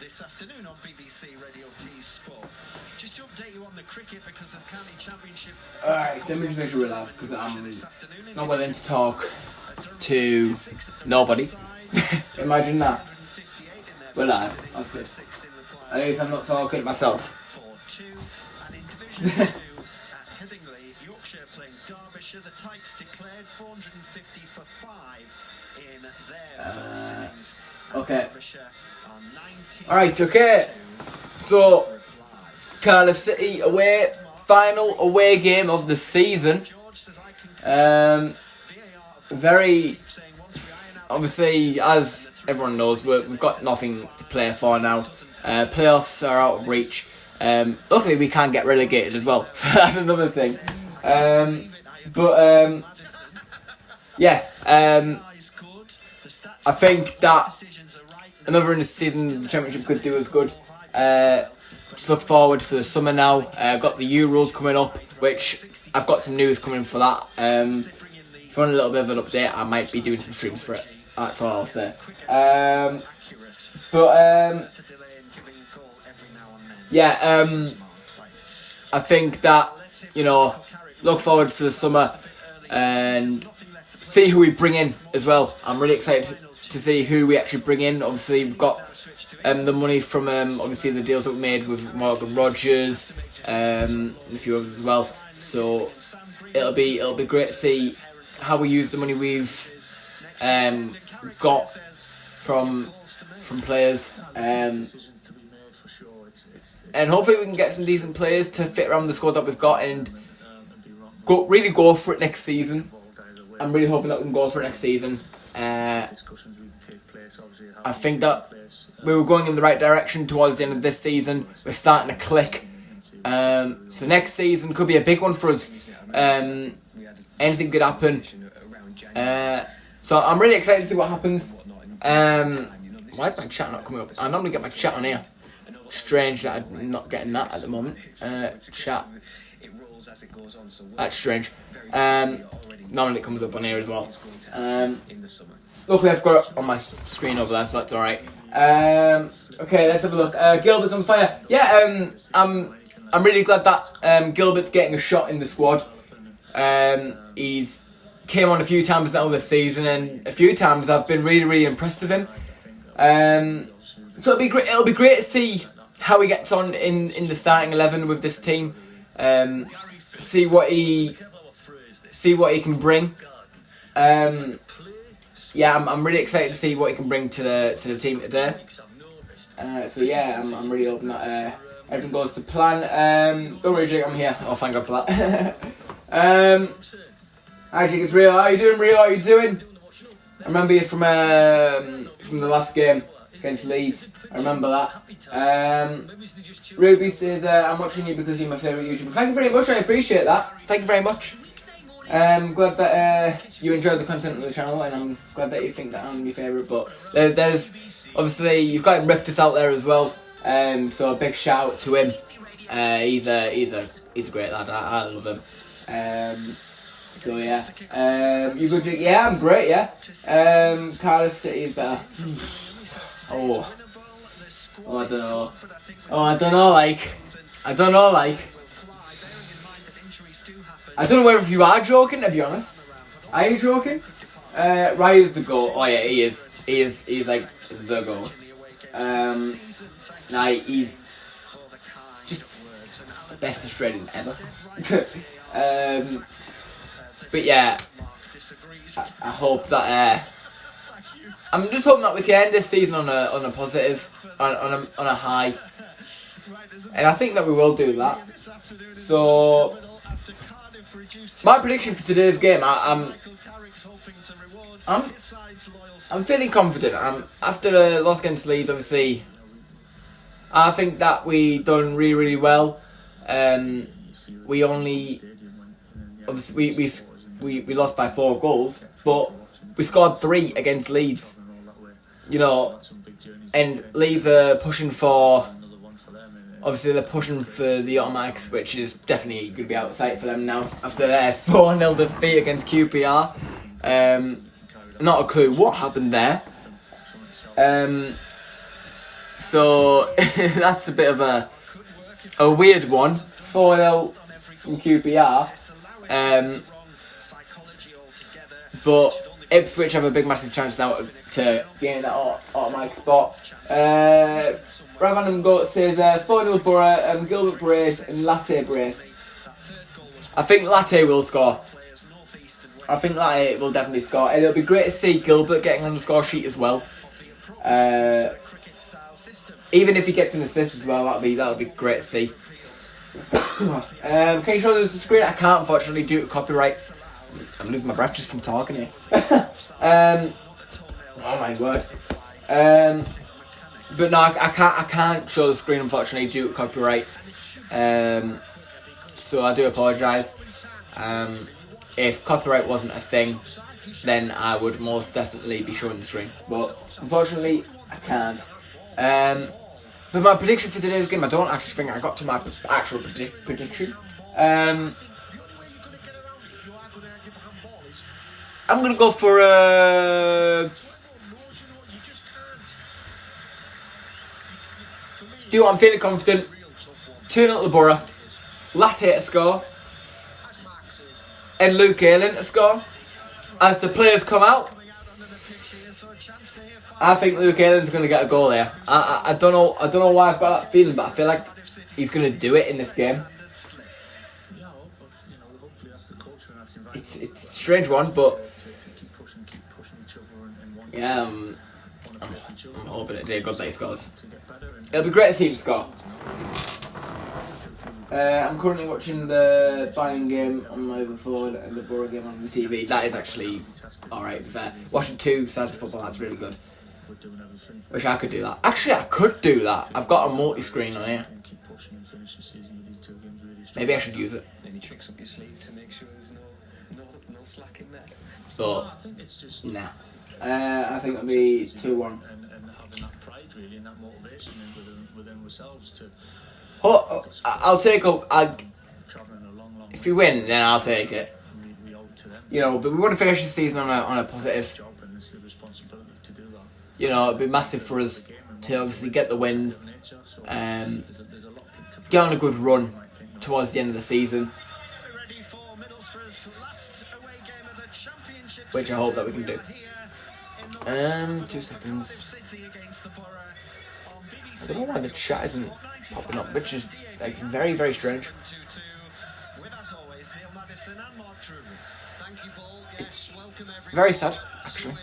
this afternoon on BBC Radio T Sport. Just to update you on the cricket because the county championship. Alright, let me just make sure we're live because I'm not willing to talk to nobody. Imagine that. We're live. That's good. At least I'm not talking to myself. Yorkshire playing Derbyshire. The Tykes declared 450 for 5 in their first innings. Okay. Alright, okay. So, Cardiff City away, final away game of the season. Very, obviously, as everyone knows, we've got nothing to play for now. Playoffs are out of reach. Luckily, we can't get relegated as well, so that's another thing. I think that another in the season the Championship could do us good. Just look forward for the summer now. Got the Euros coming up, which I've got some news coming for that. If you want a little bit of an update, I might be doing some streams for it. That's all I'll say. I think that, look forward for the summer and see who we bring in as well. I'm really excited to see who we actually bring in. Obviously, we've got the money from obviously the deals that we made with Morgan Rogers and a few others as well. So it'll be great to see how we use the money we've got from players, and hopefully we can get some decent players to fit around the squad that we've got and really go for it next season. I'm really hoping that we can go for it next season. I think that we were going in the right direction towards the end of this season. We're starting to click. So next season could be a big one for us. Anything could happen. So I'm really excited to see what happens. Why is my chat not coming up? I normally get my chat on here. Strange that I'm not getting that at the moment. Chat. That's strange. Normally it comes up on here as well. Luckily I've got it on my screen over there, so that's alright. Okay, let's have a look. Gilbert's on fire. Yeah, I'm really glad that Gilbert's getting a shot in the squad. He's came on a few times now this season, and a few times I've been really, really impressed with him. So it'll be great. It'll be great to see how he gets on in the starting 11 with this team. See what he can bring. I'm really excited to see what he can bring to the team today. I'm really hoping that everything goes to plan. Don't worry, Jake, I'm here. Oh, thank God for that. Hi, Jake, it's Rio. How are you doing, Rio? How are you doing? I remember you from the last game against Leeds. I remember that. Ruby says, I'm watching you because you're my favourite YouTuber. Thank you very much, I appreciate that. Thank you very much. I'm glad that you enjoyed the content of the channel, and I'm glad that you think that I'm your favourite. But there's obviously, you've got Riptus out there as well. So a big shout out to him. He's a great lad. I love him. You good, Jake? Yeah, I'm great. Yeah. Cardiff City is better. Oh, I don't know. I don't know. I don't know whether you are joking, to be honest. Are you joking? Raya's the goal. Oh yeah, he is. He's like the goal. He's just the best Australian ever. But yeah, I hope that I'm just hoping that we can end this season on a positive, on a high, and I think that we will do that. So my prediction for today's game, I'm feeling confident. After the loss against Leeds, obviously, I think that we done really, really well. We only, obviously, we lost by 4 goals, but we scored 3 against Leeds. And Leeds are pushing for, obviously they're pushing for the automatics, which is definitely going to be out of sight for them now after their 4-0 defeat against QPR. Not a clue what happened there. So that's a bit of a weird one. 4-0 from QPR. But Ipswich have a big massive chance now to gain that automatic spot. Ravanham Goat says 4-0 Borough, Gilbert brace and Latte brace. I think Latte will score. I think Latte will definitely score, and it'll be great to see Gilbert getting on the score sheet as well. Even if he gets an assist as well, that'll be great to see. Can you show us the screen? I can't, unfortunately, due to copyright. I'm losing my breath just from talking here. Oh my word. But no, I can't show the screen, unfortunately, due to copyright. So I do apologise. If copyright wasn't a thing, then I would most definitely be showing the screen. But unfortunately, I can't. But my prediction for today's game, I don't actually think I got to my actual prediction. I'm going to go for I'm feeling confident. 2-0 to Borough. Latte to score. And Luke Ayling to score. As the players come out, I think Luke Ayling's going to get a goal there. I don't know why I've got that feeling, but I feel like he's going to do it in this game. It's a strange one, but yeah, I'm hoping it'll be a good that he scores. It'll be great to see him score. I'm currently watching the Bayern game on my other phone and the Borough game on the TV. That is actually alright, to be fair. Watching two sides of football, that's really good. Wish I could do that. Actually, I could do that. I've got a multi-screen on here. Maybe I should use it. But, nah. I think it'll be 2-1. I'll take up. If we win, then I'll take it. You know, but we want to finish the season on a positive. You know, it'd be massive for us to obviously get the wins, get on a good run towards the end of the season, which I hope that we can do. 2 seconds. I don't know why the chat isn't popping up, which is like very, very strange. It's very sad, actually.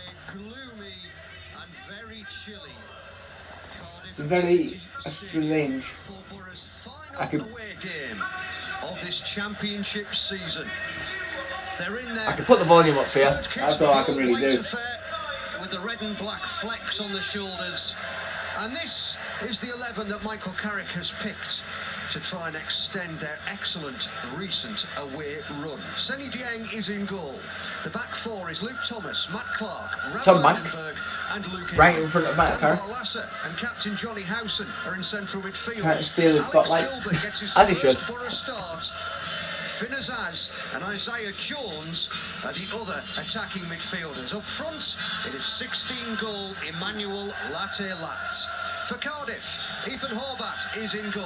It's very strange. I could put the volume up for you. That's all I can really do. With the red and black flecks on the shoulders. And this is the 11 that Michael Carrick has picked to try and extend their excellent recent away run. Senny Dieng is in goal. The back four is Luke Thomas, Matt Clark, Tom Banks, and Luke right in front of Matt Carrick. And captain Johnny Howson are in central midfield. Trying to steal the spotlight, as he should. Finn Azaz and Isaiah Jones are the other attacking midfielders. Up front, it is 16-goal Emmanuel Latte Latz. For Cardiff, Ethan Horvat is in goal.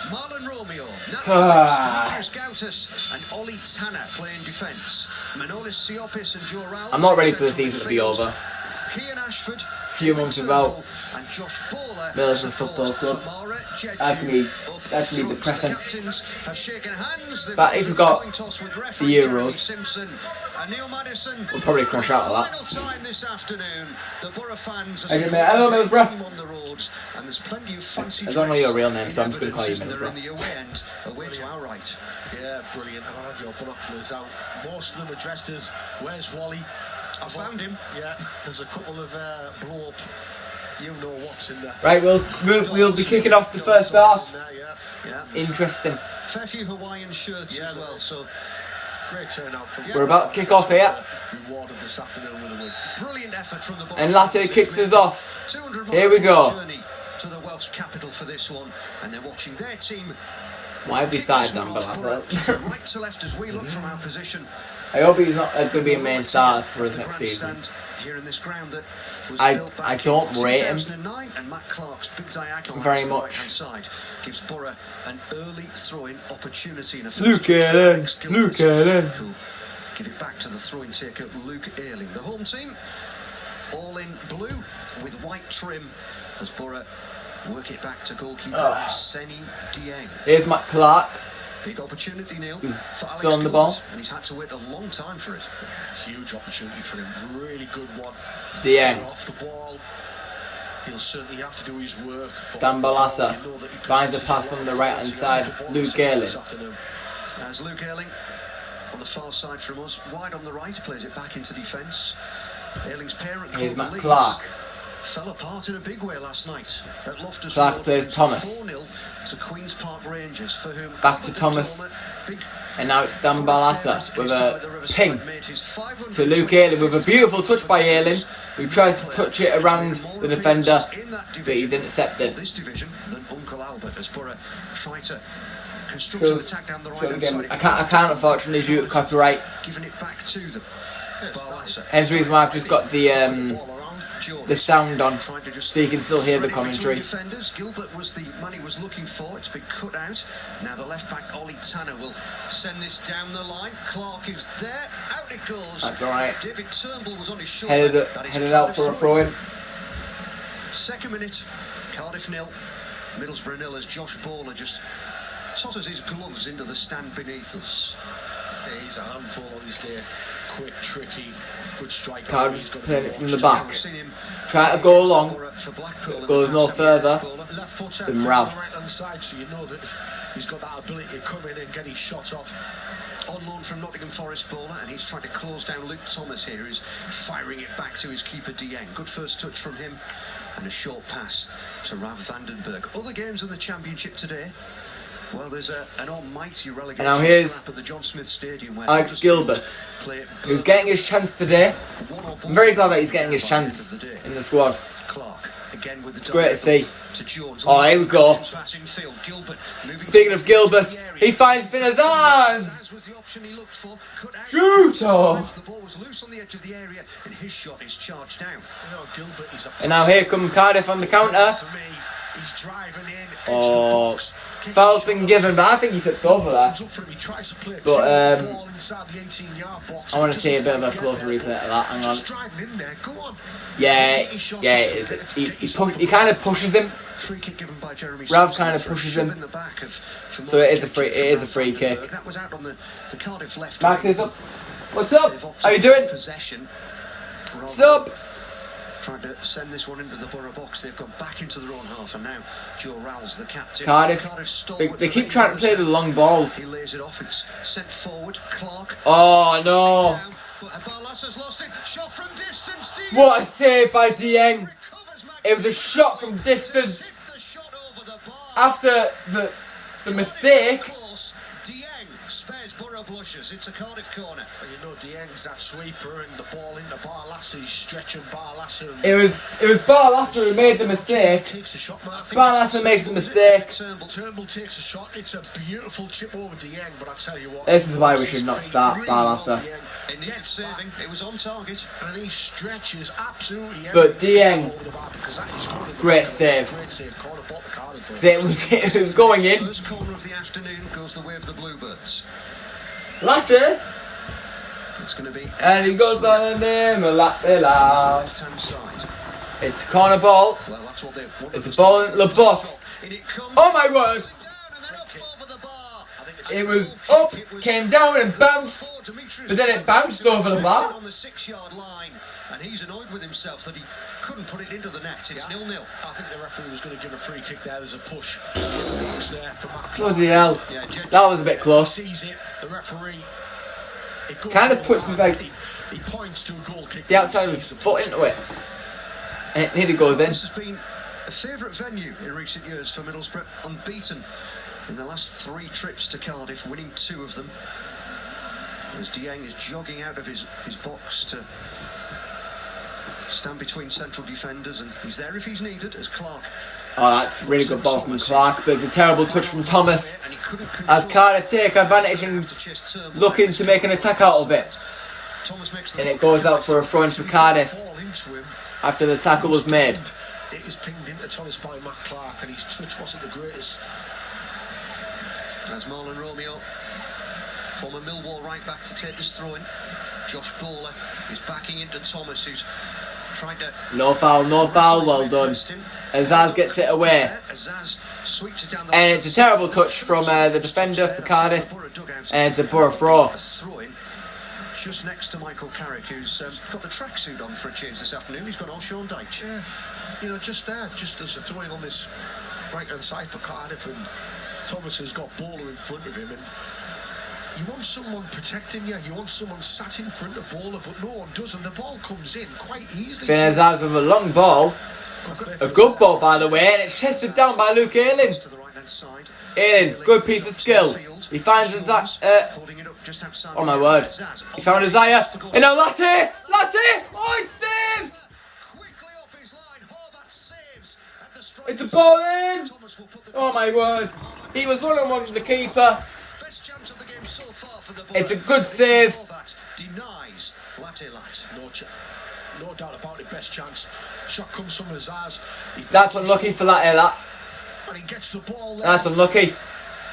Marlon Romeo, Demetrius Gautus and Ollie Tanner play in defence. Manolis Siopis and Joe Rowell. I'm not ready for the season to be over. Kian Ashford, a few months without and Josh Bowler, Middlesbrough Football Club. That's me depressing. But if we've got the Euros, we'll probably crash out of that. Hello Middlesbrough. I don't know your real name, so I'm just going to call you Middlesbrough. Yeah, brilliant. I'll have your binoculars out. Most of them are dressed as, where's Wally? I found him. Yeah, there's a couple of blow up. You know what's in there. Right, we'll be kicking off the first half. Interesting. Fair few Hawaiian shirts as well, so great turnout from. We're about to kick off here. Rewarded this afternoon with a win. Brilliant effort from the. And Latte kicks us off. Here we go. To the Welsh capital for this one, and they're watching their team. Why have we started Dan Balazar? Right to left as we look from our position. I hope he's not going to be a main starter for us next season. here in this ground that was I built back don't in rate him 2009, and Matt Clark's big diagonal very to the much. right-hand side gives Borough an early throw-in opportunity. In a first Look touch at from him, Alex Gilbert, look at him. who'll give it back to the throw-in taker Luke Ayling. The home team all in blue with white trim as Borough work it back to goalkeeper Seni Dieng. Here's Matt Clark. Big opportunity, Neil, for Alex Still on the Gilbert, ball. and he's had to wait a long time for it. Huge opportunity for him. Really good one. Dieng. Off the ball. He'll certainly have to do his work. Dan Balassa finds a pass on the right hand side. Luke Ayling. As Luke Ayling on the far side from us, wide on the right, plays it back into defence. Ayling's parent Here's club, Matt Leeds, Clark. fell apart in a big way last night at Loftus Clark Road, plays losing Thomas. 4-0 to Queen's Park Rangers, for whom Back to Thomas. And now it's Dan Balassa with a ping to Luke Ayling with a beautiful touch by Ayling, who tries to touch it around the defender, but he's intercepted. This division than Uncle Albert as Borough try to construct an attack down the right Again, side. I can't unfortunately due to copyright. Giving it back to them. Balassa. Hence the reason why I've just got the sound on, Trying to just so you can still hear the thread it between commentary. defenders. Gilbert was the man he was looking for. It's been cut out. Now the left back Ollie Tanner will send this down the line. Clark is there. Out it goes. That's alright. David Turnbull was on his shoulder. Headed out for a throw-in. Second minute. Cardiff 0. Middlesbrough 0 as Josh Bowler just totters his gloves into the stand beneath us. He's a handful on his day. Quick, tricky, good striker. Cardiff's He's got playing it to from watch the it. back. We've seen him Try to go long. for Blackpool in the Goes no past further. Left foot than on Ralph. the right hand side, so you know that he's got that ability to come in and get his shot off. On loan from Nottingham Forest Bowler, and he's trying to close down Luke Thomas here, who's firing it back to his keeper Dieng. Good first touch from him, and a short pass to Rav Vandenberg. Other games in the Championship today. Well, there's an almighty relegation And now here's scrap at the John Smith Stadium where Alex Huddersfield Gilbert, play who's getting his chance today. I'm very glad that he's getting his by the end chance of the day. in the squad. Clark again with the It's great to see. to Jones. Oh, here we go. Pass in field. Gilbert moving Speaking of Gilbert, the area. he finds Finazaz! Was the option he looked for. Cut out. Shooter! The ball was loose on the edge of the area, and his shot is charged down. You know, Gilbert is a And now here comes Cardiff on the counter. for me. He's driving in. Oh, foul's been given, but I think he slipped over there. But, I want to see a bit of a closer replay of that. Hang on. Yeah, it is. He kind of pushes him. Free kick given by Jeremy Rav Simpson kind of for a pushes shove him. in the back of- from So it is a Mark free. It is a free Vandenberg. kick. That was out on the Cardiff left. Max wing. is up. What's up? They've opted How you for doing? Possession. What's up? Trying to send this one into the Borough box. They've gone back into their own half, and now Joe Rowell's the captain. Cardiff. They keep trying to play the long balls. He lays it off. It's sent forward. Clark. Oh no! Down, but Barlassa's lost it. Shot from distance. Dieng What a save by Dieng! recovers It was a shot from distance. the shot over the bar. After the mistake. Of course, Dieng spares Borough blushes. It's a Cardiff corner. You know, Dieng's that sweeper and the ball into Barlasser. He's stretching Barlasser. It was Barlasser who made the mistake. Takes a shot, but I think Barlasser makes a mistake. Turnbull takes a shot. It's a beautiful chip over Dieng, but I tell you what, This is why we should not start Barlasser. In the end, saving, it was on target. And he stretches absolutely. But Dieng, over the bar because that is good. great save. Great save. Corner bought the card in. 'Cause it was going in. First corner of the afternoon goes the way of the Bluebirds. Latte, It's going to be and he goes by the name of Latte Lad. left-hand side. It's a corner ball. Well, that's what they want. It's a ball into the box. In it comes. Oh my word! Down and then up over the bar. It was up, came down and bounced, but then it bounced over the bar. On the 6-yard line, and he's annoyed with himself that he couldn't put it into the net. It's 0-0. I think the referee was going to give a free kick there. There's a push. There for Matt. Bloody hell. Yeah, That was a bit close. Sees it. The referee. It goes Kind of over puts his, like, he points to a goal kick. the outside of his foot into it. And it nearly goes in. This has been a favourite venue in recent years for Middlesbrough, unbeaten in the last 3 trips to Cardiff, winning 2 of them. As Dieng is jogging out of his box to stand between central defenders, and he's there if he's needed, as Clark. Oh, that's a really good ball from Clark, but it's a terrible touch from Thomas. And he couldn't As control Cardiff take advantage and to chase Turnbull. looking to make an attack out of it. Thomas makes and it goes out for a throw in for Cardiff Ball into him. after the tackle was made. It is pinged into Thomas by Matt Clark, and his touch wasn't the greatest. As Marlon Romeo, former Millwall right back, to take this throw in. Josh Bowler is backing into Thomas, who's trying to... No foul, well done. Azaz gets it away. Azaz sweeps it down the And it's a terrible touch from the defender for Cardiff. And it's a Borough throw. Throw-in just next to Michael Carrick, who's got the tracksuit on for a change this afternoon. He's got all Sean Dyche. Yeah, you know, just there, just as a throwing on this right-hand side for Cardiff, and Thomas has got Bowler in front of him, and you want someone protecting you, you want someone sat in front of Bowler, but no one does, and the ball comes in quite easily. Finn Azaz with a long ball. A good ball, by the way, and it's chested down by Luke Ayling. To the right-hand side. Ayling, good piece of skill. He finds Azaz. Holding it up just outside. Oh my word. He found Azaya. And now Latte! Oh, it's saved! Quickly off his line, Horvath saves at the strike. It's a ball in! Thomas will put the Oh my word. He was 1-on-1 with the keeper. best chance of the game so far for the It's a good save. Horvath denies Latte Lat. No doubt about it, best chance. Shot comes from Azaz. That's unlucky for Latte Lat. And he gets the ball there. That's unlucky.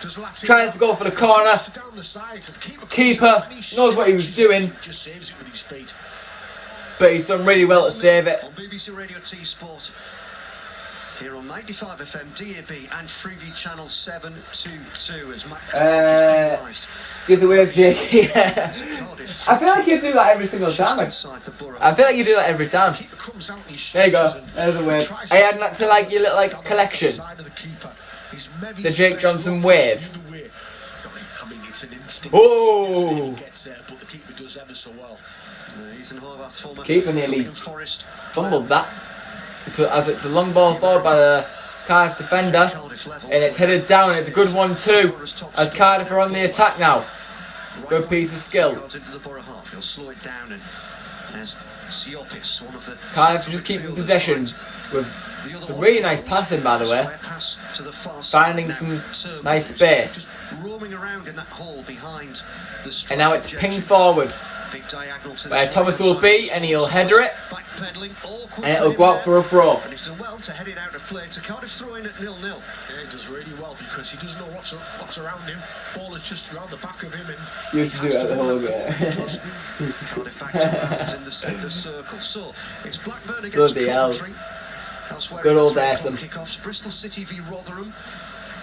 Does Latte Tries to go for the corner. down the side, so the Keeper knows what he was doing, just saves it with his feet. but he's done really well to save it. On BBC Radio T Sport. Here on 95 FM, DAB and Freeview Channel 722 as Matt Clark Give the wave, Jake. is I feel like you do that every single time. inside the borough. I feel like you do that every time. Keeper comes out and he There you go. stretches and There's a wave. tries I adding that to like your little like collection. side of the keeper. He's maybe The Jake Johnson wave. either way. I mean, it's an instinct. Oh. He gets there, but the keeper does ever so well. Ethan Horvath, former Keeper nearly Nottingham Forest Fumbled that. As it's a long ball forward by the Cardiff defender. And it's headed down. It's a good one too. As Cardiff are on the attack now. Good piece of skill. into the Borough half. He'll slow it down, and as Siopis, one of the Cardiff just keeping possession with some really nice passing, by the way. Finding some nice space. Roaming around in that hole behind the striker. And now it's ping forward. Big diagonal to the Where Thomas will be, and he'll header it. Backpedaling, awkward And it'll save go out there. for a throw. And he's done well to head it out of play to Cardiff, throwing at 0-0. Yeah, he does really well because he doesn't know what's around him. Ball is just around the back of him, and You used to do it at the whole bit. Cardiff back to Rams in the centre circle. So it's Blackburn against Bloody hell. Coventry. Elsewhere Good in the old 3 o'clock Ayrton. Kickoffs: Bristol City v Rotherham,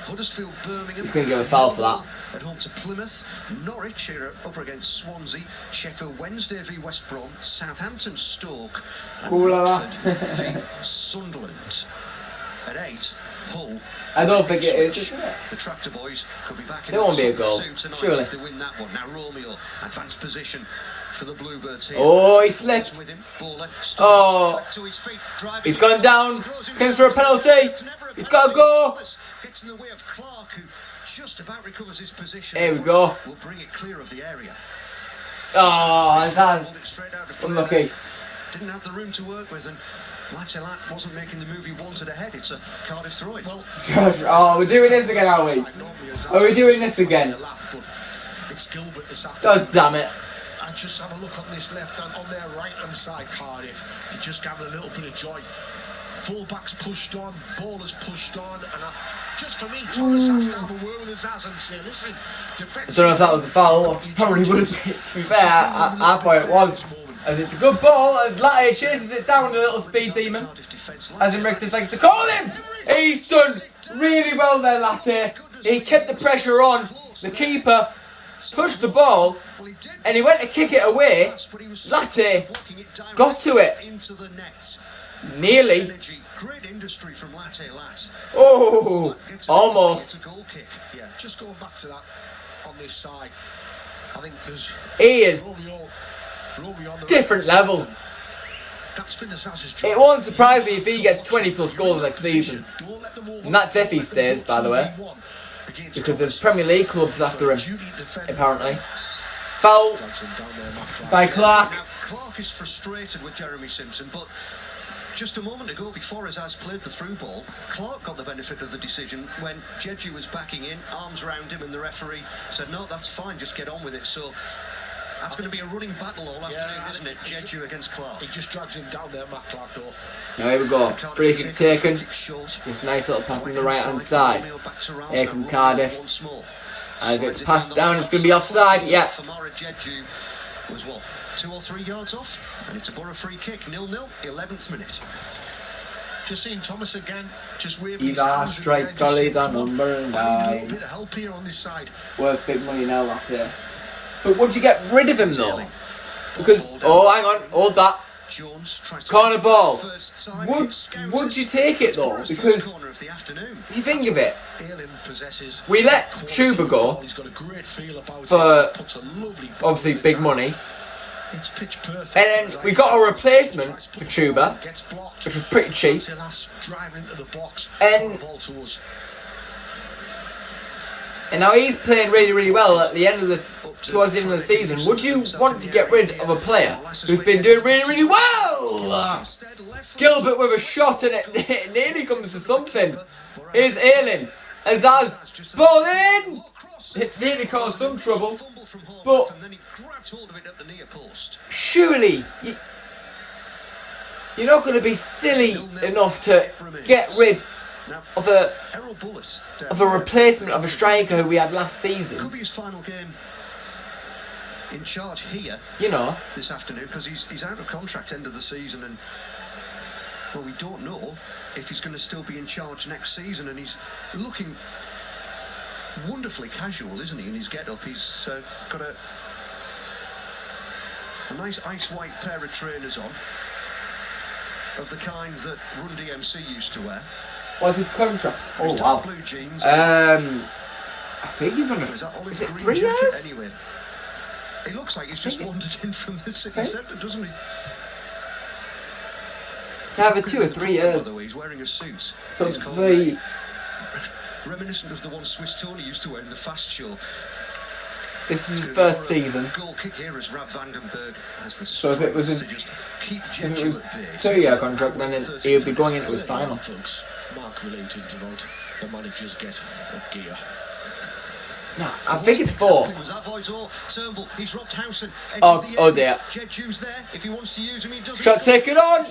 Huddersfield, Birmingham. He's gonna give a foul for that. At home to Plymouth, Norwich here up against Swansea, Sheffield Wednesday v West Brom, Southampton, Stoke, and Ooh la la. Watford v Sunderland. At 8, Hull. I don't think it is, isn't it? The Tractor Boys could be back in There won't the be a Super goal, Two tonight surely. if they win that one. Now Romeo, advanced position for the Bluebirds here. Oh, he slipped. With him, Bowler, Oh. back to his feet, driving He's gone down. throws himself. Comes for a penalty. Never a He's got to penalty. go. Thomas gets in the way of Clark, who just about recovers his position. Here we go. Will bring it clear of the area. Oh, that's Pulled it straight out of play. unlucky. Didn't have the room to work with, and Latte Lat wasn't making the move he wanted ahead. It's a Cardiff throw. Well, Oh, we're doing this again, are we? Are we doing this again? It's Gilbert this afternoon. God damn it. And just have a look on this left and on their right hand side, Cardiff. They're just having a little bit of joy. Fullback's pushed on, Bowler's pushed on, and just for me, Thomas has to have a word with his ass and say, listen, I don't know if that was a foul. Probably would have been. To be fair, I thought it was. As it's a good ball, as Latte chases it down with a little speed demon. Cardiff defence. As Richter likes to call him. He's done really well there, Latte. He kept the pressure on. The keeper touched the ball, and he went to kick it away. Latte got to it. Into the net. Nearly. Energy. Great industry from Latte Lat. Oh, Gets almost. a goal kick. yeah, just going back to that on this side, I think there's He is Romeo on the different right level. side. That's Finn Azaz's job. It won't surprise me if he gets 20 plus goals next season. Don't let them over- And that's if he stays, by the way. Against Because there's Thomas. Premier League clubs after him, Duty defender. apparently. Foul Drags him down there, Matt Clark. by Clark. Now, Clark is frustrated with Jeremy Simpson, but just a moment ago, before Azaz played the through ball, Clark got the benefit of the decision when Jeju was backing in, arms around him, and the referee said, no, that's fine, just get on with it. So That's going to be a running battle all afternoon, isn't it? Jeju against Clark. He just drags him down there, Matt Clark, though. Now here we go. Free kick taken. Just nice little pass on the right hand side. Here from Cardiff. As it's passed down, it's going to be offside. Yeah. Jeju was what? 2 or 3 yards off, and it's a Borough free kick. 0-0, 11th minute. Just seeing Thomas again, just waving. He's our strike goal, he's our number 9. A little bit of help here on this side. Worth big money now, after. But would you get rid of him though? Because, oh, hang on, hold that. Corner ball. Would you take it though? Because if you think of it, we let Chuba go for obviously big money. And then we got a replacement for Chuba, which was pretty cheap. And now he's playing really, really well at the end of this, towards the end of the season. Would you want to get rid of a player who's been doing really, really well? Gilbert with a shot and it nearly comes to something. Here's Ayling. Azaz. Ball in! It nearly caused some trouble. But surely you're not going to be silly enough to get rid of a replacement of a striker who we had last season. Could be his final game in charge here. You know, this afternoon, because he's out of contract end of the season, and well, we don't know if he's going to still be in charge next season. And he's looking wonderfully casual, isn't he? In his get-up, he's got a nice ice white pair of trainers on, of the kind that Run DMC used to wear. What's his contract? Oh wow. Blue jeans. I think he's on a. Is it 3 years? Anyway, it looks like he's just wandered in from the city centre, doesn't he? To have it 2 or 3 years. By the way, he's wearing a suit. So it's the reminiscent of the one Swiss Tony used to wear in the Fast Show. This is his first season. Goal kick here as Rab Vandenberg has the so if it was his 2-year contract, then he would be going into his final. Mark related about the managers get up gear. No, I think it's 4. Oh dear. Shot taken on.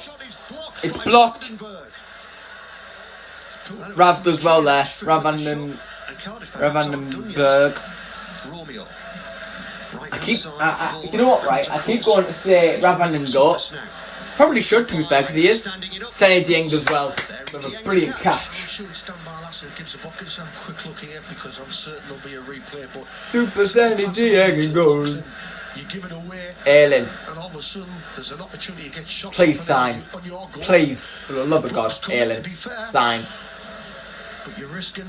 It's blocked. Rav does well there. Rav Vandenberg. You know what, right? I keep going to say Rav Vandenberg. Probably should, to be fair, because he is. Senny Dieng does well with a brilliant catch. Super Senny Dieng and goal. Ayling. Please sign. Please, for the love of God, Ayling, sign. But you're risking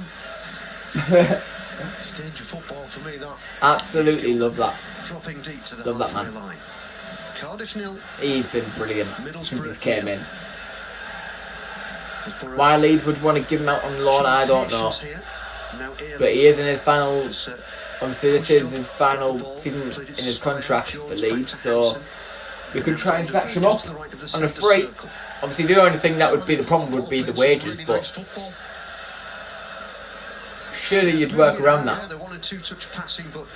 stage of football for me, that. Absolutely love that. Dropping deep to the love that man. line. Cardiff nil. He's been brilliant since he's came in. Why Leeds would want to give him out on loan, I don't know. But he is in his final. Obviously, this is his final season in his contract for Leeds, so we could try and snatch him up on a free. Obviously, the only thing that would be the problem would be the wages, but surely you'd work around that. They wanted 2-touch passing, but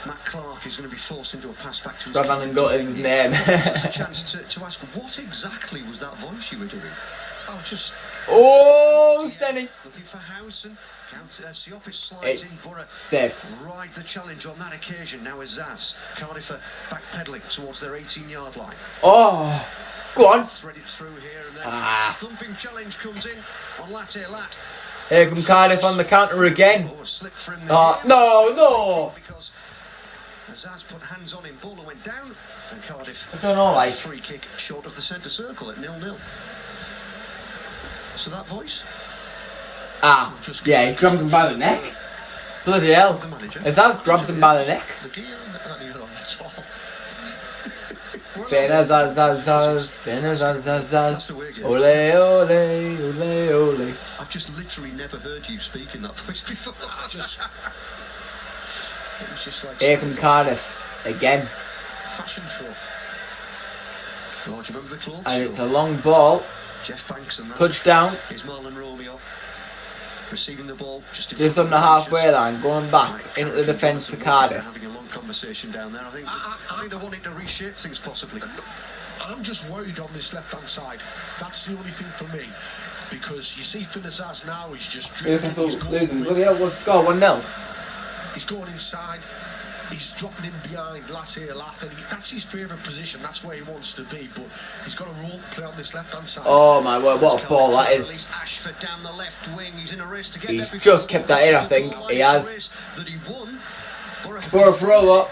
Matt Clark is going to be forced into a pass back to his Rav Vandenberg is his name. a chance to ask, what exactly was that voice you were doing? Oh, Stenny. Looking for Howson. Siopis slides It's in. Borough saved. Ride the challenge on that occasion. Now is Zaz. Cardiff are backpedaling towards their 18-yard line. Oh, go on. Thread it through here, and then thumping challenge comes in on latte lat. Here come Cardiff on the counter again. Oh, a slip for him. No. Because Zaz put hands on him, ball went down, and Cardiff. I don't know, like. Free kick short of the centre circle at 0-0. So that voice? Yeah, he grabs him by the neck. Bloody hell. Azaz grabs him by the neck. Finas, ole, ole, ole, ole. I've just literally never heard you speak in that voice before. It was just like here from Cardiff again. Fashion show. Oh, do you remember the clothes? And it's a long ball. Jeff Banks and touchdown. Is Marlon Romeo. receiving the ball just on the halfway line, going back into the defence for Cardiff. Having a long conversation down there. I think they wanted to reshape things possibly. I'm just worried on this left-hand side. That's the only thing for me. Because you see Finazaz now, he's just losing. Bloody hell, what's the score? 1-0. He's going inside. He's dropping in behind latte lath, and that's his favourite position. That's where he wants to be. But he's got a role to play on this left-hand side. Oh my word, what a ball that is! Ashford down the left wing. He's in a race to get He's just kept that in, I think. He has. Borough throw up.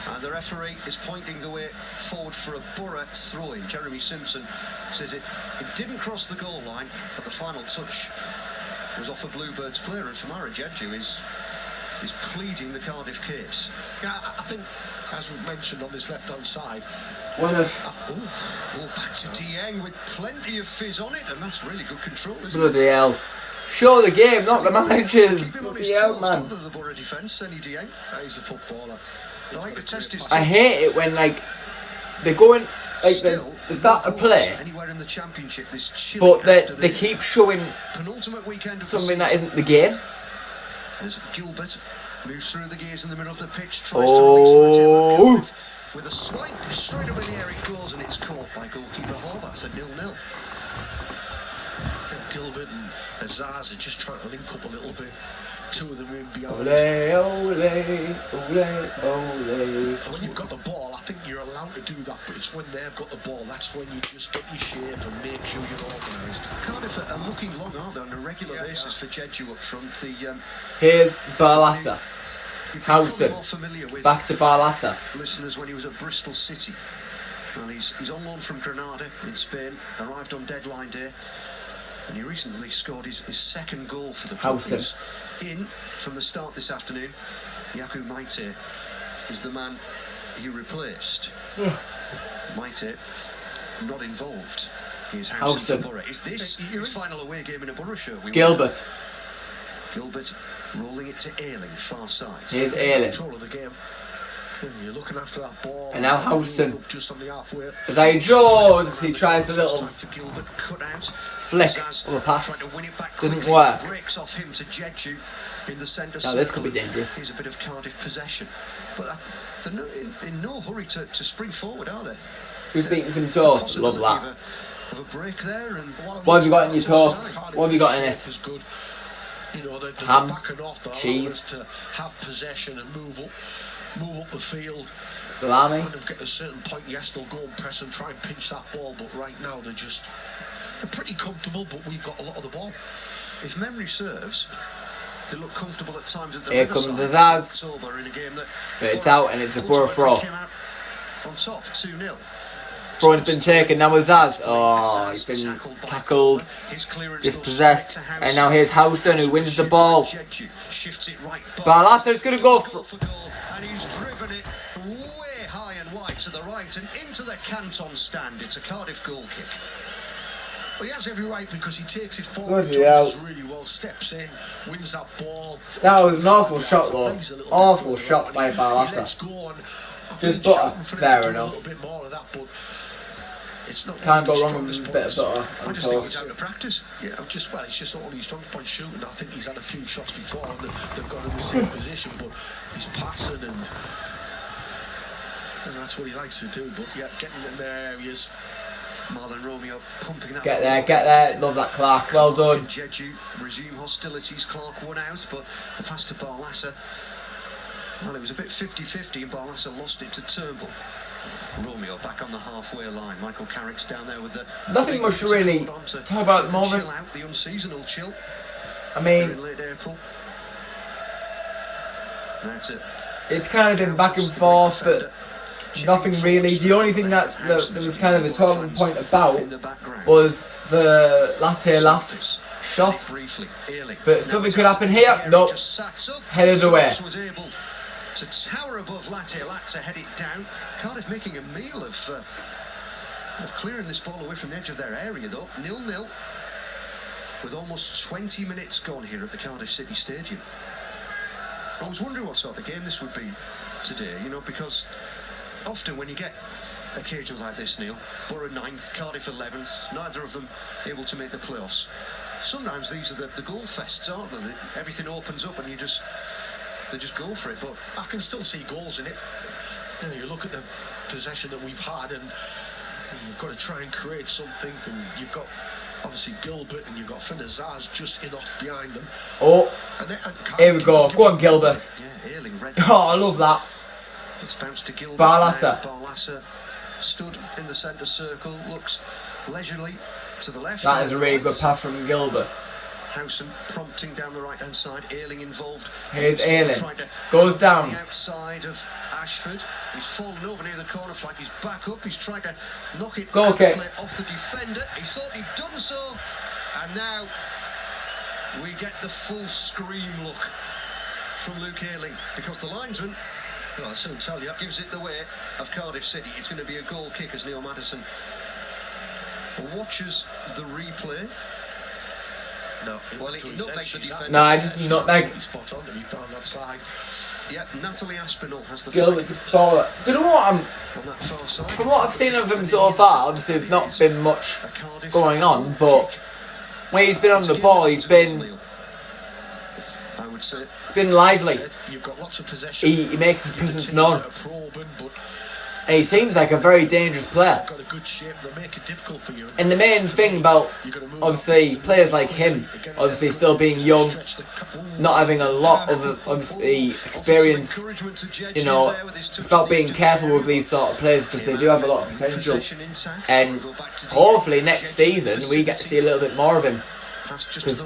And the referee is pointing the way forward for a Borough throw-in. Jeremy Simpson says it didn't cross the goal line, but the final touch was off a Bluebirds player. And Famara Jeju is pleading the Cardiff case. Yeah, I think, as we've mentioned on this left-hand side, back to Dieng with plenty of fizz on it, and that's really good control, isn't it? Bloody hell. Show the game, not the managers. Bloody hell, man. The Borough defence, Sonny Dieng. He's a footballer. Like the test is I hate it when, like, they're going, like, they start to play, anywhere in the championship this but they keep showing penultimate weekend of something that isn't the game. As Gilbert moves through the gears in the middle of the pitch, tries to reach with a swipe straight up in the air it goes, and it's caught by goalkeeper Horvath at 0-0. Gilbert and Azaz are just trying to link up a little bit. Two of them in behind. Ole, ole, ole, ole. When you've got the ball, I think you're allowed to do that, but it's when they've got the ball, that's when you just get your shape and make sure you're organised. Cardiff are looking long, aren't they, on a regular basis for Jeju up front. Here's Barlassa. Howson. Back to Barlassa. Listeners, when he was at Bristol City. Well, he's on loan from Granada in Spain, arrived on deadline day. And he recently scored his second goal for the Howson. In from the start this afternoon. Yaku Maite is the man he replaced. Maite not involved. He's Howson. Borough. Is this his final away game in a Borough shirt? Gilbert. Gilbert rolling it to Ayling, far side. Here's Ayling. Control of the game. You're looking after that ball. And now Howson. Just on the halfway. Isaiah Jones, he tries a little Gilbert, cut out. flick of a pass. Doesn't work. Breaks off him to Jeju in the centre. Now this could be dangerous. Here's a bit of Cardiff possession. But they're in no hurry to spring forward, are they? Who's eating some toast? Love that. Of a break there. And what have you got in your toast? What have you got in it? Good. You know, they're Ham, backing off, cheese, to have possession and move up the field. salami. When they get a certain point, yes, they'll go and press and try and pinch that ball. But right now, they're pretty comfortable. But we've got a lot of the ball. If memory serves, they look comfortable at times. At the Here comes Azaz. But it's out and it's a Borough throw. On top, 2-0. Throw-in's been taken, now Azaz. Oh, he's been tackled, dispossessed. And now here's Howson who wins the ball. Barlassa's going to go for... And he's driven it way high and wide to the right and into the Canton stand. It's a Cardiff goal kick. Well, he has every right because he takes it forward, Bloody hell. does really well, steps in, wins that ball. That was an awful shot though. Awful shot by Barlassa. Just butter, fair enough. Can't go wrong with a bit of butter on toast. Yeah, it's just not only his strong point shooting. I think he's had a few shots before and they've got in the same position, but he's passing and that's what he likes to do. But yeah, getting in their areas. Marlon Romeo pumping that. Get there. Love that, Clark. Well done. Jeju resume hostilities. Clark won out, but the pass to Barlassa. Well, it was a bit 50-50 and Barlassa lost it to Turnbull. Romeo back on the halfway line. Michael Carrick's down there with the... Nothing much to really talk about at the moment. Chill out, the unseasonal chill. I mean, late April. it's kind of been back and forth, but nothing really. The only thing that there was kind of a talking point about was the latte laugh shot. But something could happen here. Nope. Headed away. To tower above Latte to head it down. Cardiff making a meal of clearing this ball away from the edge of their area though. 0-0 with almost 20 minutes gone here at the Cardiff City Stadium. I was wondering what sort of game this would be today, you know, because often when you get occasions like this, Neil, Borough 9th, Cardiff 11th, neither of them able to make the playoffs. sometimes these are the goal fests, aren't they? Everything opens up and they just go for it. But I can still see goals in it. You know, you look at the possession that we've had, and you've got to try and create something. And you've got obviously Gilbert, and you've got Finazaz just enough behind them. Oh, and here we go. Go on, Gilbert. Yeah, Earling read. Oh, I love that. It's bounced to Gilbert. Barlasser stood in the centre circle, looks leisurely to the left. That is a really good pass from Gilbert. Howson prompting down the right hand side. Earling involved. Here's Earling. Goes down. The outside of Ashford. He's fallen over near the corner flag. He's back up. He's trying to knock it off the defender. He thought he'd done so. And now we get the full scream look from Luke Earling, because the linesman, well, I'll soon tell you, gives it the way of Cardiff City. It's going to be a goal kick as Neil Maddison watches the replay. No, well, he nutmegged the defender. No, I just nutmeg. Spot on, and he found that side. Yeah, Natalie Aspinall has the Gilbert to baller. Do you know what from what I've seen of him so far, obviously there's not been much going on, but when he's been on the ball, he's been it's been lively. He makes his presence known. And he seems like a very dangerous player. And the main thing about, obviously, players like him, obviously still being young, not having a lot of, obviously, experience, you know, it's about being careful with these sort of players, because they do have a lot of potential. And hopefully next season we get to see a little bit more of him. Because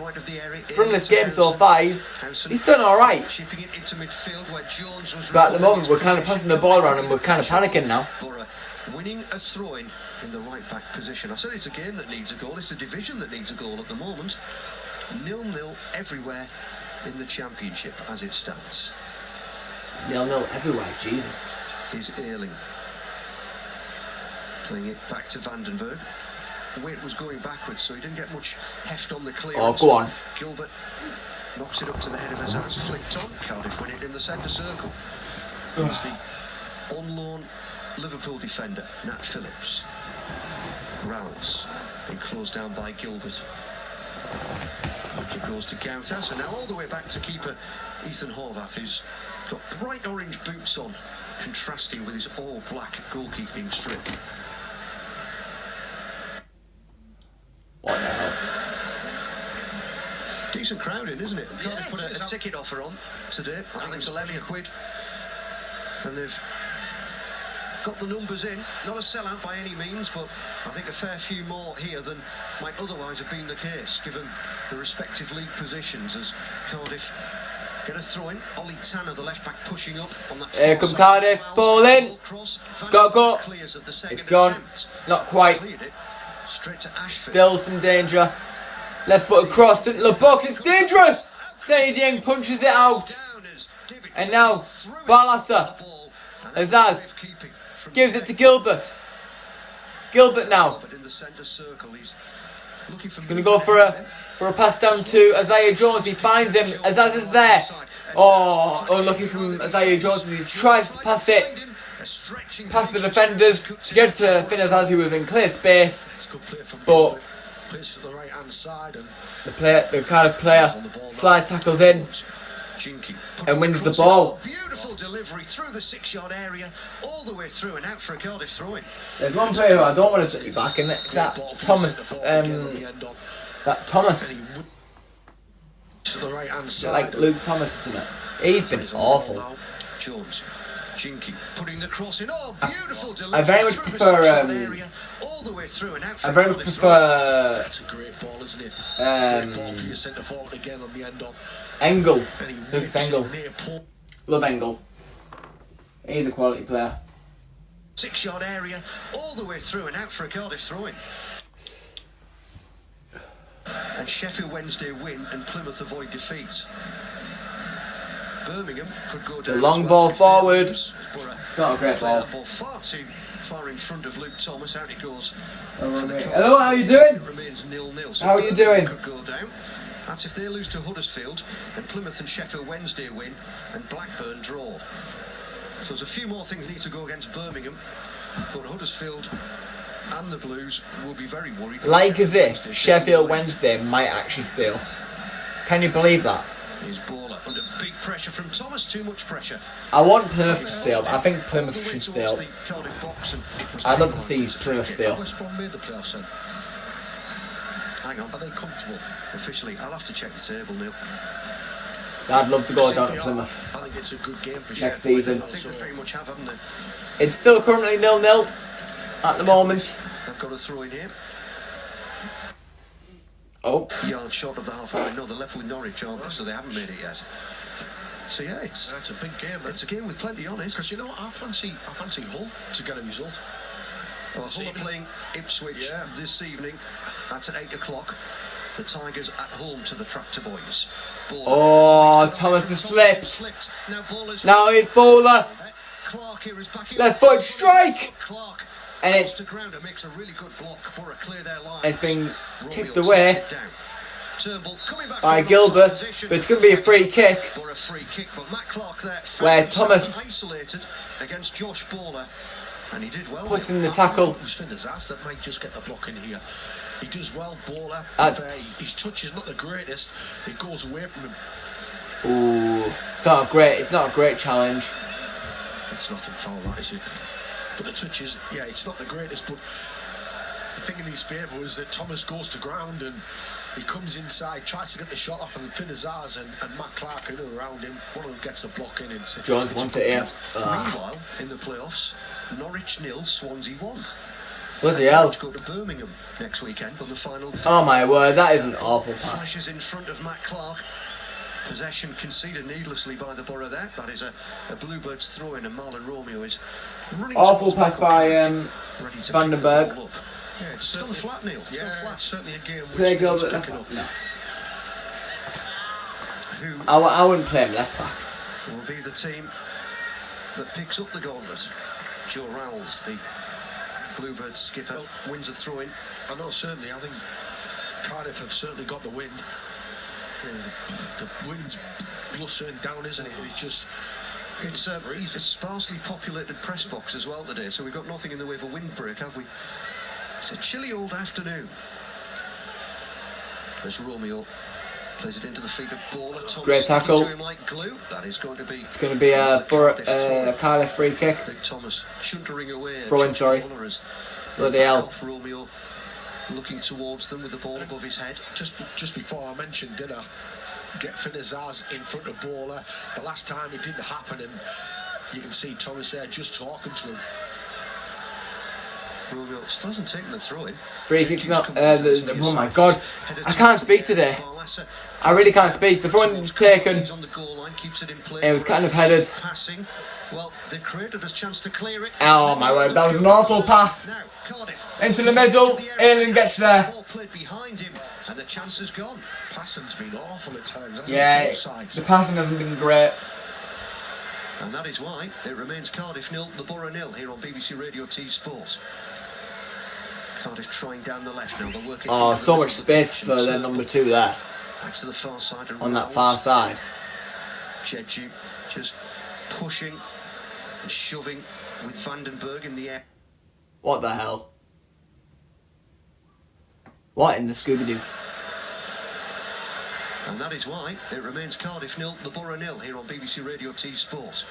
from this game so far, he's done alright. But at the moment, we're kind of passing the ball around and we're kind of panicking now. Winning a throw-in in the right-back position. I said it's a game that needs a goal. It's a division that needs a goal at the moment. 0-0 everywhere in the Championship as it stands. 0-0 everywhere, Jesus. Is Earling playing it back to Vandenberg. Weight was going backwards, so he didn't get much heft on the clearance. Oh, go on. Gilbert knocks it up to the head of Azaz, flicked on. Cardiff win it in the centre circle. He's the on loan Liverpool defender, Nat Phillips. Rowles, and closed down by Gilbert. It goes to Gautas, and now all the way back to keeper Ethan Horvath, who's got bright orange boots on, contrasting with his all-black goalkeeping strip. What the hell? Decent crowd in, isn't it? Cardiff put a ticket offer on today. I think it's 11 quid. And they've got the numbers in. Not a sellout by any means, but I think a fair few more here than might otherwise have been the case, given the respective league positions, as Cardiff get a throw in. Ollie Tanner, the left back, pushing up on that. Here come Cardiff, ball in. Got to go. It's gone. Not quite. Still some danger. Left foot across into the box. It's dangerous. Seny Dieng punches it out. And now Barlasser, Azaz gives it to Gilbert. Gilbert now. He's going to go for a pass down to Isaiah Jones. He finds him. Azaz is there. Oh, unlucky from Isaiah Jones as he tries to pass it past the defenders to get to Finazaz, who was in clear space, but the Cardiff player slide tackles in and wins the ball. Beautiful delivery through the 6-yard area, all the way through and out for a Cardiff throw-in. There's one player who I don't want to sit back, and it's that Thomas. That Thomas. Like Luke Thomas, isn't it? He's been awful. Jones. Jinky putting the cross in. Oh, beautiful delivery. I very much prefer. All the way through and out. I very much prefer. That's a great ball, isn't it? Great ball for your centre forward again on the end of. Engel. Lucas Engel. Love Engel. He's a quality player. 6-yard area, all the way through and out for a Cardiff throw-in. And Sheffield Wednesday win and Plymouth avoid defeat. Birmingham could go down. The long ball forward. It's not a great ball. Far too far in front of Luke Thomas. Out it goes. Hello, how are you doing? It remains 0-0. So how are you doing? Could go down. That's if they lose to Huddersfield and Plymouth and Sheffield Wednesday win and Blackburn draw. So there's a few more things need to go against Birmingham, but Huddersfield and the Blues will be very worried. Like as if Sheffield Wednesday might actually steal. Can you believe that? His ball up under big pressure from Thomas. Too much pressure. I want Plymouth to steal. I think Plymouth should steal. I'd love to see Plymouth steal. West Brom made the playoffs then. Hang on. Are they comfortable? Officially, I'll have to check the table, Neil. I'd love to go down to Plymouth I think it's a good game for next Sheffield. season. I think they very much have, haven't they? It's still currently 0-0 at the moment. They've got a throw in here. Oh, Yard short of the halfway. No, they're left with Norwich, aren't they? So they haven't made it yet. So yeah, it's That's a big game. a game with plenty on it. Because you know what, I fancy Hull to get a result. Well, Hull are playing Ipswich this evening. That's at 8 o'clock. The Tigers at home to the Tractor Boys. Oh, Thomas has slipped. Now Bowler's Now it's Bowler. Clark here is back in. Left foot strike. Clark And goes it's to ground and makes a really good block. Borough clear their lines. It's been Romeo kicked takes away it down. Turnbull coming back by from Gilbert, offside position. but it's going to be a free kick. Borough free kick, but Matt Clark there Where found Thomas himself isolated against Josh Bowler, and he did well. puts in the tackle. His fingers, that might just get the block in here. He does well, Bowler. His touch is not the greatest. It goes away from him. Ooh, it's not a great challenge. It's nothing foul, that is it. But the touch is, it's not the greatest. But the thing in his favour was that Thomas goes to ground and he comes inside, tries to get the shot off, and Finnazars and Matt Clark are around him. One of them gets a block in. Jones wants it here. Meanwhile, in the playoffs, Norwich 0, Swansea 1. Bloody hell. Norwich go to Birmingham next weekend on the final day. Oh my word, that is an awful pass. Flashes in front of Matt Clark. Possession conceded needlessly by the Borough there. That is a Bluebirds throw in, and Marlon Romeo is running. Awful pass by ready to Vandenberg. pick the ball up. Yeah, it's It's gone flat, Neil. It's gone flat. certainly a game which Play needs Gilbert picking left up. back. No. Who I wouldn't play him left back. will be the team that picks up the gauntlet? Joe Rowles, the Bluebirds skipper, wins a throw-in. I know, certainly. I think Cardiff have certainly got the wind. The wind's blustering down, isn't it? It's a sparsely populated press box as well today, so we've got nothing in the way of a windbreak, have we? It's a chilly old afternoon. As Romeo plays it into the feet of Bowler. Great tackle. To him like glue. That is going to be. It's going to be a Cardiff free kick. Big Thomas chuntering away. Throw-in, sorry. Bowler as Bloody hell. off Romeo looking towards them with the ball above his head. Just before I mentioned, did I get Finnazars in front of Bowler? The last time it didn't happen, and you can see Thomas there just talking to him. Romeo still hasn't taken the throw in. Free kick's not. Oh my god, I can't speak today. I really can't speak. The throw-in was taken. On the goal line, keeps it in play. It was kind of headed. Passing. Well, they created a chance to clear it. Oh my word, that was an awful pass. Now, Cardiff. Into the middle, Ayling gets there. Ball played behind him, and the chance is gone. Passing's been awful at times, hasn't Yeah, it? Both sides. the passing hasn't been great. And that is why it remains Cardiff 0, the Borough 0 here on BBC Radio T Sport. Cardiff trying down the left now. They're working. Oh, so much space for their number 2 there. Back to the far side and On that Rowles. far side. Jeju just pushing and shoving with Vandenberg in the air. What the hell? What in the Scooby-Doo? And that is why it remains Cardiff 0, the Borough 0 here on BBC Radio T Sport.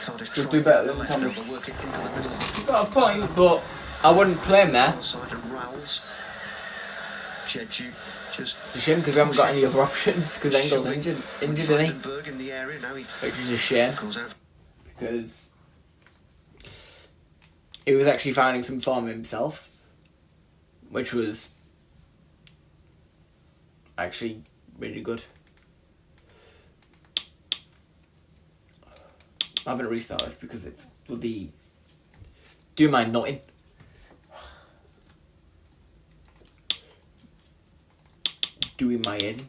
Cardiff You'll trying do better down the than left Thomas. now. They're working into the middle of the Got a point, but I wouldn't play him there. far side and Rowles. Jeju just It's a shame because we haven't got any other options because Engel's injured, isn't he? Vandenberg in the area now. He Which is a shame goes out. because he was actually finding some form himself, which was actually really good. I haven't restarted this because it's bloody do my nutting. Doing my in.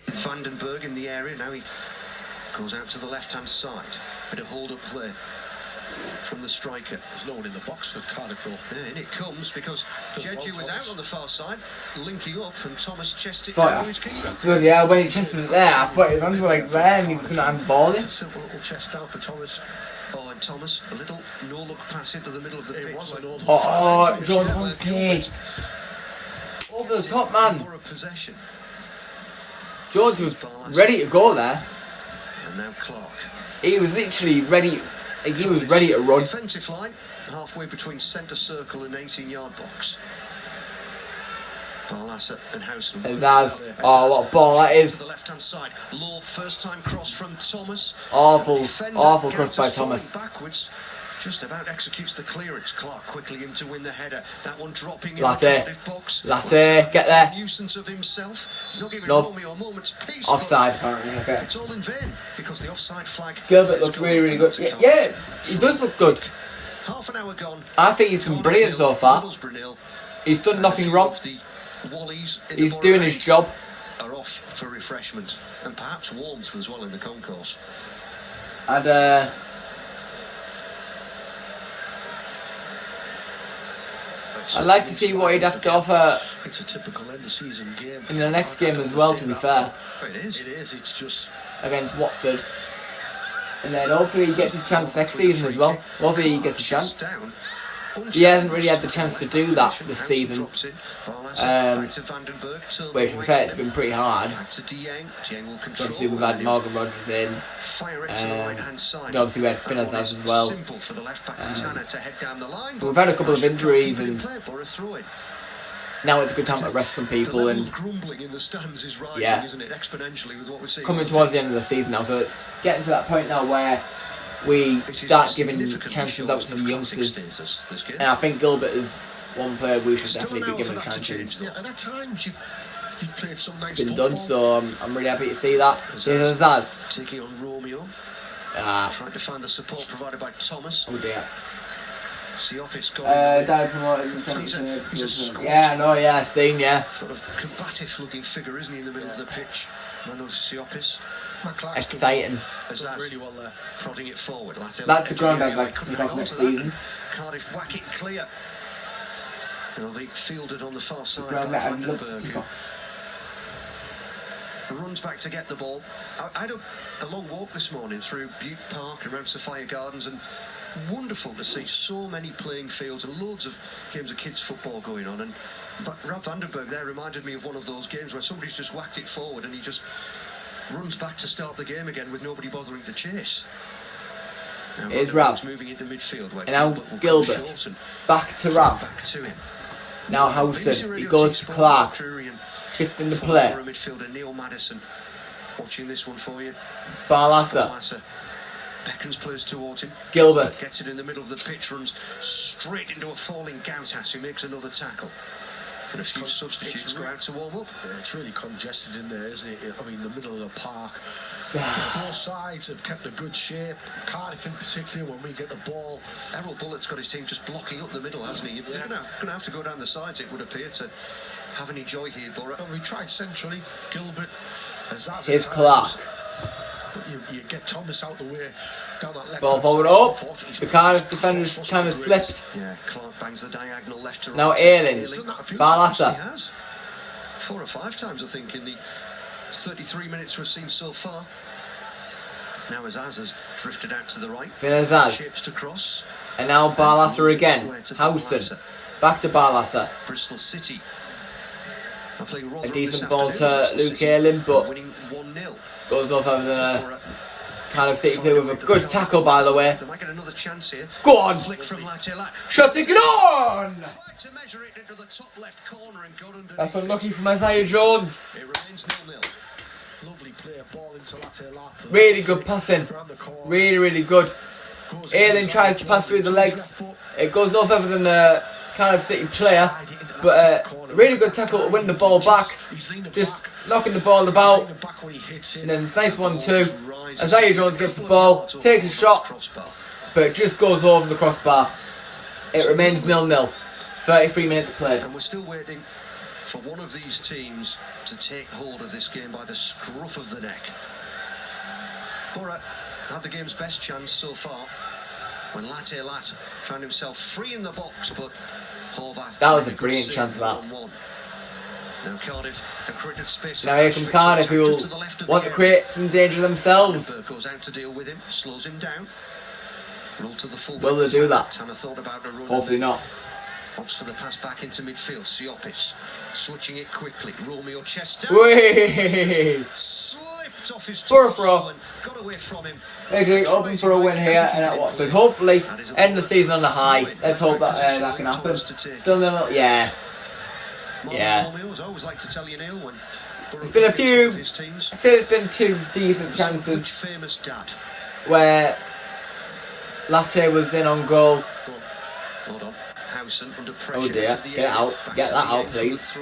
Vandenberg in the area now. He goes out to the left-hand side. Bit of hold-up play. from the striker. There's no one in the box for Cardiff though. Yeah, in it comes because Jeju was out on the far side, linking up, and Thomas chested it Thought, down to his keeper. good, yeah, when he chested it there, I thought his hands were like there and he was going to handball it. Simple little chest down for Thomas. Oh, and Thomas, a little no-look pass into the middle of the pitch. It was a no-look. Oh, Jones wants hit. Over the top, man. For a possession. Jones was ready to go there. And now Clark. He was literally ready. He was ready to run. Defensive line, halfway between centre circle and 18-yard box. Barlasser and Houseman. Azaz. Oh, what a ball that is. The left-hand side. Low first-time cross from Thomas. Awful cross by Thomas. Backwards. Just about executes the clearance. Clark quickly in to win the header. That one dropping in Latte. the Cardiff box. Latte, get there. Nuisance of himself. He's not giving No. Romeo a moment's peace. Offside, apparently. Okay. It's all in vain because the offside flag. Gilbert looks really, really good. Yeah, he does look good. Half an hour gone. I think he's been brilliant so far. Middlesbrough nil. He's done nothing wrong. The Wallies in He's the doing Borough his end job. Are off for refreshment and perhaps warmth as well in the concourse. And I'd like to see what he'd have to offer It's a typical end of season game. in the next game as well, to be fair, Oh, it is. It is. It's just. against Watford. And then hopefully he gets a chance next season as well. Hopefully he gets a chance. Down. He hasn't really had the chance to do that this season. Which, to be fair, it's been pretty hard. Obviously, we've had Morgan Rogers in. And obviously, we had Finners as well. But we've had a couple of injuries, and now it's a good time to rest some people. And yeah, coming towards the end of the season now, so it's getting to that point now where we start giving chances out to the youngsters. And I think Gilbert is one player we should definitely be giving a chance to. Yeah, and at times you've played some nice It's been football. done, so I'm really happy to see that. Here's Azaz. Taking on Romeo. Ah, Trying to find the support provided by Thomas. oh dear. Siopis going Died promoted in the 70th. Yeah, I know, yeah, seen, yeah. sort of combative looking figure, isn't he, in the middle of the pitch? Mano Siopis. Exciting. Azaz really well there. prodding it forward. That's a ground I'd like to see off next season. Cardiff whack it clear. It'll be fielded on the far side by Ground that I'd love to Vandenberg. see off. Runs back to get the ball. I had a long walk this morning through Butte Park and around Sophia Gardens, and wonderful to see so many playing fields and loads of games of kids football going on. And Ralph Vandenberg there reminded me of one of those games where somebody's just whacked it forward and he just runs back to start the game again with nobody bothering to chase. Now Here's Vandenberg's Rav. moving into midfield where And now will come Gilbert. short and Back to Rav. back to him. Now Housen. He goes to Clark. Shifting the play. Former midfielder Neil Maddison watching this one for you. Barlasser. Barlasser beckons players towards him. Gilbert. Gets it in the middle of the pitch, runs straight into a falling Gautas who makes another tackle. And a few substitutes go out to warm up. Yeah, it's really congested in there, isn't it? I mean, the middle of the park. Both sides have kept a good shape. Cardiff in particular, when we get the ball. Errol Bullett's got his team just blocking up the middle, hasn't he? They're going to have to go down the sides, it would appear, to have any joy here, Borough. And we tried centrally. Gilbert. Azaz Here's Clark. But you get Thomas out the way down that left. Ball forward up. The Cardiff defenders kind of slipped. Yeah, Clark bangs the diagonal left to right. Now Ayling. He Barlasser. has. 4 or 5 times, I think, in the 33 minutes we've seen so far. Now Azaz has drifted out to the right. Finners. Shapes to cross. And now Barlasser again. Housen. Back to Barlasser. Bristol City. are playing A rather decent this ball afternoon. to Luke Ayling, but Winning 1-0. goes no further than a Cardiff City player with a good tackle, by the way. They might get another chance here. Go on! Flick from Latte. Shot it on! Tried to measure it into the top left corner and got underneath. That's unlucky from Isaiah Jones. It remains 0-0. Lovely play, ball into Latte. Really good passing. Really, really good. Ayling tries to pass through the legs. It goes no further than a Cardiff City player, but really good tackle to win the ball back. Just knocking the ball about. And then nice 1-2. Isaiah Jones gets the ball, takes a shot, but it just goes over the crossbar. It remains 0-0. 33 minutes played. And we're still waiting for one of these teams to take hold of this game by the scruff of the neck. Borough had the game's best chance so far. when Latte Lat found himself free in the box, but Horvath... That was a brilliant chance, that. Now Cardiff have created space. Now here come Cardiff, who will want to create some danger themselves. Goes out to deal with him, slows him down. Roll to the full. Will they do that? Thought about a run. Hopefully not. Opts for the pass back into midfield. Siopis switching it quickly. Romeo chest down. Slipped off his for a throw. Got away from him. They're hoping for a win here and at Watford. Hopefully end the season on a high. Let's hope that that can happen. Still no, yeah. Yeah. There's been a few. I'd say there's been 2 decent chances where Latte was in on goal. Oh dear, get it out. Get that out, please.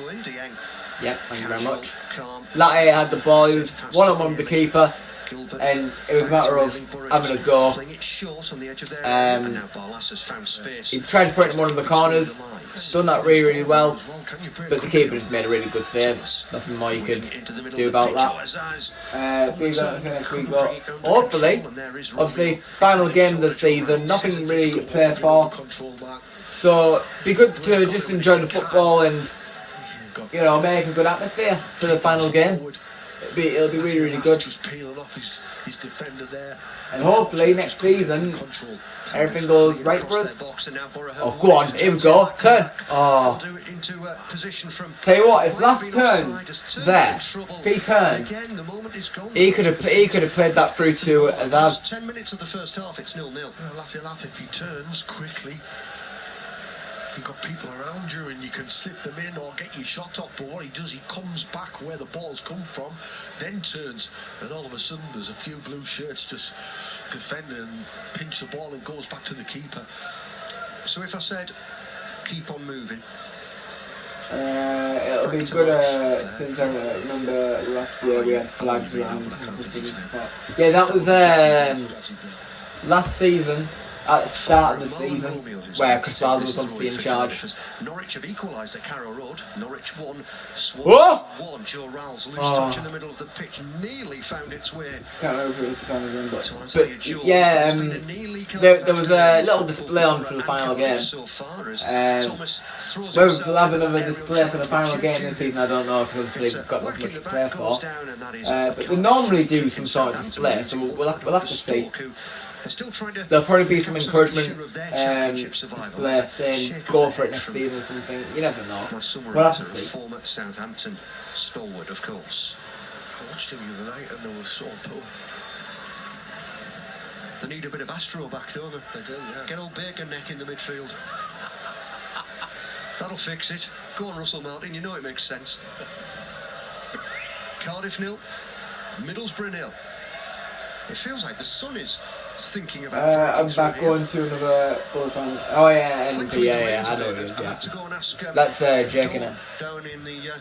Yep, thank you very much. Latte had the ball, he was 1-on-1 with the keeper, and it was a matter of having a go. He tried to put it in one of the corners, done that really, really well, but the keeper just made a really good save. Nothing more you could do about that. Big up next week, but hopefully, obviously, final game of the season, nothing really to play for. So, it'd be good to just enjoy the football and, you know, make a good atmosphere for the final game. It'll be really, really good. And hopefully next season everything goes right for us. Oh, go on, here we go. Turn. Oh. Tell you what, if Lath turns there, if he turned, he could have played that through to Azaz. 10 minutes of the first half, it's 0-0. Lath, if he turns quickly, you've got people around you and you can slip them in or get your shot off, but what he does, he comes back where the ball's come from, then turns, and all of a sudden there's a few blue shirts just defending and pinch the ball and goes back to the keeper. So if I said keep on moving, it'll be good since I remember last year we had flags around. Yeah, that was last season. At the start of the season, where Chris Wilder was obviously in charge. Norwich have equalised at Carrow Road. Norwich won. Whoa! Won. Joe Ralls loose touch in the middle of the pitch nearly found its way. Can't remember if it was final game, but yeah, there was a little display on for the final game. Whether we'll have another display for the final game this season, I don't know, because obviously we've got not much to play for. But they normally do some sort of display, so we'll have to see. There'll probably be some encouragement display saying go for it next season or something. You never know. We'll have to see. Former Southampton stalwart, of course. I watched him the other night and they were so poor. They need a bit of Astro back, don't they? They do, yeah. Get old Bacon Neck in the midfield. That'll fix it. Go on, Russell Martin, you know it makes sense. Cardiff 0, Middlesbrough 0. It feels like the sun is thinking about. I'm back going to another fan. Oh yeah, NP, yeah, I know it is. Yeah, that's Jake in it. Down in the.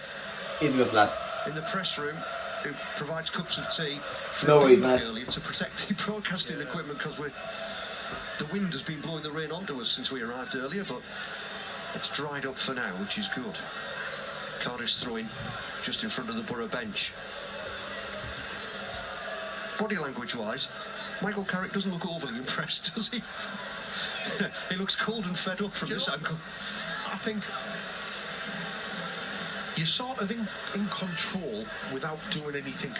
He's a good lad. In the press room, who provides cups of tea. No, he's nice. To protect the broadcasting equipment because the wind has been blowing the rain onto us since we arrived earlier, but it's dried up for now, which is good. Cardiff's throwing just in front of the Borough bench. Body language-wise, Michael Carrick doesn't look overly impressed, does he? He looks cold and fed up from this angle. I think you're sort of in control without doing anything.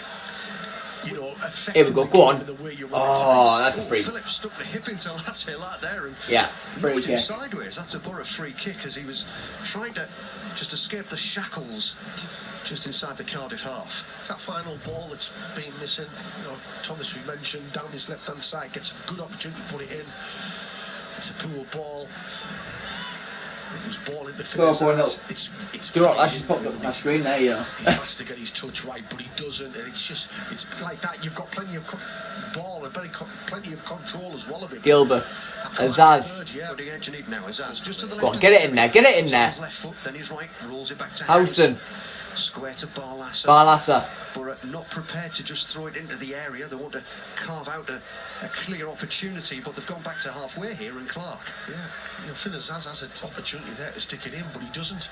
You know, here we go on. Oh, that's a free. Phillips stuck the hip into Latte there and free kick. Sideways. That's a Borough free kick as he was trying to just escape the shackles just inside the Cardiff half. It's that final ball that's been missing. You know, Thomas, we mentioned, down this left-hand side, gets a good opportunity to put it in. It's a poor ball. It was ball into Finaz's. Do you know what? I just popped up my screen there, you know. He has to get his touch right, but he doesn't, and it's like that. You've got plenty of ball and plenty of control as well of it. Gilbert, Azaz. Go on, get it in there, get it in there. Howson. Square to Barlassa. Borough not prepared to just throw it into the area. They want to carve out a clear opportunity, but they've gone back to halfway here and Clark. Yeah, you know, Finaz's has an opportunity there to stick it in, but he doesn't.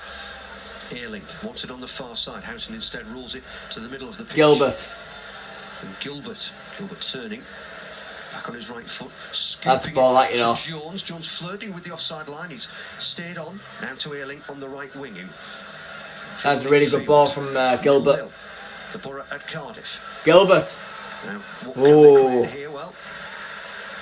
Ayling wants it on the far side. Howson instead rolls it to the middle of the pitch. Gilbert. And Gilbert turning. Back on his right foot. That's a ball, that, you know. Jones. Jones flirting with the offside line. He's stayed on. Now to Ayling on the right wing. That's a really good ball from Gilbert. The Borough at Cardiff. Gilbert. Now, what Oh. can they create here? Well,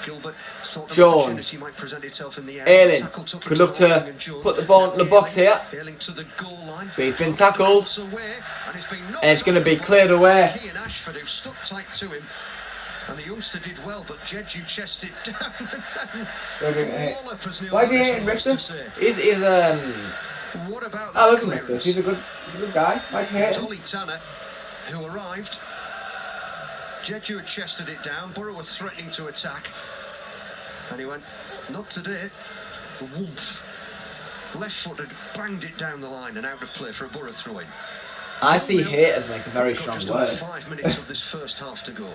Gilbert thought Jones. an opportunity might present itself in the area. Ayling Tackle took could into look Ayling to and Jones. put the ball in the box here. Ayling to the goal line. But he's been tackled. Away, and it's going to be cleared away. He and Ashford, who stuck tight to him. And the youngster did well, but Jeju chested down. Why do you hate Richards? He's What about I look at this. He's a good guy. Why do you hate him? Ollie Tanner, who arrived. Jeju had chested it down. Borough were threatening to attack. And he went, not today. Woomph. Left-footed, banged it down the line and out of play for a Borough throw-in. I see hate as like a very strong just word. 5 minutes of this first half to go.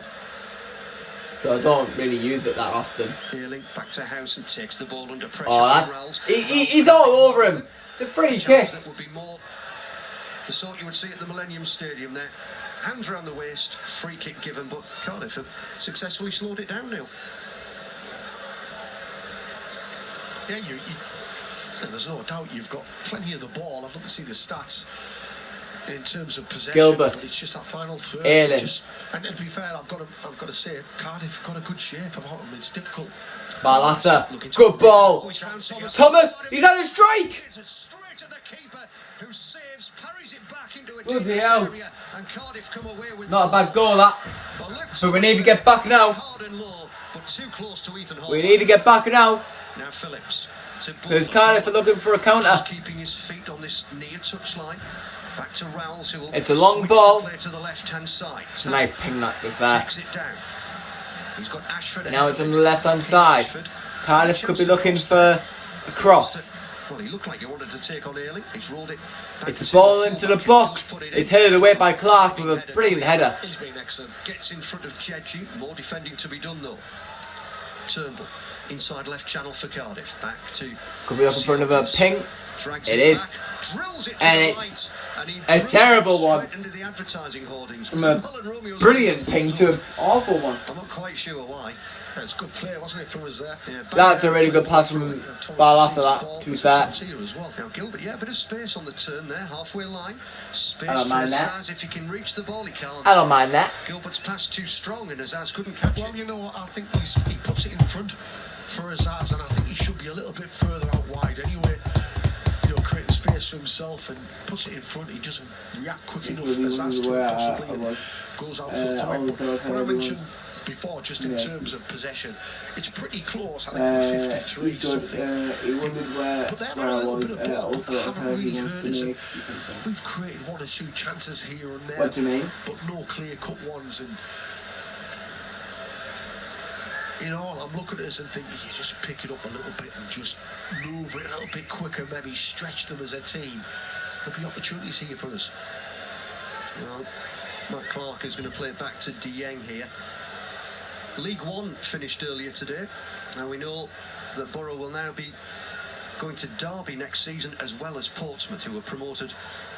So I don't really use it that often. Ayling back to House and takes the ball under pressure. Oh, that's... He's all over him. It's a free kick. That would be more the sort you would see at the Millennium Stadium there. Hands around the waist, free kick given, but Cardiff have successfully slowed it down now. Yeah, there's no doubt you've got plenty of the ball. I'd love to see the stats in terms of possession. Gilbert. But it's just that final third. Ayling. And to be fair, I've got to say, Cardiff got a good shape about them. It's difficult. Barlassa, good ball. Thomas, he's had a strike. Straight to the keeper, who saves, parries it back into a Bloody hell. area, and Cardiff come away with Not a bad goal, that. But we need to get back now. Hard and low, but too close to Ethan Hall. We need to get back now. Now Phillips. Because Cardiff are looking for a counter. Keeping his feet on this near touchline. Back to Rowles, who will It's a long switch ball. the play to the left-hand side. It's a nice ping that with that. Takes it down. He's got Ashford. Now it's on the left-hand side. Cardiff could be looking for a cross. Well, he looked like he wanted to take on Ayling. He's rolled it. It's a ball into the box. It's headed away by Clark with a brilliant header. He's been excellent. Gets in front of Jeju. More defending to be done though. Turnbull. Inside left channel for Cardiff. Back to... Could be looking for another ping. It is. Drills it And it's a terrible one. From a brilliant ping to an awful one. I'm not quite sure why. It's good play, wasn't it, from us there? Yeah, That's a really good pass from Barlassa, that, to be fair. Now Gilbert, yeah, a bit of space on the turn there, halfway line. Space I don't mind for that. Azaz, if he can reach the ball, he can't. I don't mind that. Gilbert's pass too strong and Azaz couldn't catch Well, it. you know what, I think he puts it in front for Azaz, and I think he should be a little bit further out wide anyway. You know, creating space for himself and puts it in front. He doesn't react quick enough. Azaz to it possibly and goes out for the what I mentioned before, just in terms of possession, it's pretty close. I think 53 something. He wondered where But they have a little bit of ball. also Haven't really wants hurt to us. make something. We've created one or two chances here and there. What do you mean? But no clear-cut ones. And you know, I'm looking at this and thinking, you just pick it up a little bit and just move it a little bit quicker, maybe stretch them as a team. There'll be opportunities here for us. Well, Matt Clark is going to play it back to Dieng here. League One finished earlier today. Now we know that Borough will now be going to Derby next season, as well as Portsmouth, who were promoted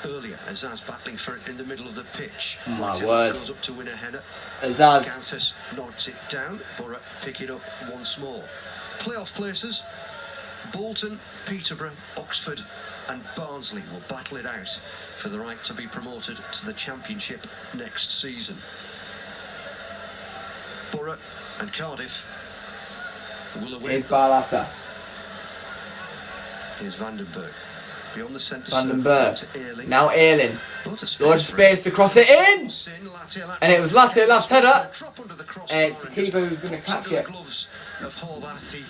earlier. Azaz battling for it in the middle of the pitch. My word. Goes up to win a header. Azaz. Countess nods it down. Borough pick it up once more. Playoff places: Bolton, Peterborough, Oxford and Barnsley will battle it out for the right to be promoted to the Championship next season. Borough and Cardiff will await. Here's Barlassa. Here's Vandenberg. Beyond the centre Vandenberg. Now Ayling. Loads Large space to cross it in! And it was Latte Lapp's header. And it's the keeper who's going to catch it. Gloves of Horvath. He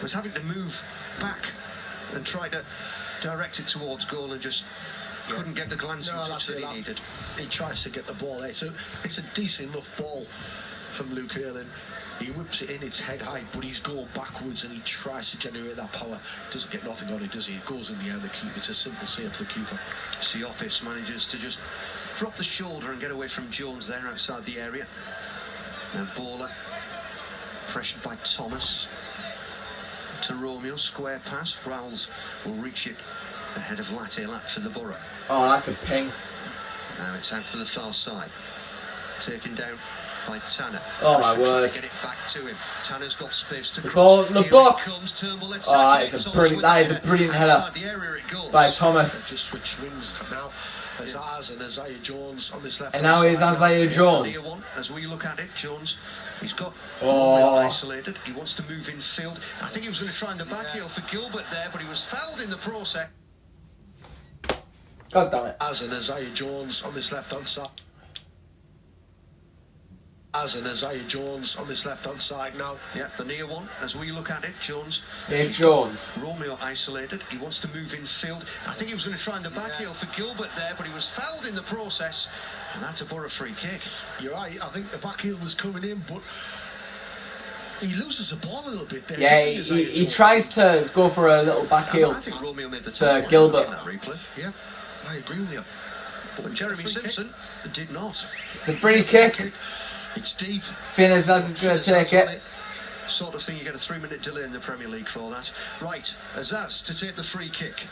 was having to move back and try to direct it towards goal and just couldn't get the glancing touch that he needed. He tries to get the ball there. So it's a decent enough ball from Luke Ayling. He whips it in, it's head high, but he's going backwards and he tries to generate that power. Doesn't get nothing on it, does he? It goes in the air, the keeper. It's a simple save for the keeper. Siopis manages to just drop the shoulder and get away from Jones there outside the area. Now Baller, pressured by Thomas. To Romeo, square pass. Rowles will reach it ahead of Latte Lapp for the Borough. Oh, that's a ping. Now it's out to the far side. Taken down by Tanner. Oh my word. Get it back to him. Tanner's got space to The cross. ball in the Here box. Comes, Turnbull Oh, that is a brilliant header by Thomas. Just switch wings now. Azaz and Isaiah Jones on this left. And now here's Isaiah Jones. As we look at it, Jones, he's got isolated. He wants to move in field. I think he was going to try in the back heel for Gilbert there, but he was fouled in the process. God damn it. As and Isaiah Jones on this left hand side. As and Isaiah Jones on this left hand side now. Yeah, the near one. As we look at it, Jones. Here's Jones. Romeo isolated. He wants to move in field. I think he was going to try in the back heel for Gilbert there, but he was fouled in the process. And that's a Borough free kick. You're right. I think the back heel was coming in, but he loses the ball a little bit there. Yeah, he tries to go for a little back heel I think Romeo made the to Gilbert. Yeah, I agree with you. But Jeremy Simpson did not. It's a free kick. It's deep. Finn Azaz is going to take it. Sort of thing you get a 3-minute delay in the Premier League for that. Right, Azaz to take the free kick.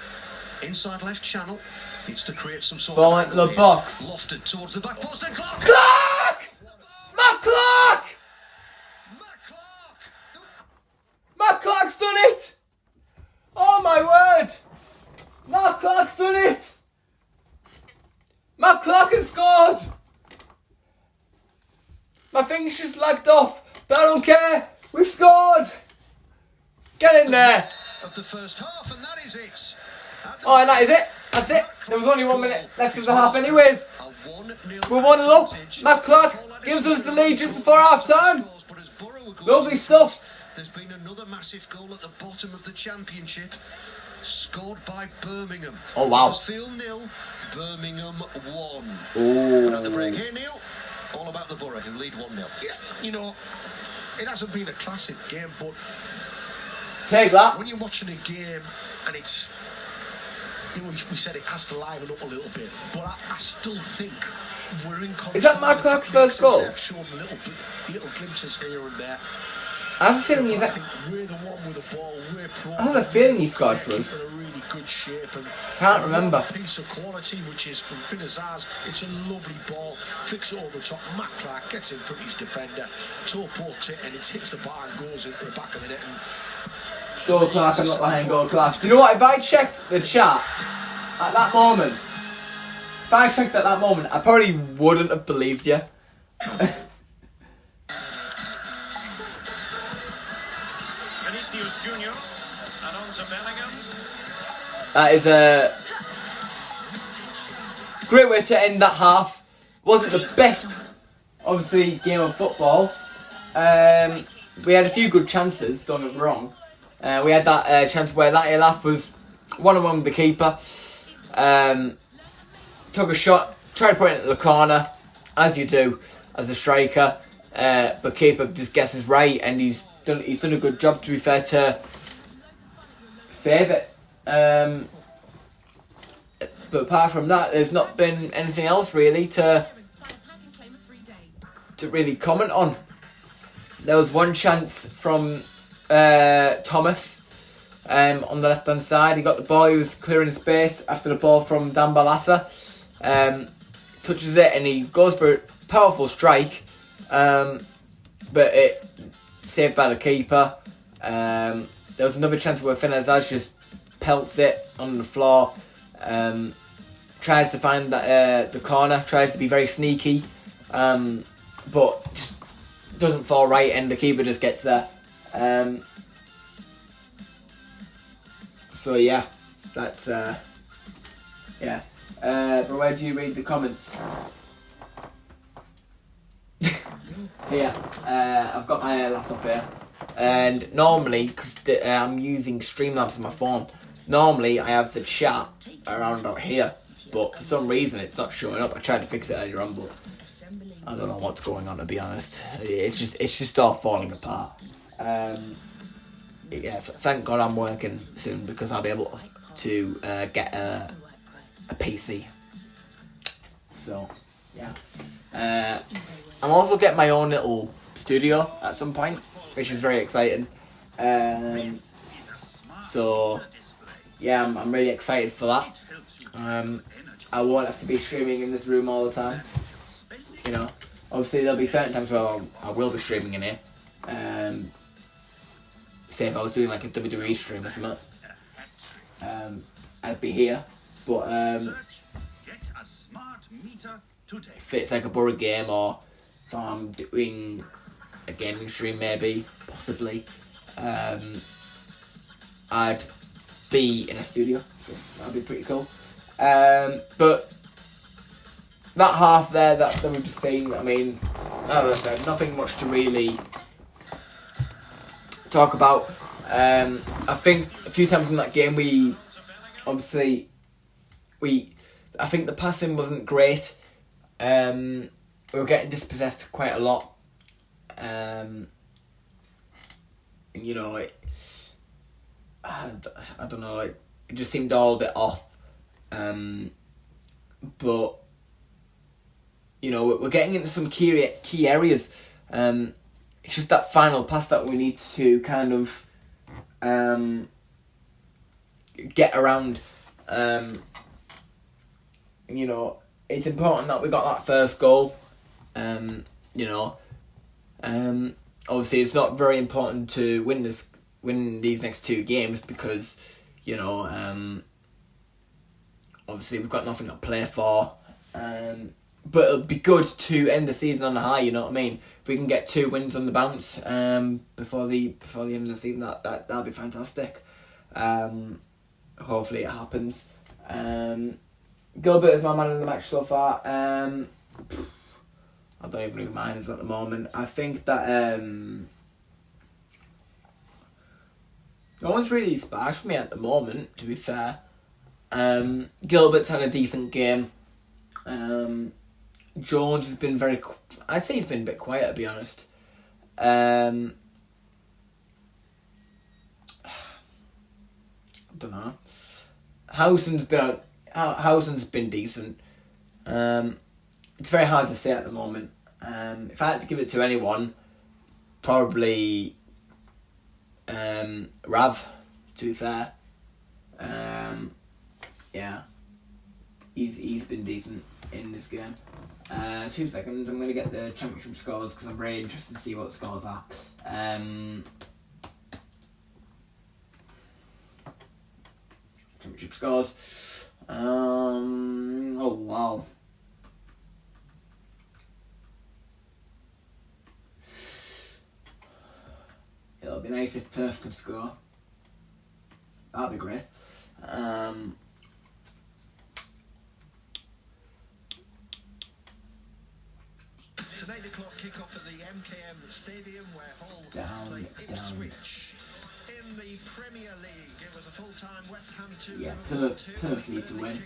Inside left channel. Needs to create some sort Ball of... into the box. Lofted towards the back post and Clark! Clark! Matt Clark! Matt Clark's done it! Oh my word! Matt Clark's done it! Matt Clark has scored! My thing's just lagged off, but I don't care. We've scored! Get in there! Of the first half, and that is it. Oh, and that is it. That's it. There was only 1 minute left of the half anyways. We're 1-0 up. Matt Clark gives us the lead just before half time. Lovely stuff. There's been another massive goal at the bottom of the championship. Scored by Birmingham. Oh, wow. Huddersfield 0, Birmingham 1. Oh. And at the break here, Neil, all about the Borough, who lead 1-0. Yeah, you know, it hasn't been a classic game, but Take that. when you're watching a game and it's, you know, we said it has to liven up a little bit, but I still think we're in control. Is that Matt Clark's first goal? They've shown little glimpses here and there. I have a feeling he's. I think we're the one with the ball. We're pro. I have a feeling he scored for us. In a really good shape and Can't remember. a piece of quality, which is from Finazaz. It's a lovely ball. Flicks it over the top. Matt Clark gets in front of his defender. Toe pokes it and it hits the bar and goes into the back of the net. And Go Clark, I'm not behind Go Clark. Do you know what? If I checked the chat at that moment, I probably wouldn't have believed you. Vinicius Junior and on to Bellingham. That is a great way to end that half. Wasn't the best, obviously, game of football. We had a few good chances, don't get me wrong. We had that chance where that Elaf was 1-on-1 with the keeper. Took a shot, tried to put it into the corner, as you do, as a striker. But keeper just guesses right, and he's done a good job, to be fair, to save it. But apart from that, there's not been anything else really to really comment on. There was one chance from Thomas on the left hand side. He got the ball, he was clearing space after the ball from Dan Balassa. Touches it and he goes for a powerful strike, but it saved by the keeper. There was another chance where Finazaz just pelts it on the floor, tries to find the corner, tries to be very sneaky, but just doesn't fall right, and the keeper just gets there. So yeah, that's yeah. But where do you read the comments? Here, I've got my laptop here, and normally, because I'm using Streamlabs on my phone, normally I have the chat around about here, but for some reason it's not showing up. I tried to fix it earlier on, but I don't know what's going on, to be honest. It's just all falling apart. Yeah, thank God I'm working soon, because I'll be able to get a PC. So yeah, I'm also getting my own little studio at some point, which is very exciting. So yeah, I'm really excited for that. I won't have to be streaming in this room all the time, you know. Obviously, there'll be certain times where I will be streaming in here. Say if I was doing like a WWE stream or something, I'd be here. But if it's like a board game or if I'm doing a gaming stream, maybe, possibly, I'd be in a studio. So that'd be pretty cool. But that half there that we've just seen, I mean, as I said, nothing much to really talk about. I think a few times in that game I think the passing wasn't great. We were getting dispossessed quite a lot. You know, I don't know, it just seemed all a bit off. But you know, we're getting into some key areas. It's just that final pass that we need to kind of get around. You know, it's important that we got that first goal. You know, obviously it's not very important to win these next two games because, you know, obviously we've got nothing to play for. But it'll be good to end the season on a high, you know what I mean? If we can get 2 wins on the bounce before the end of the season, that'll be fantastic. Hopefully it happens. Gilbert is my man of the match so far. I don't even know who mine is at the moment. I think that no one's really sparked for me at the moment, to be fair. Gilbert's had a decent game. Jones has been I'd say he's been a bit quiet, to be honest. I don't know. Howson's been decent. It's very hard to say at the moment. If I had to give it to anyone, probably Rav, to be fair. Yeah. He's been decent in this game. 2 seconds, I'm going to get the championship scores because I'm very interested to see what the scores are. Championship scores. Oh wow. It'll be nice if Perth could score. That'd be great. It's an 8 o'clock kick-off at the MKM Stadium where Hull play Ipswich. In the Premier League, it was a full-time West Ham 2. Yeah, Plymouth need to win.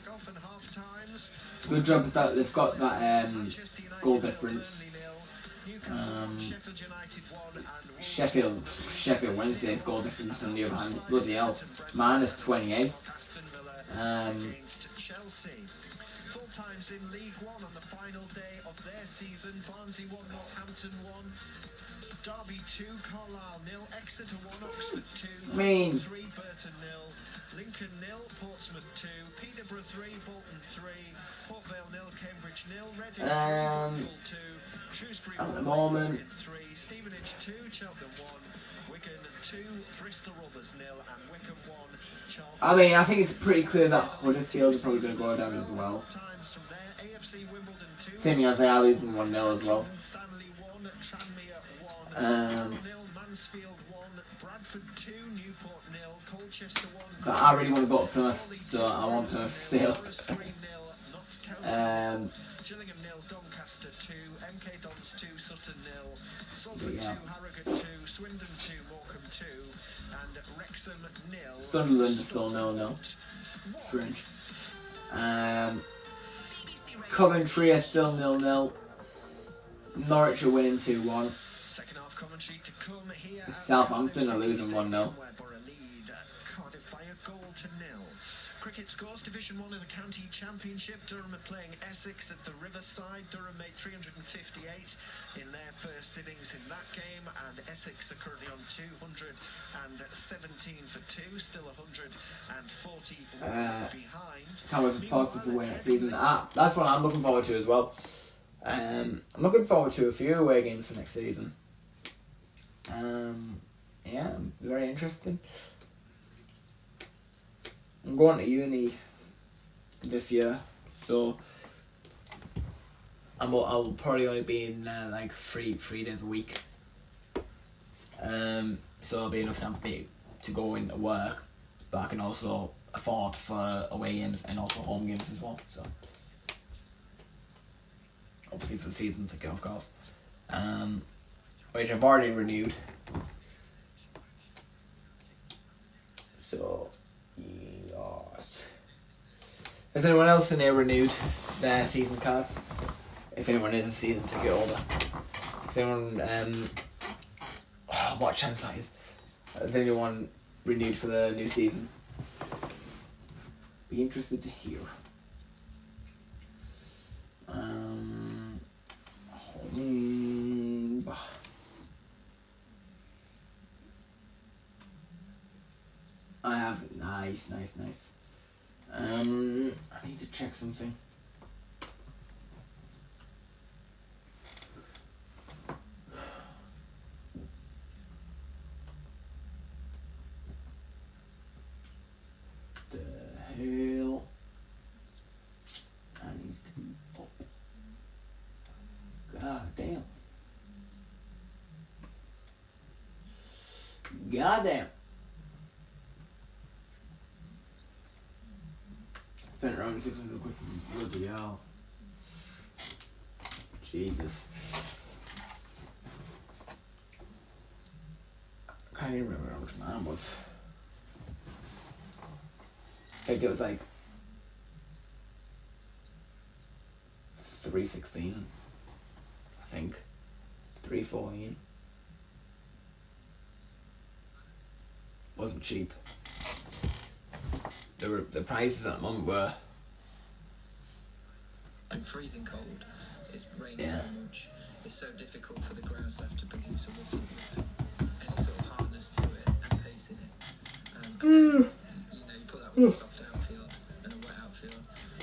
Good job that they've got that goal difference. Sheffield Wednesday's goal difference on the other hand, bloody hell, -28. Full times in League One on the final day of their season. Barnsley 1, Northampton 1, Derby 2, Carlisle 0, Exeter 1, Oxford 2, 3, Burton 0, Lincoln 0, Portsmouth 2, Peterborough 3, Bolton 3, Port Vale 0, Cambridge 0, Reading 2, Liverpool 2, Shrewsbury 1, at the moment, 3, Stevenage 2, Cheltenham 1, Wigan 2, Bristol Rovers 0, and Wycombe 1. I mean, I think it's pretty clear that Huddersfield are probably going to go down as well. Same as they are losing 1-0 as well. But I really want to go to Plymouth, so I want Plymouth to stay up. Gillingham 0, Doncaster 2, MK Dons 2, Sutton 0, Salford 2, Yeah. Harrogate 2, Swindon 2, Morecambe 2, and Wrexham 0. Sunderland is still 0-0. Strange. Coventry are still 0-0. Norwich are winning 2-1. Second half commentary to come here. Southampton are losing 1-0. Cardiff by a goal to 0. Cricket scores Division 1 in the County Championship. Durham are playing Essex at the Riverside. Durham made 358 in their first innings in that game, and Essex are currently on 217 for 2, still 140 behind. Can't wait for Portsmouth to win next season. That's what I'm looking forward to as well. I'm looking forward to a few away games for next season. Yeah, very interesting. I'm going to uni this year, so I'll probably only be in like three days a week. So it'll be enough time for me to go into work, but I can also afford for away games and also home games as well. So obviously for the season ticket, of course, which I've already renewed. So yes. Has anyone else in here renewed their season cards? If anyone is a season ticket holder. Has anyone what chance that is? Has anyone renewed for the new season? Be interested to hear. I have nice. I need to check something. The hell? That needs to be up. God damn. God damn. Spent around 600 quid for bloody YALL. Jesus. I can't even remember how much mine was. I think it was like 316. I think 314. Wasn't cheap. The prices at the moment were freezing cold. It's rained Yeah. so much. It's so difficult for the ground staff to produce a wood with any sort of hardness to it and pace in it. You put that with a soft outfield and a wet outfield.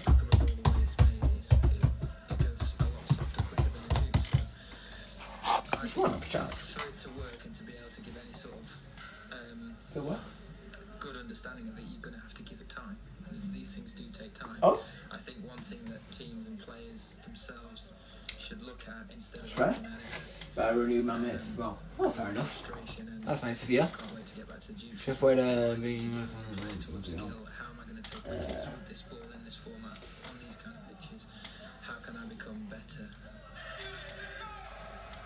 The rubber, the way it's made, it goes a lot softer quicker than a juice. So it's one of charge. for it to work and to be able to give any sort of The what? good understanding of it, you're going to have to give it time. And these things do take time. Oh. I think one thing that teams and players themselves should look at instead of Right. looking at it as But I renewed my mates as well. Oh, fair enough. frustration and That's nice of you. can't wait to get back to the juice. Shift way to be. Play to upskill. How am I going to take wickets with this ball in this format on these kind of pitches? How can I become better?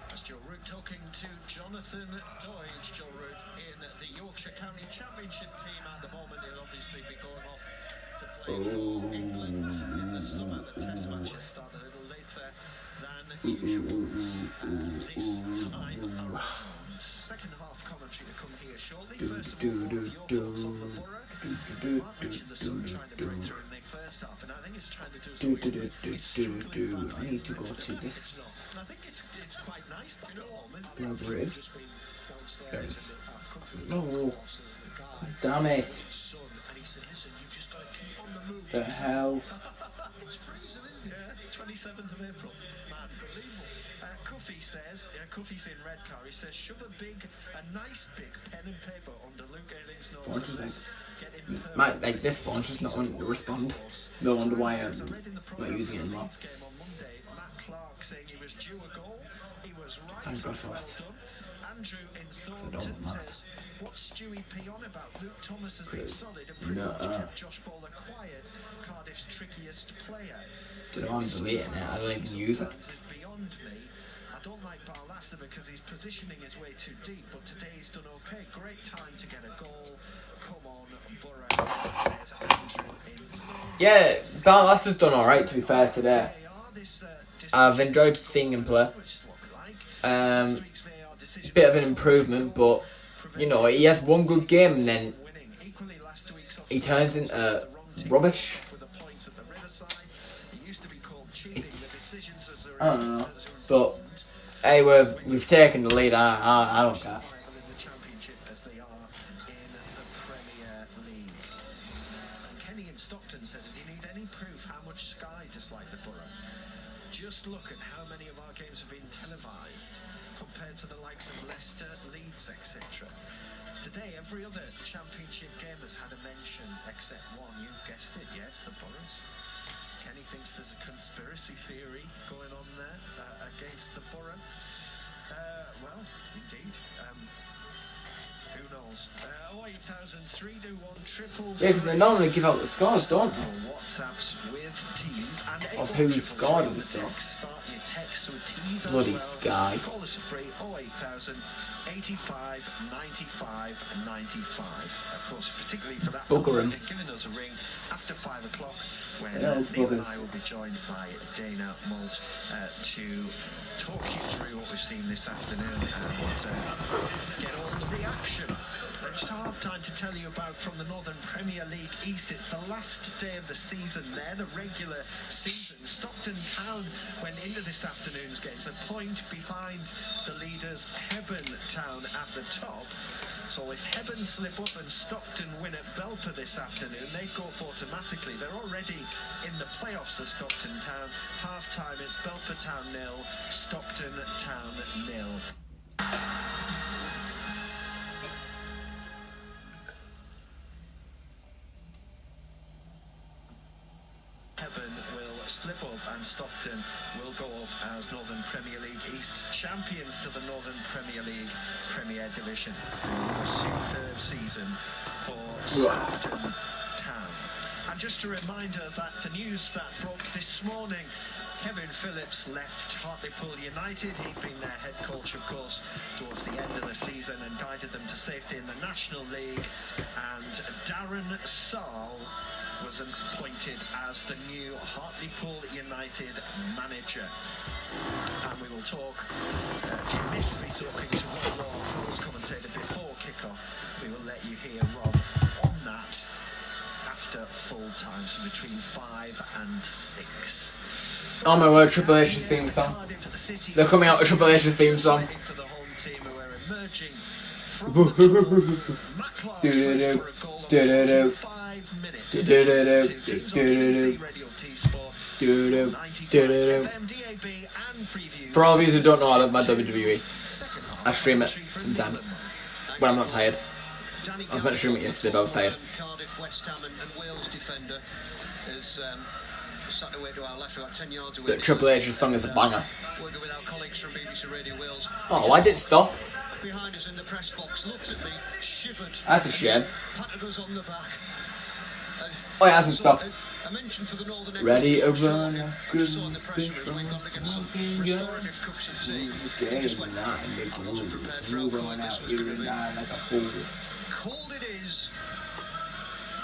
That's Joe Root talking to Jonathan Doige. Joe Root in the Yorkshire County Championship team at the moment. He'll obviously be going off to play for England in the summer. The test matches start a little later than usual this time around. Second half commentary to come here shortly. First of all, your thoughts on the Borough. I mentioned the sun trying to break through in the first half, and I think it's trying to do something. I need to go to this. And I think it's quite nice back at home, isn't it? Wherever it is. Just been downstairs There it is. in our country No. bosses and the guy, Damn it. his son, and he said, listen, you just got to keep on the move. The hell? It's freezing, isn't it? Yeah, 27th of April. Man, unbelievable. Cuffy's in Redcar. He says, shove a nice big pen and paper under Luke Ayling's nose. Phone just like, Get him like this phone's just not wanting to respond. No wonder why I'm not using it anymore. game on Monday. Matt Clark saying he was due a goal. He was right. Thank God for Well that. done. Andrew in I don't Thornton want that. says, what's Stewie P on about? Luke Thomas has been Because solid and pretty much nuh-uh. kept Josh Bowler quiet. Cardiff's trickiest player. Don't know, I'm deleting it. I don't even use it. Is beyond me. I don't like Barlassa because his positioning is way too deep, but today he's done okay. Great time to get a goal. Come on, Borough, says Andrew in Thornton. Yeah, Barlassa's done alright to be fair today. I've enjoyed seeing him play. Bit of an improvement, but you know, he has one good game and then he turns into rubbish. It's, I don't know, but hey, we've taken the lead. I don't care. In the Championship as they are in the Premier League. And Kenny in Stockton says, if you need any proof how much Sky dislike the Borough, Just look at how many of our games have been televised compared to the likes of Leicester, Leeds, etc. Today, every other championship game has had a mention except one. You guessed it, yes, the Boroughs. Kenny thinks there's a conspiracy theory going on there against the Borough. Well, indeed. Who knows? 0800321 triple. Yeah, because they normally give out the scores, don't they? WhatsApps with T's and Of who scored and stuff. Start your text with T's as Bloody well. Sky. Call us free 08000 85 95 95. Of course, particularly for that Bugger number, 'em. giving us a ring after 5 o'clock when Hello, Neil and buggers. I will be joined by Dana Malt to talk you through what we've seen this afternoon and get all the reaction. I just don't have time to tell you about from the Northern Premier League East. It's the last day of the season there, the regular season. Stockton Town went into this afternoon's games a point behind the leaders, Hebburn Town at the top. So if Hebburn slip up and Stockton win at Belper this afternoon, they go up automatically. They're already in the playoffs of Stockton Town. Half-time, it's Belper Town 0, Stockton Town 0. Hebburn will slip up and Stockton will go up as Northern Premier League East champions to the Northern Premier League Premier Division. A superb season for Stockton Town. And just a reminder that the news that broke this morning, Kevin Phillips left Hartlepool United. He'd been their head coach, of course, towards the end of the season and guided them to safety in the National League. And Darren Saul was appointed as the new Hartlepool United manager. And we will talk, if you missed me talking to Rob Law, who was commentator before kickoff, we will let you hear Rob on that after full time, so between 5 and 6. Oh my word, Triple H's theme song. They're coming out with Triple H's theme song. For the home team who are emerging from the McLaren for a goal of 5 minutes. For all of you who don't know, I love my WWE. I stream it sometimes when I'm not tired. I was meant to stream it yesterday, but I was tired. Cardiff, West Ham and Wales defender is sat away to our left, about 10 yards away. The Triple H's song is a banger. Working with our colleagues from BBC Radio Wales. Oh, why did it stop? Behind us in the press box, looked at me, shivered. That's a shame. Patted us on the back. Oh, it hasn't stopped. A mention for the Northern Ready to run a good saw in the press bitch release from we've a gone against some smoking gun. restorative cups of tea. Game and I make the rules. Move on out here and die like a fool. Cold it is,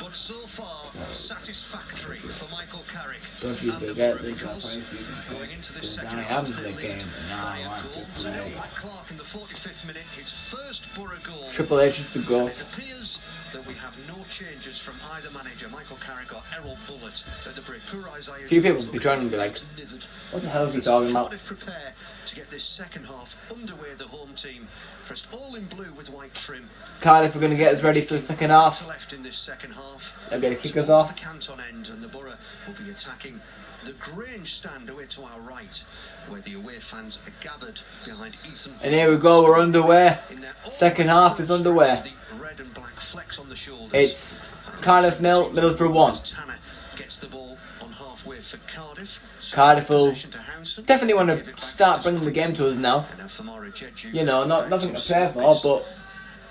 but so far satisfactory for Michael Carrick. Don't you and the forget Borough this Eagles is going into this because second I half am of the lead. game and I By a want to goal play. Matt Clark in the 45th minute, his first Borough goal. Triple H is the It goal. appears that we have no changes from either manager, Michael Carrick or Errol Bullitt at the break. Poor Isaiah Few people Jones be trying to be like, snithered. what the hell is he talking about? Cardiff prepare to get this second half underway. The home team dressed all in blue with white trim. Cardiff are going to get us ready for the second half. Left in this second half. They're going to kick us Towards off. the Canton end, and the Borough will be attacking the Grange stand away to our right, where the away fans are gathered behind Ethan. And here we go, we're underway. In their Second half is underway. the red and black flecks on the shoulders. It's Cardiff 0, Middlesbrough 1. Tanner gets the ball on halfway for Cardiff. Cardiff will Possession to Housen. definitely want Gave it to back start to bringing the game to us now. And now Famara Jeju. You know, nothing to play for, but,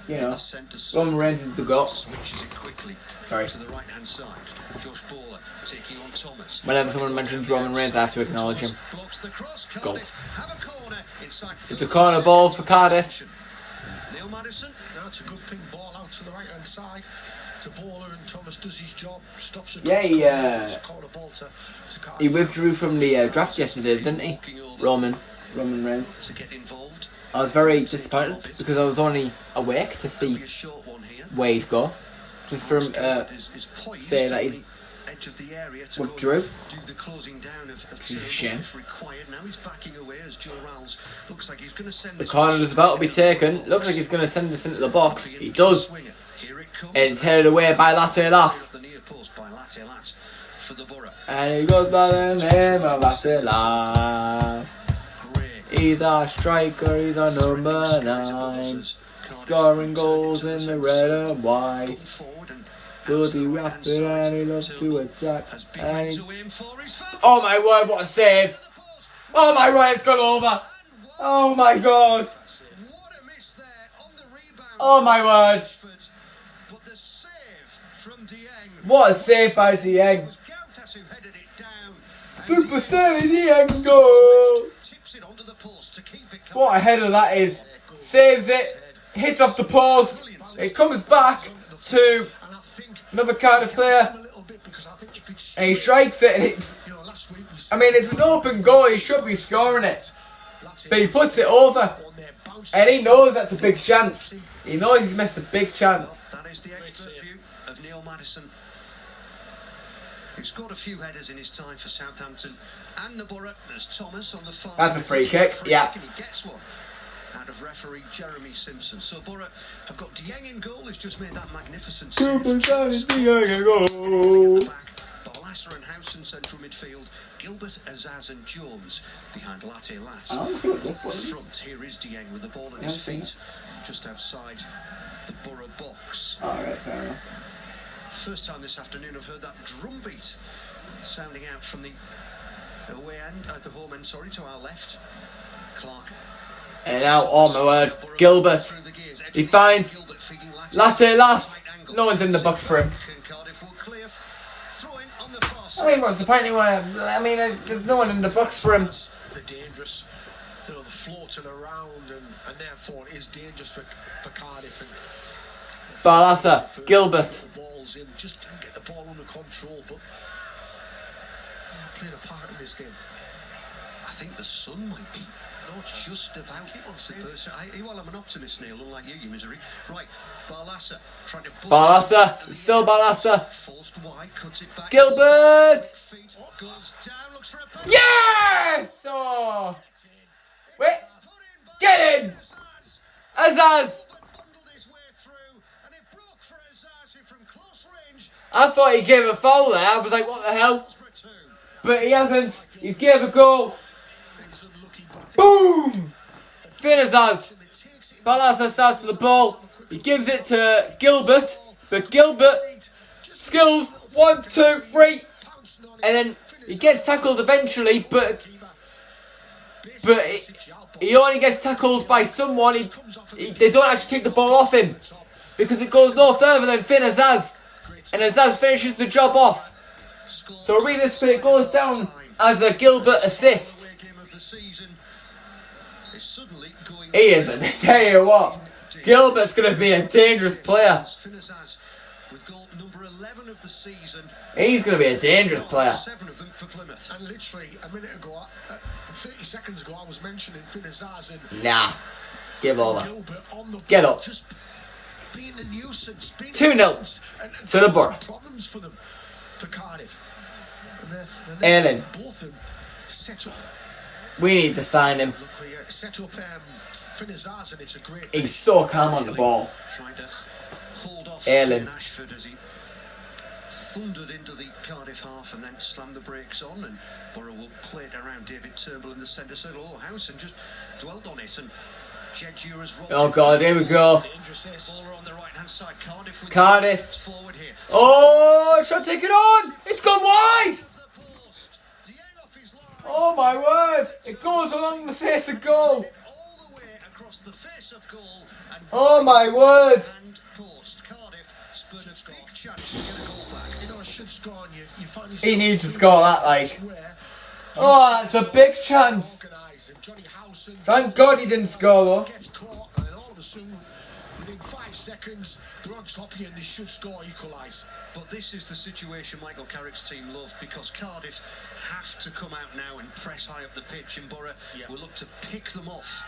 you know, Roman Reigns is the GOAT. Switches it quickly. Sorry. To the right hand side. Josh Baller taking on Thomas. Whenever someone mentions Roman Reigns, I have to acknowledge him. Blocks the cross. Goal. Cardiff have a corner inside. It's a corner ball for Cardiff. Neil Madison. That's a good ping ball out to the right hand side to Baller, and Thomas does his job, stops it. Yeah, he, corner ball to Cardiff. He withdrew from the draft yesterday, didn't he? Roman Reigns. To get involved. I was very disappointed because I was only awake to see A short one here. Wade go. Just from Is poised say that on he's the edge of the area to withdrew. go do the closing down of Which is a ceremony shame. if required. Now he's backing away as Joe Ralls looks like he's going to send The this corner is about to be taken. Looks like he's going to send this into the box. He does. Here it comes. And it's headed away by Latte Laugh. The near post by Latte Lat. for the Borough. And he goes by the name of Atila. He's our striker, he's our number 9. Scoring goals in the red and white. Bloody rapid and he loves to attack. And he... Oh my word, what a save! Oh my word, it's gone over! Oh my god! Oh my word! What a save by Dieng! Super save, Dieng goal! What a header that is! Saves it, hits off the post, it comes back to another Cardiff player, and he strikes it, and I mean, it's an open goal, he should be scoring it, but he puts it over, and he knows that's a big chance. He knows he's missed a big chance. That is the expert view of Neil Maddison, who scored a few headers in his time for Southampton and the Borough. There's Thomas on the far. That's a free kick, yeah. He gets one out of referee Jeremy Simpson. So Borough have got Dieng in goal, who's just made that magnificent save. Dieng goal! Barlasser and House in central midfield. Gilbert, Azaz and Jones behind Latte Lat. I don't see what this Up was. front, here is Dieng with the ball at his feet, just outside the Borough box. Alright, fair enough. First time this afternoon I've heard that drum beat sounding out from the away end, the home end, sorry, to our left. Clark. And now, oh my word, Gilbert. He finds Latte Laugh. No one's in the box for him. I mean, what's the point anyway? I mean, there's no one in the box for him. The dangerous, the floating around, and therefore is dangerous for Cardiff. Barlasser, Gilbert. The balls in, just didn't get the ball under control, but played a part in this game. I think the sun might be just about it on the person. Well, I'm an optimist, Neil, unlike you misery. Right, Barlasser trying to. Barlasser, it's still Barlasser. Forced wide, cuts it back. Gilbert! Goes down, looks for a Yes! Oh! Wait! Get in! Azaz! I thought he gave a foul there. I was like, what the hell? But he hasn't. He's gave a goal. Boom! Finazaz. Barlasser starts to the ball. He gives it to Gilbert. But Gilbert skills 1, 2, 3. And then he gets tackled eventually. But he only gets tackled by someone. They don't actually take the ball off him. Because it goes no further than Finazaz. And Azaz finishes the job off. So Arena Spit goes down as a Gilbert assist. He isn't. I tell you what, Gilbert's going to be a dangerous player. He's going to be a dangerous player. And literally a minute ago, 30 seconds ago, I was mentioning Finazaz and Nah, give over. Gilbert on the Get ball, up. just being a nuisance, 2-0 to the Borough. Problems for them, for Cardiff. And Ellen. both of them set up. We need to sign him. Set up Finazaz, and it's a great. He's so calm on the ball. Trying to hold off Ellen. Ashford as he thundered into the Cardiff half and then slammed the brakes on, and Borough will play it around David Turnbull in the centre circle. Oh, Howson just dwelt on it, and Jedgew has rolled. Oh God, here we go. Baller on the right hand side. Cardiff. With Cardiff. Forward here. Oh, shot taken on. It's gone wide. Oh my word! It goes along the face of goal. All the way across the face of goal. And Oh my word! and post. Cardiff spurred a big chance to get a goal back. You know, it should score on you. You find He needs to score that, like. where Oh, that's a big chance. organised, and Johnny Howson Thank God he didn't score though. gets caught, and all of a sudden, within 5 seconds, they're on top of you, and they should score, equalise. But this is the situation Michael Carrick's team love, because Cardiff have to come out now and press high up the pitch, and Borough will look to pick them off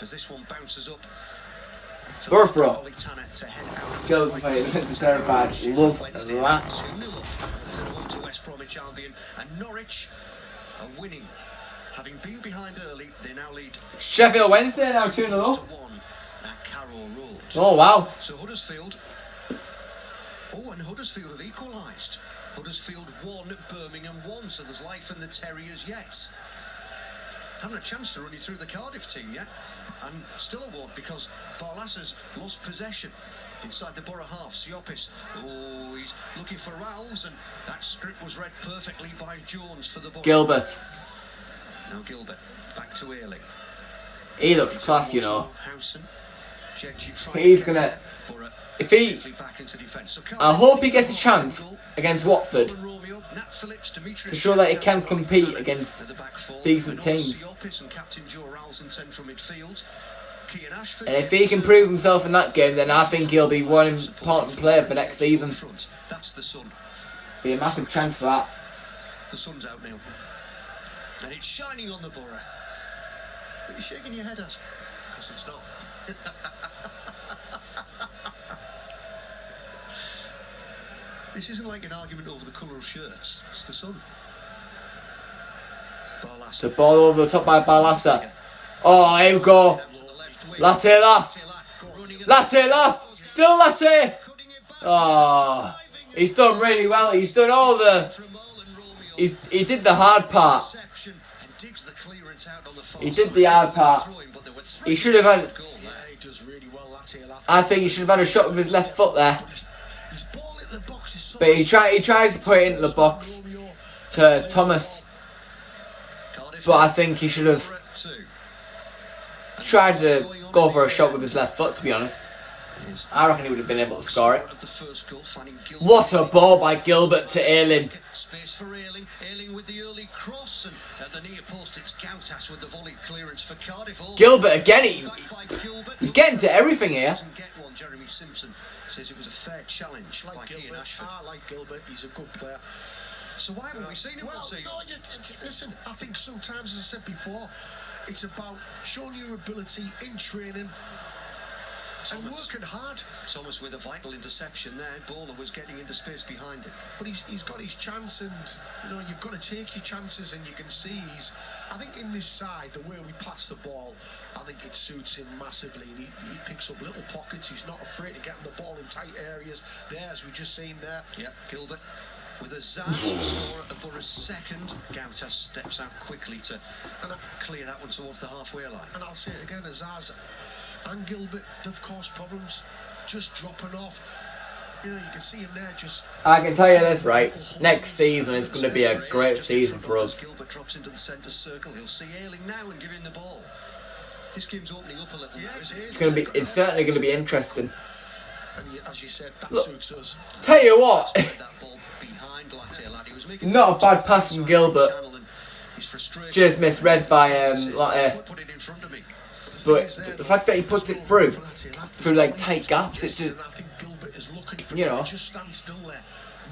as this one bounces up. Middlesbrough. Ollie Tanner to head out. Girls and players, defensive terrified. Love Wednesday, that. 2-0 home to West Bromwich Albion, and Norwich are winning. Having been behind early, they now lead Sheffield Wednesday now 2-0. to 1 at Carroll Road. Oh wow. So Huddersfield. Oh, and Huddersfield have equalised. Huddersfield 1, Birmingham 1, so there's life in the Terriers yet. Haven't a chance to run you through the Cardiff team yet, and still a walk because Barlassa's lost possession inside the Borough half. Siopis, oh, he's looking for Rowles, and that script was read perfectly by Jones for the Borough. Gilbert. Now Gilbert, back to Earling. He looks class, you know. He's gonna... If he... I hope he gets a chance against Watford to show that he can compete against decent teams. And if he can prove himself in that game, then I think he'll be one important player for next season. Be a massive chance for that. The sun's out now, and it's shining on the Borough. What are you shaking your head at? Because it's not. This isn't like an argument over the colour of shirts. It's the sun. The ball over the top by Barlassa. Oh, here we go. Latte laugh. Latte laugh. Still Latte. Oh, he's done really well. He's done all the... He did the hard part. He did the hard part. He should have had... I think he should have had a shot with his left foot there. But he tries to put it into the box to Thomas. But I think he should have tried to go for a shot with his left foot, to be honest. I reckon he would have been able to score it. What a ball by Gilbert to Ayling. Space for Ayling. Ayling with the early cross, and at the near post it's Gautas with the volley clearance for Cardiff. Gilbert again. He's getting to everything here. Jeremy Simpson says it was a fair challenge. Like Ian Ashford. I like Gilbert. He's a good player. So why haven't we seen him all season? Listen, I think sometimes, as I said before, it's about showing your ability in training and working hard. Thomas with a vital interception there. Bowler was getting into space behind him. But he's got his chance, and you know, you've got to take your chances, and you can see I think in this side, the way we pass the ball, I think it suits him massively. And he picks up little pockets. He's not afraid of getting the ball in tight areas. There, as we just seen there. Yeah, Gilbert with a Zaz score at the Borough's second. Gautas steps out quickly to clear that one towards the halfway line. And I'll say it again, Zaz and Gilbert, they've caused problems, just dropping off. You know, you can see him there just... I can tell you this, right? Next season is going to be a great season for us. Gilbert drops into the centre circle. He'll see Ayling now and give him the ball. This game's opening up a little now, isn't it? It's certainly going to be interesting. And as you said, that Look, suits us. Tell you what, not a bad pass from Gilbert. Just misread by Latte. But the fact that he puts it through like tight gaps, it's a, you know. Just stand still there.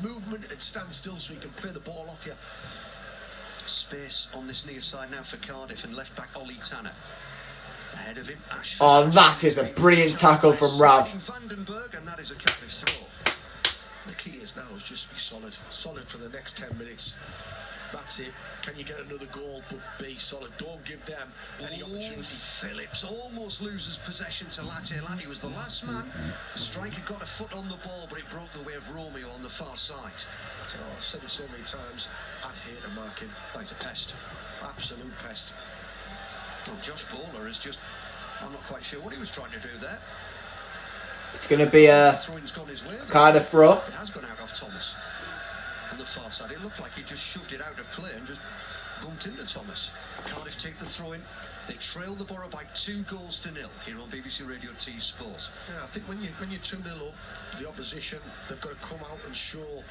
Movement and stand still so you can play the ball off you. Space on this near side now for Cardiff, and left back Ollie Tanner. Ahead of him, Ashford. Oh, that is a brilliant tackle from Rav. Vandenberg, and that is a Cardiff throw. The key is now is just be solid for the next 10 minutes. That's it. Can you get another goal, but be solid? Don't give them any opportunity. Phillips almost loses possession to Latte. He was the last man. The striker got a foot on the ball, but it broke the way of Romeo on the far side. I've said it so many times. I'd hate to mark him. He's a pest. Absolute pest. Well, Josh Bowler is just... I'm not quite sure what he was trying to do there. It's going to be a Cardiff throw. It has gone out off Thomas. On the far side, it looked like he just shoved it out of play and just bumped into Thomas. Cardiff take the throw in. They trail the Borough by 2-0 here on BBC Radio T Sports. Yeah, I think when you're 2-0 up, the opposition, they've got to come out and show.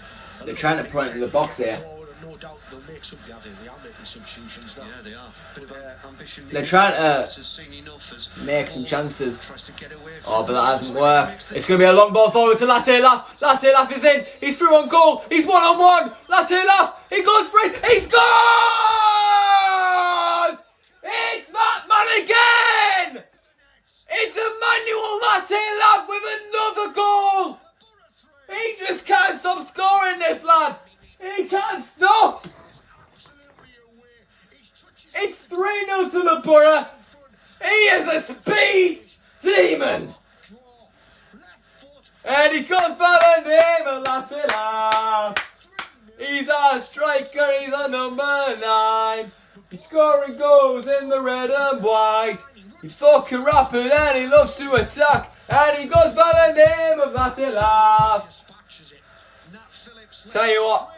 They're trying to put it in the box here. No doubt they'll make some. Yeah, they are making substitutions now. Yeah, they are. Bit of ambition. They're trying to make some chances. Oh, but that hasn't worked. It's going to be a long ball forward to Latte Laugh. Latte Laugh is in. He's through on goal. He's 1-on-1. Latte Laugh. He goes free. He scores! It's that man again! It's Emmanuel Latte Laugh with another goal! He just can't stop scoring, this lad! He can't stop! It's 3-0 to the Borough. He is a speed demon! And he goes by the name of Latte Laugh. He's our striker, he's our number 9. He's scoring goals in the red and white. He's fucking rapid and he loves to attack. And he goes by the name of Latte. Tell you what,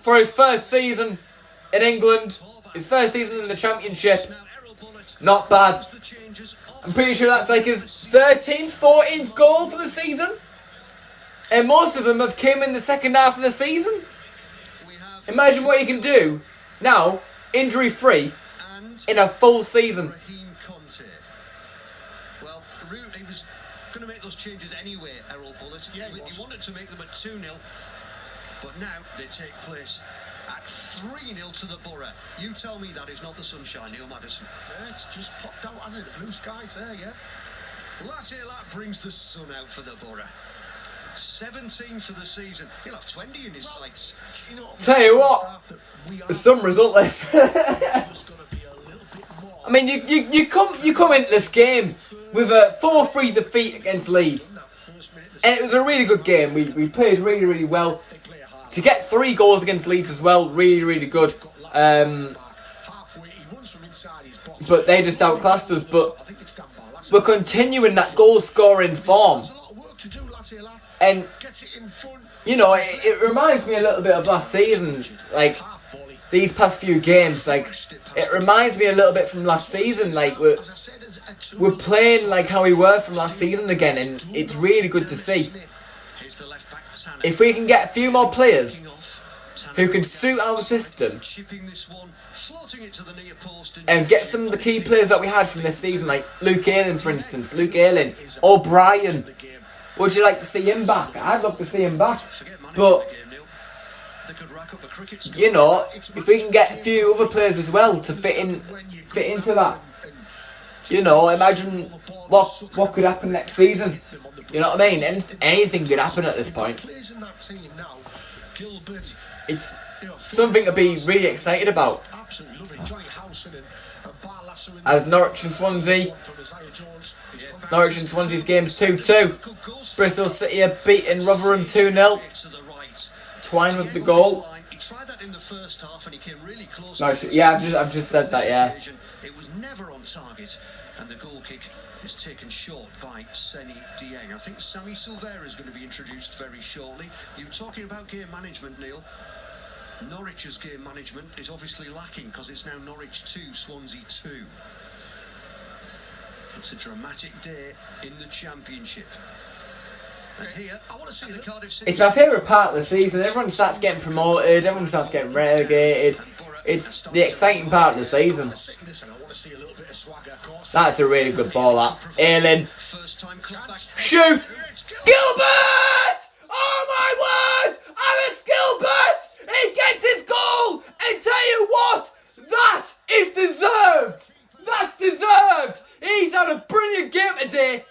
for his first season in England, his first season in the Championship, not bad. I'm pretty sure that's like his 13th, 14th goal for the season. And most of them have come in the second half of the season. Imagine what he can do now, injury-free, in a full season. Well, he was going to make those changes anyway, Errol Bullitt. Yeah, he wanted to make them at 2-0, but now they take place at 3-0 to the Borough. You tell me that is not the sunshine, Neil Maddison. Yeah, it's just popped out, hasn't it? The blue skies there, yeah. Latte brings the sun out for the Borough. 17 for the season. He'll have 20 in his sights. You know, Tell you what, some resultless. I mean, you come into this game with a 4-3 defeat against Leeds, and it was a really good game. We played really, really well. To get 3 goals against Leeds as well, really, really good. But they just outclassed us. But we're continuing that goal-scoring form. And, you know, it reminds me a little bit of last season. Like, these past few games, like, it reminds me a little bit from last season. Like, we're playing like how we were from last season again, and it's really good to see. If we can get a few more players who can suit our system and get some of the key players that we had from this season, like Luke Ayling, for instance, O'Brien. Would you like to see him back? I'd love to see him back. But, you know, if we can get a few other players as well to fit into that, you know, imagine what could happen next season. You know what I mean? Anything could happen at this point. It's something to be really excited about. As Norwich and Swansea's game's 2-2. Bristol City are beating Rotherham 2-0. Twine with the goal. No, yeah, I've just said that, yeah. It was never on target, and the goal kick is taken short by Seny Dieng. I think Sammy Silvera is going to be introduced very shortly. You were talking about game management, Neil. Norwich's game management is obviously lacking because it's now Norwich 2, Swansea 2. It's a dramatic day in the Championship. And here, I want to see the Cardiff City. It's my favourite part of the season. Everyone starts getting promoted, everyone starts getting relegated. It's the exciting part of the season. That's a really good ball, that. Ayling. Shoot! Gilbert! Oh my word! Alex Gilbert! He gets his goal! And tell you what! That is deserved! That's deserved! He's had a brilliant game today,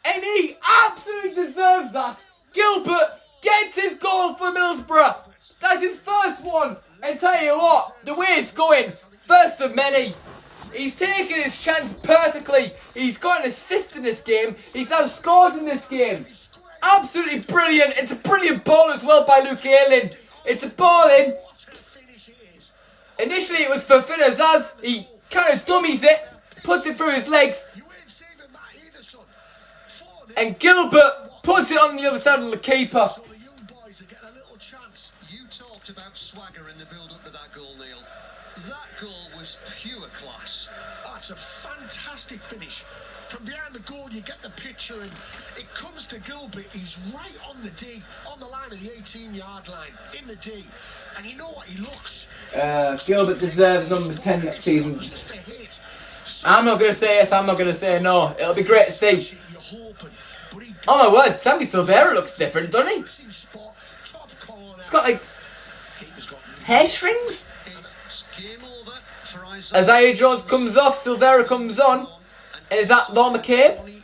and he absolutely deserves that. Gilbert gets his goal for Middlesbrough. That's his first one. And tell you what, the way it's going, first of many. He's taken his chance perfectly. He's got an assist in this game. He's now scored in this game. Absolutely brilliant. It's a brilliant ball as well by Luke Ayling. It's a ball in. Initially it was for Finazaz. He kind of dummies it, puts it through his legs. And Gilbert puts it on the other side of the keeper. You talked about swagger in the build-up to that goal, Neil. That goal was pure class. That's a fantastic finish. From behind the goal, you get the picture, and it comes to Gilbert. He's right on the D, on the line of the 18-yard line, in the D. And you know what? He looks. Gilbert deserves number 10 next season. I'm not going to say yes, I'm not going to say no. It'll be great to see. Oh my word, Sammy Silvera looks different, doesn't he? He's got like hair strings. Isaiah Jones comes off, Silvera comes on. And is that Law McCabe?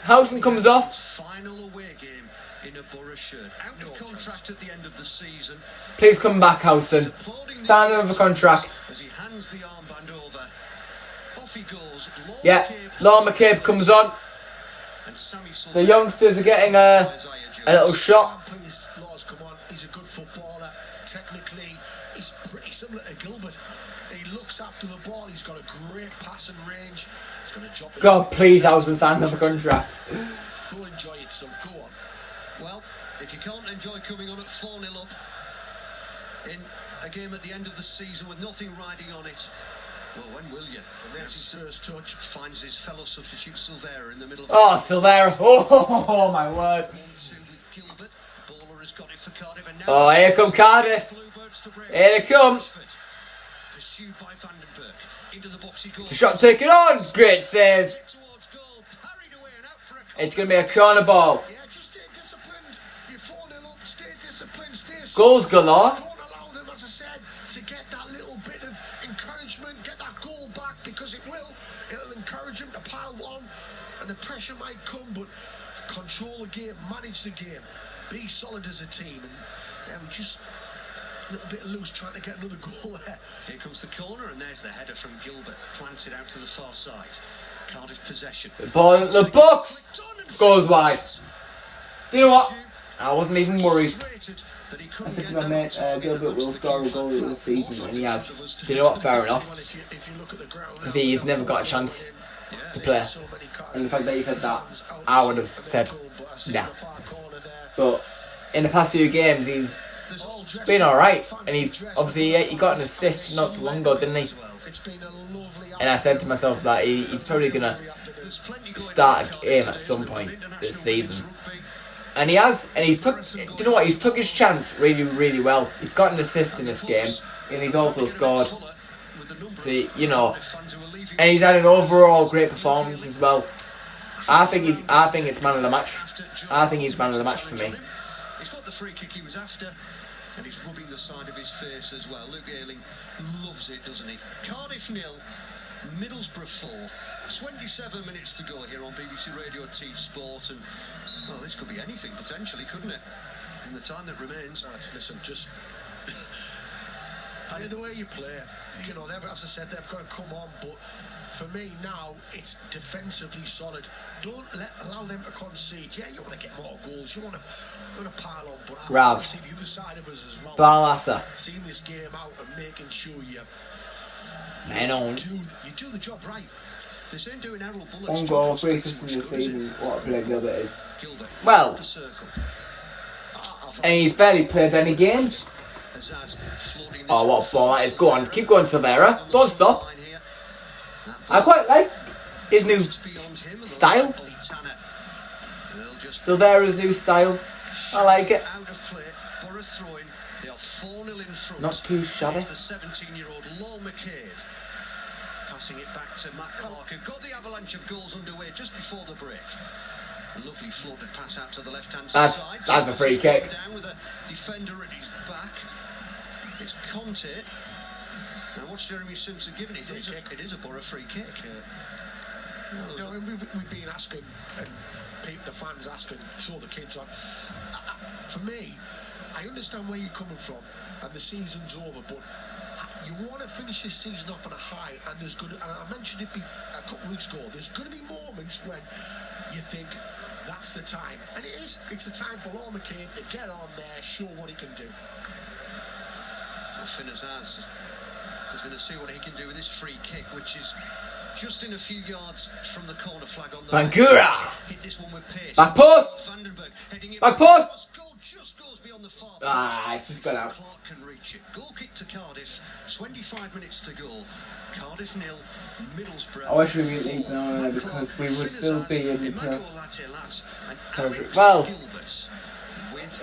Housen comes off. Final away game in a Borough shirt. Out of contract at the end of the season. Please come back, Housen. Sign another contract. As he hands the armband over, off he goes. Yeah, Law McCabe comes on. The youngsters are getting a little shot. is pretty similar to Gilbert. He looks after the ball. He's got a great passing range. He's going to drop it. God, please, I was going to sign another contract. Go enjoy it, son. Go on. Well, if you can't enjoy coming on at 4-0 up in a game at the end of the season with nothing riding on it, well, when will you? And there's his first touch. Finds his fellow substitute Silvera in the middle. Oh, Silvera. Oh, my word. 1-2 with Gilbert. Baller has got it for Cardiff. And now Oh, here come Cardiff. Bluebirds to break. Here they come. Pursued by Vandenberg. Into the box he goes. It's a shot taken on. Great save. Towards goal. Parried away and out for a corner. It's going to be a corner ball. Yeah, just stay disciplined. You're 4-0 up. Stay disciplined. Stay safe. Goals galore. Don't allow them, as I said, to get that little bit of encouragement, get that goal back, because it will. It'll encourage them to pile on, and the pressure might come, but control the game, manage the game, be solid as a team, and we're just a little bit loose trying to get another goal there. Here comes the corner, and there's the header from Gilbert. Planted out to the far side. Cardiff possession. The ball in the box. Goes wide. Do you know what? I wasn't even worried. I said to my mate, Gilbert will score a goal this season, and he has. Do you know what? Fair enough. Because he's never got a chance to play. And the fact that he said that, I would have said, nah. But in the past few games, he's been alright. And he's obviously, he got an assist not so long ago, didn't he? And I said to myself that he's probably going to start a game at some point this season. And he has, and he's took, do you know what, he's took his chance really, really well. He's got an assist in this game, and he's also scored. So, you know, and he's had an overall great performance as well. I think it's man of the match. I think he's man of the match for me. He's got the free kick he was after, and he's rubbing the side of his face as well. Luke Ayling loves it, doesn't he? Cardiff 0, Middlesbrough 4. 27 minutes to go here on BBC Radio T Sport, and well, this could be anything potentially, couldn't it? In the time that remains. Listen, just I mean, the way you play, you know, as I said, they've got to come on, but for me now, it's defensively solid. Don't allow them to concede. Yeah, you want to get more goals, you want to pile on, but I want to see the other side of us as well. Barlassa. Seeing this game out and making sure you do the job right. This ain't doing Errol Bullock's 1 goal, 3 assists in the season. What a player Gilbert is. Well, and he's barely played any games. Oh, what a ball that is. Go on, keep going, Silvera. Don't stop. I quite like his new style. Silvera's new style. I like it. Not too shabby. The 17-year-old Lowell McCabe passing it back to Matt Clark, who got the avalanche of goals underway just before the break. A lovely floated pass out to the left-hand side. That's a free kick. Down with a defender at his back. It's Conte. Now what's Jeremy Simpson giving it? It is a Borough free kick. You know, we've been asking, and the fans asking, throw the kids on. For me, I understand where you're coming from, and the season's over, but you want to finish this season off on a high, and and I mentioned it a couple of weeks ago, there's going to be moments when you think that's the time, and it's a time for Lowell McCabe to get on there, show what he can do. Well, Finazaz is going to see what he can do with this free kick, which is just in a few yards from the corner flag on the Bangura! Hit this one with pace. Back post! Vandenberg heading it Back post! Goal just goes beyond the far It's just got out. Clark can reach it. Goal kick to Cardiff. 25 minutes to go. Cardiff 0, Middlesbrough. I wish we beat Leeds now because we would still be in the well,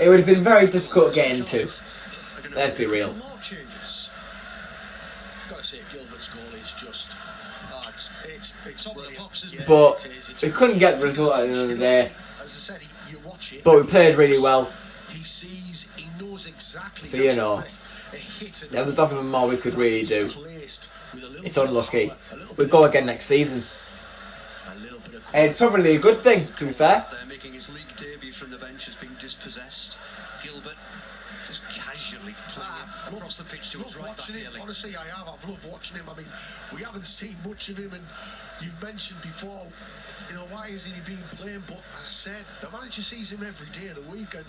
it would have been very difficult getting to. Let's be real. Got to say, Gilbert's goal is just it's top of the box, isn't it? But we couldn't get the result at the end of the day. As I said, you watch it, but we played really well. He knows exactly. So, you know, there was nothing more we could really do. It's unlucky. We'll go again next season. And it's probably a good thing, to be fair. They're making his league debut from the bench, has been dispossessed. Gilbert just casually playing across the pitch to his right back. Honestly, I have. I've loved watching him. I mean, we haven't seen much of him, and you've mentioned before, you know, why isn't he being playing? But as I said, the manager sees him every day of the week, and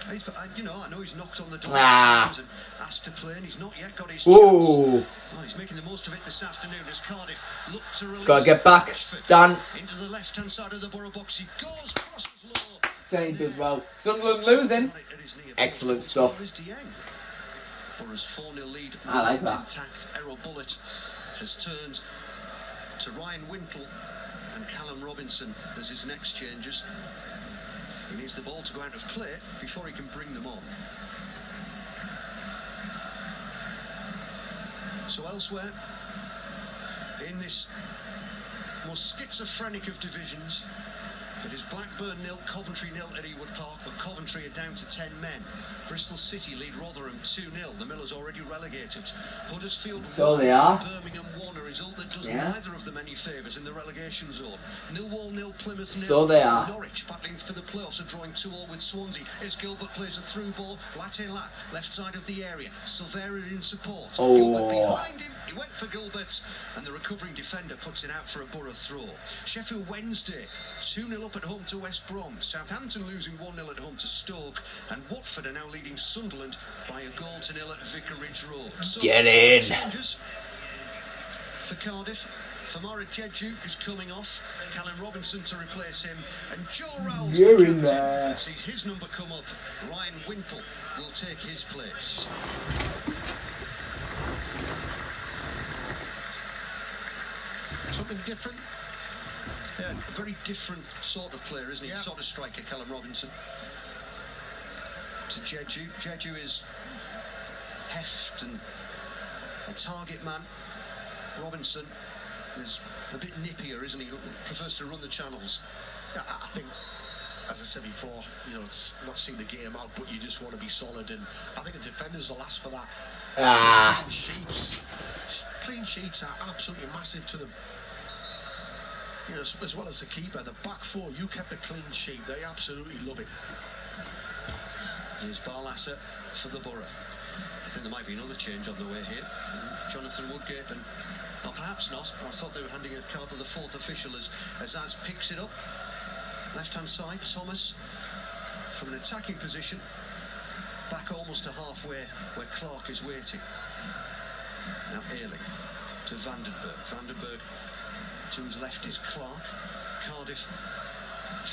I know he's knocked on the door Ah. and asked to play, and he's not yet got his chance. Ooh. Well, he's making the most of it this afternoon as Cardiff look to release. Got to get back. Rashford Dan. into the left-hand side of the Borough box. He goes, crosses low. Say he does well. Sunderland losing. At his knee. Excellent stuff. Borough's 4-0 lead. I like that. Intact. Errol Bullitt has turned to Ryan Wintle and Callum Robinson as his next changes. He needs the ball to go out of play before he can bring them on. So elsewhere, in this most schizophrenic of divisions, it is Blackburn 0, Coventry 0 at Ewood Park, but Coventry are down to 10 men. Bristol City lead Rotherham 2-0. The Millers already relegated. Huddersfield So they are. Birmingham 1, a result that does Yeah. neither of them any favours in the relegation zone. Millwall 0, Plymouth 0. So they are. Norwich battling for the playoffs are drawing 2-2 with Swansea. As Gilbert plays a through ball, Latte Lat, left side of the area. Silvera in support. Oh. Gilbert behind him. He went for Gilbert, and the recovering defender puts it out for a Borough throw. Sheffield Wednesday 2-0 up at home to West Brom. Southampton losing 1-0 at home to Stoke, and Watford are now leading Sunderland by a goal to 0 at Vicarage Road. So, Get in. changes for Cardiff. Famara Jeju is coming off. Callum Robinson to replace him, and Joe Rowles, You're the in captain, there. sees his number come up. Ryan Wintle will take his place. Something different. Yeah, a very different sort of player, isn't he? Yeah. Sort of striker, Callum Robinson. To Jeju. Jeju is heft and a target man. Robinson is a bit nippier, isn't he? Prefers to run the channels. Yeah, I think, as I said before, it's not seeing the game out, but you just want to be solid, and I think the defenders will ask for that. Ah. Clean sheets are absolutely massive to them. As well as the keeper, the back four, you kept a clean sheet. They absolutely love it. Here's Barlasser for the Borough. I think there might be another change on the way here. Jonathan Woodgate, and perhaps not. I thought they were handing a card to the fourth official as Az picks it up. Left-hand side, Thomas from an attacking position, back almost to halfway where Clark is waiting. Now Ehrlich to Vandenberg. Vandenberg to his left is Clark. Cardiff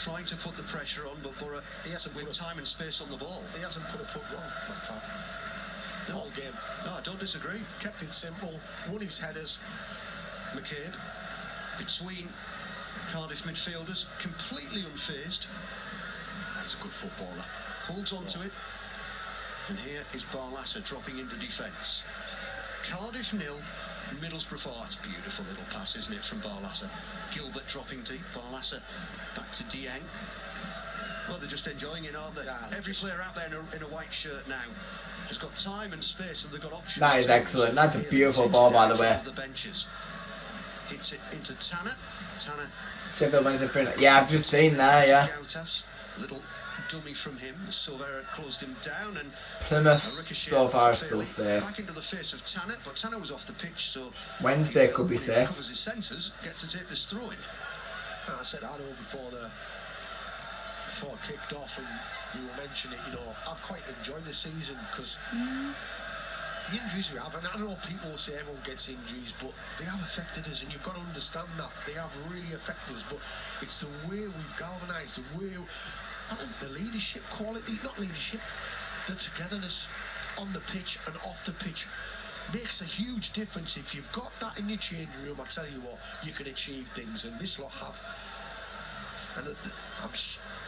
trying to put the pressure on, but Borough, he hasn't with time and space on the ball. He hasn't put a foot wrong, that Clark. The whole game. No, I don't disagree. Kept it simple, won his headers. McCabe between Cardiff midfielders, completely unfazed. That's a good footballer. Holds on to it. And here is Barlasser dropping into defence. Cardiff 0, Middlesbrough 4. It's a beautiful little pass, isn't it, from Barlasser. Gilbert dropping deep. Barlasser back to Dieng. Well, they're just enjoying it, aren't they? Yeah, Every player out there in a white shirt now has got time and space, and they've got options. That is excellent. That's a beautiful ball, by the way. The benches. Hits it into Tanner. Tanner. Sheffield Wednesday front. Yeah, I've just seen that, yeah. Gautas. Little dummy from him. Silvera closed him down, and Plymouth so far still back safe. into the face of Tanner, but Tanner was off the pitch, so Wednesday could be he safe. covers his senses, gets to take this throw in. And I said, I know before it kicked off and we were mentioning it, I've quite enjoyed the season because the injuries we have, and I know people will say everyone gets injuries, but they have affected us, and you've got to understand that. They have really affected us, but it's the way we've galvanised, the way, the leadership quality, not leadership, the togetherness on the pitch and off the pitch makes a huge difference. If you've got that in your change room, I tell you what, you can achieve things, and this lot have. And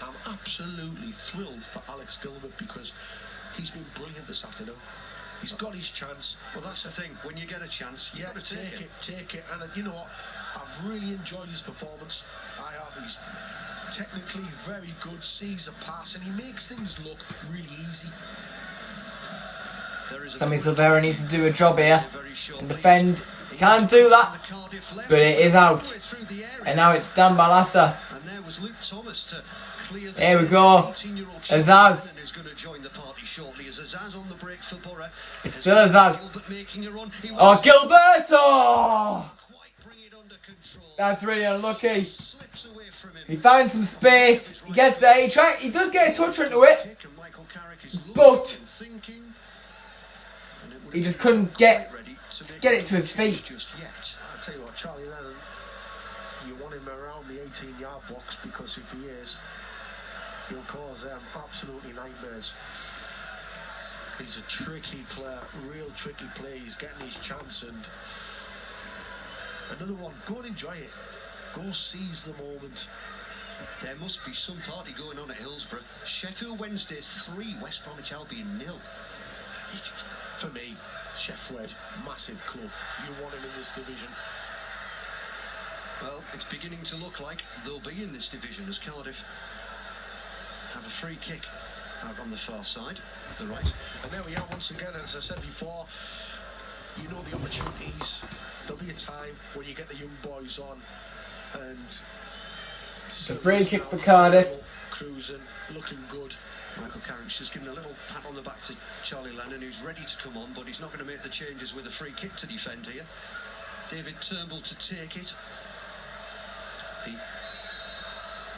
I'm absolutely thrilled for Alex Gilbert because he's been brilliant this afternoon. He's got his chance. Well, that's the thing. When you get a chance, you got to take it. And you know what? I've really enjoyed his performance. I have. He's technically very good, sees a pass, and he makes things look really easy. Sammy Silvera needs to do a job here and defend. He can't do that, but it is out. And now it's Dan Barlasser. And there was Luke Thomas to clear the Here we go. Azaz. is going to join the party shortly. As Azaz on the break for Borough. It's still Azaz. Gilbert making a run. Oh, Gilberto! Quite bring it under control. That's really unlucky. Slips away from him. He found some space. He gets there. He does get a touch into it. And Michael Carrick but Thinking, and it would he have just been couldn't quite get ready to get make it to his any feet. just yet. I'll tell you what, Charlie Lennon, you want him around the 18-yard box, because if he is, he'll cause them absolutely nightmares. He's a tricky player, real tricky player. He's getting his chance, and another one. Go and enjoy it. Go seize the moment. There must be some party going on at Hillsborough. Sheffield Wednesday 3, West Bromwich Albion 0. For me, Sheffield, massive club. You want him in this division. Well, it's beginning to look like they'll be in this division as Cardiff have a free kick out on the far side, the right. And there we are once again, as I said before, you know the opportunities. There'll be a time when you get the young boys on, and The free kick for Cardiff. Cruising, looking good. Michael Carrick's just giving a little pat on the back to Charlie Lennon, who's ready to come on, but he's not going to make the changes with a free kick to defend here. David Turnbull to take it. The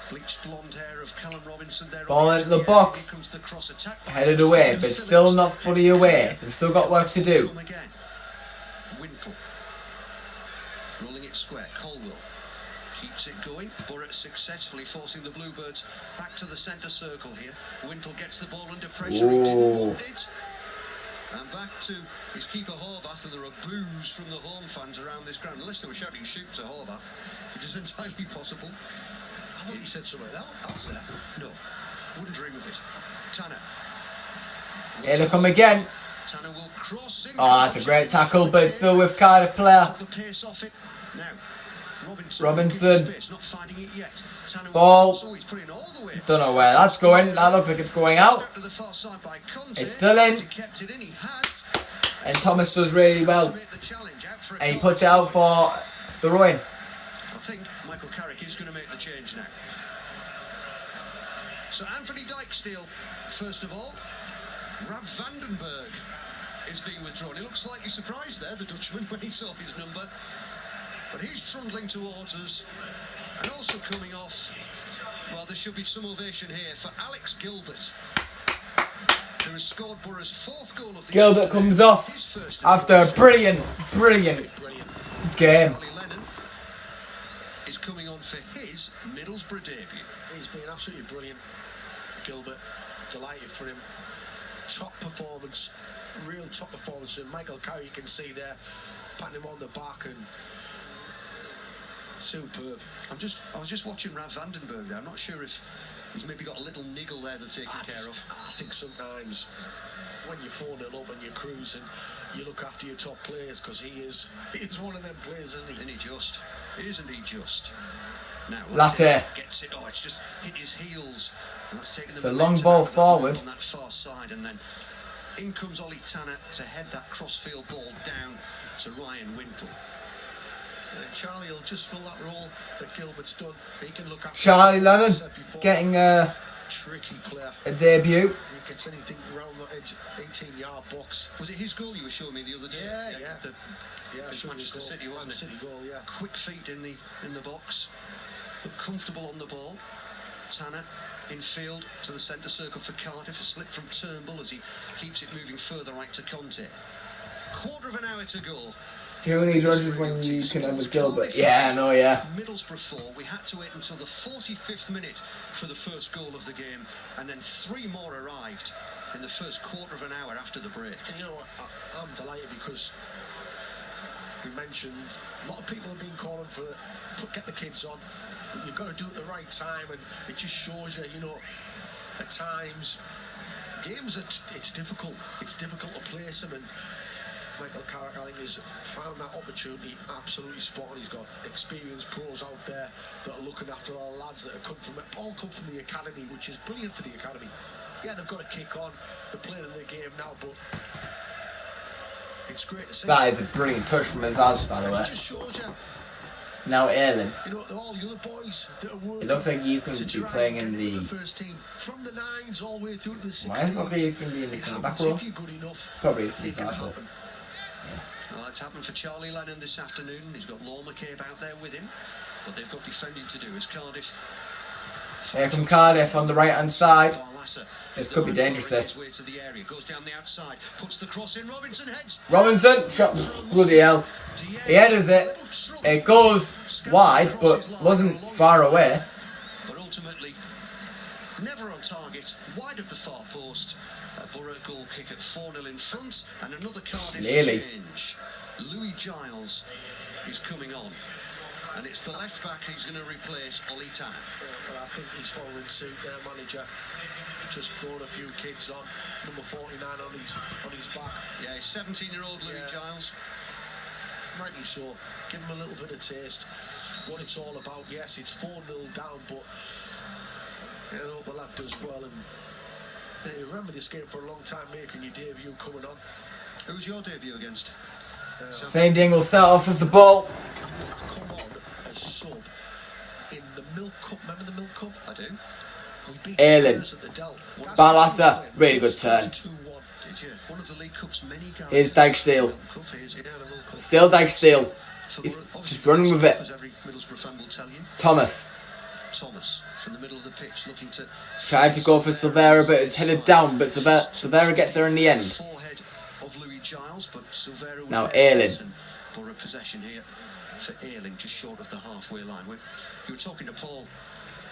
bleached blonde hair of Callum Robinson there. Ball into the box. Here comes the cross attack. Headed away, but still not fully away. They've still got work to do. Come again. Winkle. Rolling it square. Colwell keeps it going. Burrett successfully forcing the Bluebirds back to the centre circle here. Winkle gets the ball under pressure. He didn't want it. And back to his keeper Horvath, and there are boos from the home fans around this ground. Unless they were shouting shoot to Horvath, which is entirely possible. I thought you said something else there. No, wouldn't dream of it. Tanner. Here they come again. Tanner will cross in. Oh, that's a great tackle, but it's still with Cardiff player. The pace off it. Now, Robinson. Space, not finding it yet. Tanner Ball. will, he's putting all the way. Don't know where that's going. That looks like it's going out. To the far side by Conte. It's still in. He kept it in. He has. And Thomas does really well. Made the challenge out for a And he corner. puts it out for throwing. I think Michael Carrick is going to make the change now. So Anthony Dijksteel, first of all. Rav Vandenberg is being withdrawn. He looks slightly surprised there, the Dutchman, when he saw his number. But he's trundling towards us. And also coming off, well, there should be some ovation here for Alex Gilbert, who has scored Borough's 4th goal of the Gilbert year. comes off His first after a brilliant game. Charlie Lennon is coming on for his Middlesbrough debut. He's been absolutely brilliant. Gilbert, delighted for him. Top performance, real top performance. And Michael Carrick, you can see there, patting him on the back, and superb. I was just watching Rav Vandenberg there. I'm not sure if he's maybe got a little niggle there they're taking care of. I think sometimes when you're 4-0 up and you're cruising, you look after your top players, because he is one of them players, isn't he? Isn't he just? Now, Latte. gets it. Oh, it's just hit his heels. And that's taken the It's a momentum long ball out of that forward. move on that far side, and then in comes Ollie Tanner to head that crossfield ball down to Ryan Winkle. Charlie will just fill that role that Gilbert's done. He can look after Charlie Lennon as I said before, getting a tricky player. debut. He gets anything around the edge, 18-yard box. Was it his goal you were showing me the other day? Yeah. The Yeah, It's Manchester City, wasn't it? City goal, yeah. quick feet in the box, but comfortable on the ball. Tanner in field to the centre circle for Cardiff. A slip from Turnbull as he keeps it moving further right to Conte. Quarter of an hour to go. Who needs Rodgers when you can have a Gilbert? Yeah, I know, yeah. Middlesbrough 4. We had to wait until the 45th minute for the first goal of the game, and then 3 more arrived in the first quarter of an hour after the break. And you know what, I'm delighted because we mentioned a lot of people have been calling for get the kids on. But you've got to do it at the right time, and it just shows you, at times games it's difficult. It's difficult to place them, and Michael Carrick, I think, has found that opportunity absolutely spot on. He's got experienced pros out there that are looking after our lads that have all come from the academy, which is brilliant for the academy. Yeah, they've got to kick on. They're playing in the game now, but it's great to see. That is a brilliant touch from Azaz, by the way. It just shows you, Now Erling. all the other boys that are working. It looks like he's going to be playing in the... first team from the 9s all the way through to the 16s. Why is it looking like he's going to be in the centre back role? If you're good enough, Probably is it centre can back role. happen. Well, it's happened for Charlie Lennon this afternoon. He's got Law McCabe out there with him, but they've got defending to do as Cardiff Here come Cardiff on the right hand side. Barlasser. This could be dangerous, this. Way to the area, goes down the outside, puts the cross in, Robinson heads. Robinson, shot, bloody hell. He headers it. It goes wide, but wasn't far away. But ultimately, never on target, wide of the far post. A Borough goal kick at 4-0 in front, and another Cardiff Nearly. change. Louis Giles is coming on, and it's the left back he's going to replace Ollie Tanner. Well, I think he's following suit there, manager. Just throwing a few kids on. Number 49 on his back. Yeah, 17-year-old Louis Giles. Rightly so. Give him a little bit of taste. What it's all about. Yes, it's 4-0 down, but you know the lad does well. And you remember this game for a long time, making your debut coming on. Who was your debut against? St. Dingle set off with the ball. Come on as sub in the Milk Cup. Remember the Milk Cup? I do. We beat Aylin. Spurs at the Dell. Barlasser, really good turn. 2-1. Did you? One of the League Cup's many guys. Here's Dijksteel. Here's Still Dijksteel. He's just running with it. As every Middlesbrough fan will tell you. Thomas Thomas from the middle of the pitch looking to tried to go for Silvera, but it's headed down. But Silvera gets there in the end. forehead of Louis Giles, but Silvera was Now there Aylin. for a possession here for Aylin, just short of the halfway line. You were talking to Paul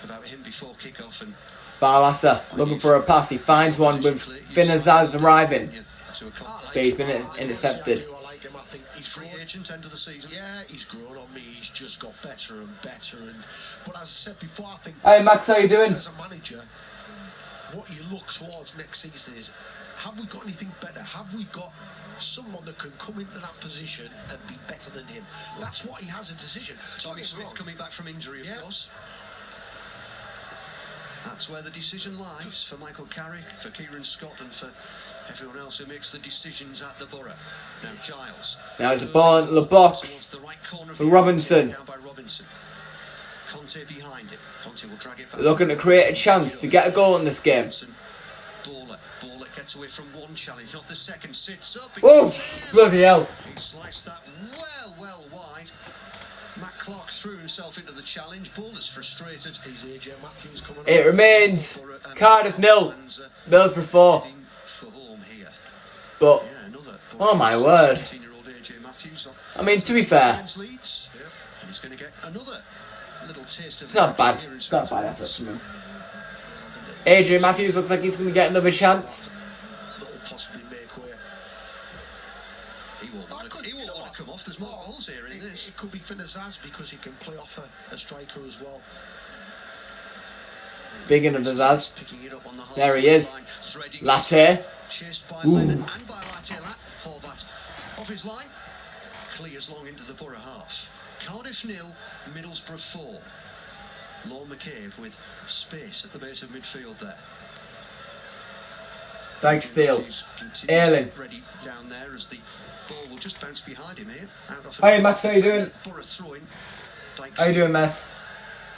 about him before kick-off, and Barlasser looking for a pass. He finds one with Finazaz arriving. But he's been intercepted. I like him. I think he's free grown. agent end of the season. Yeah, he's grown on me. He's just got better and better. But as I said before, I think Hey Max, how you doing? as a manager, what you look towards next season is, have we got anything better? Have we got someone that can come into that position and be better than him? That's what he has a decision. Don't Tommy get me Smith wrong. coming back from injury, of Yeah. course. That's where the decision lies for Michael Carrick, for Kieran Scott, and for everyone else who makes the decisions at the Borough. Now Giles. Now it's a ball into the box Towards the right corner of for the Robinson. down by Robinson. Conte behind it. Conte will drag it back. Looking to create a chance to get a goal in this game. Baller gets away from one challenge, not the second. Sits up. Oh, bloody hell. He sliced that well wide. Matt Clark threw himself into the challenge. Ball is frustrated. He's AJ Matthews coming It on. remains Cardiff 0, Middlesbrough 4. For home here. But, Yeah, another. oh my word. 17-year-old AJ Matthews. I mean, to be fair, Leeds. And he's going to get another little taste of it's not bad. It's not a bad effort from him. AJ Matthews looks like he's going to get another chance. That'll possibly make way. He won't want to come off. There's more goals here in this. It could be Finazaz because he can play off a striker as well. Speaking of Azaz, Picking it up on the there he is. line, threading Latte. chased by Ooh. Lennon and by Latte. Horvat off his line. Clears long into the Borough half. Cardiff 0, Middlesbrough 4. Lorne McCabe with space at the base of midfield there. Dijksteel. He's Aylin. ready down there as the ball will just bounce behind him here. Out off Hey Max, how you doing? Borough throwing. How you doing, Meth?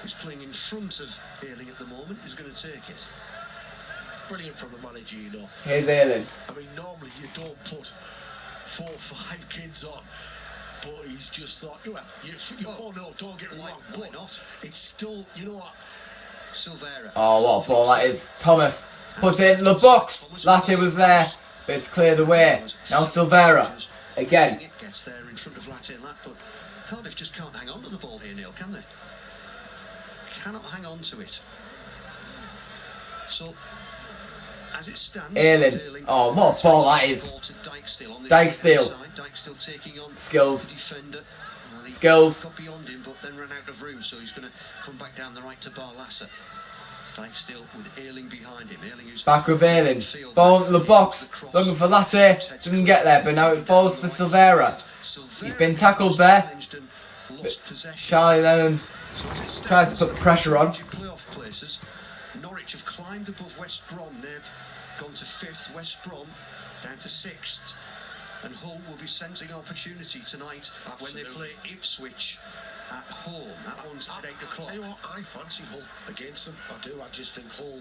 Who's playing in front of Aylin at the moment, is going to take it. Brilliant from the manager, you know. Here's Aylin. I mean, normally you don't put 4 or 5 kids on, but he's just thought, well, no, don't get me Why- wrong, why but not? it's still, you know what? Silvera. Oh, what a ball that is. Thomas puts it in the box. Latte was there, but it's cleared away. Now Silvera. Again. It gets there in front of Latte Lat, but Cardiff just can't hang on to the ball here, Neil, can they? Cannot hang on to it. So, as it stands, Aylin. Oh, what a ball that is. Ball to Dijksteel on the Dijksteel. side. Dijksteel taking on Skills. the defender. Well, he Skills. got beyond him, but then ran out of room, so he's going to come back down the right to Barlasser. Dijksteel with Aylin behind him. Aylin who's Back with Aylin. Ball into the box. Looking for Latte. Doesn't get there, but now it falls for Silvera. He's been tackled there. Charlie Lennon tries to put the pressure on. Playoff places. Norwich have climbed above West Brom. They've gone to 5th. West Brom down to 6th. And Hull will be sensing opportunity tonight when they play Ipswich at home. That one's at 8 o'clock. Tell you what, I fancy Hull against them. I do. I just think Hull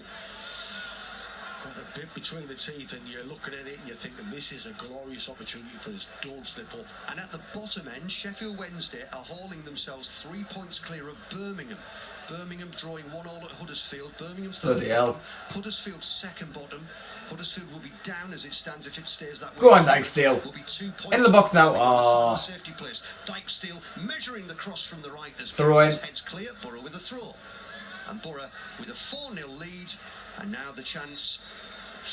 got the bit between the teeth, and you're looking at it and you're thinking this is a glorious opportunity for us. Don't slip up. And at the bottom end, Sheffield Wednesday are hauling themselves 3 points clear of Birmingham. Birmingham drawing 1-1 at Huddersfield. Birmingham third Bloody hell. bottom. Huddersfield second bottom. Huddersfield will be down as it stands if it stays that way. Go on, Dykesdale. Will be 2 points In the box now. Oh. Safety place. Dykesdale measuring the cross from the right as Throw in. heads clear. Borough with a throw. And Borough with a 4-0 lead. And now the chance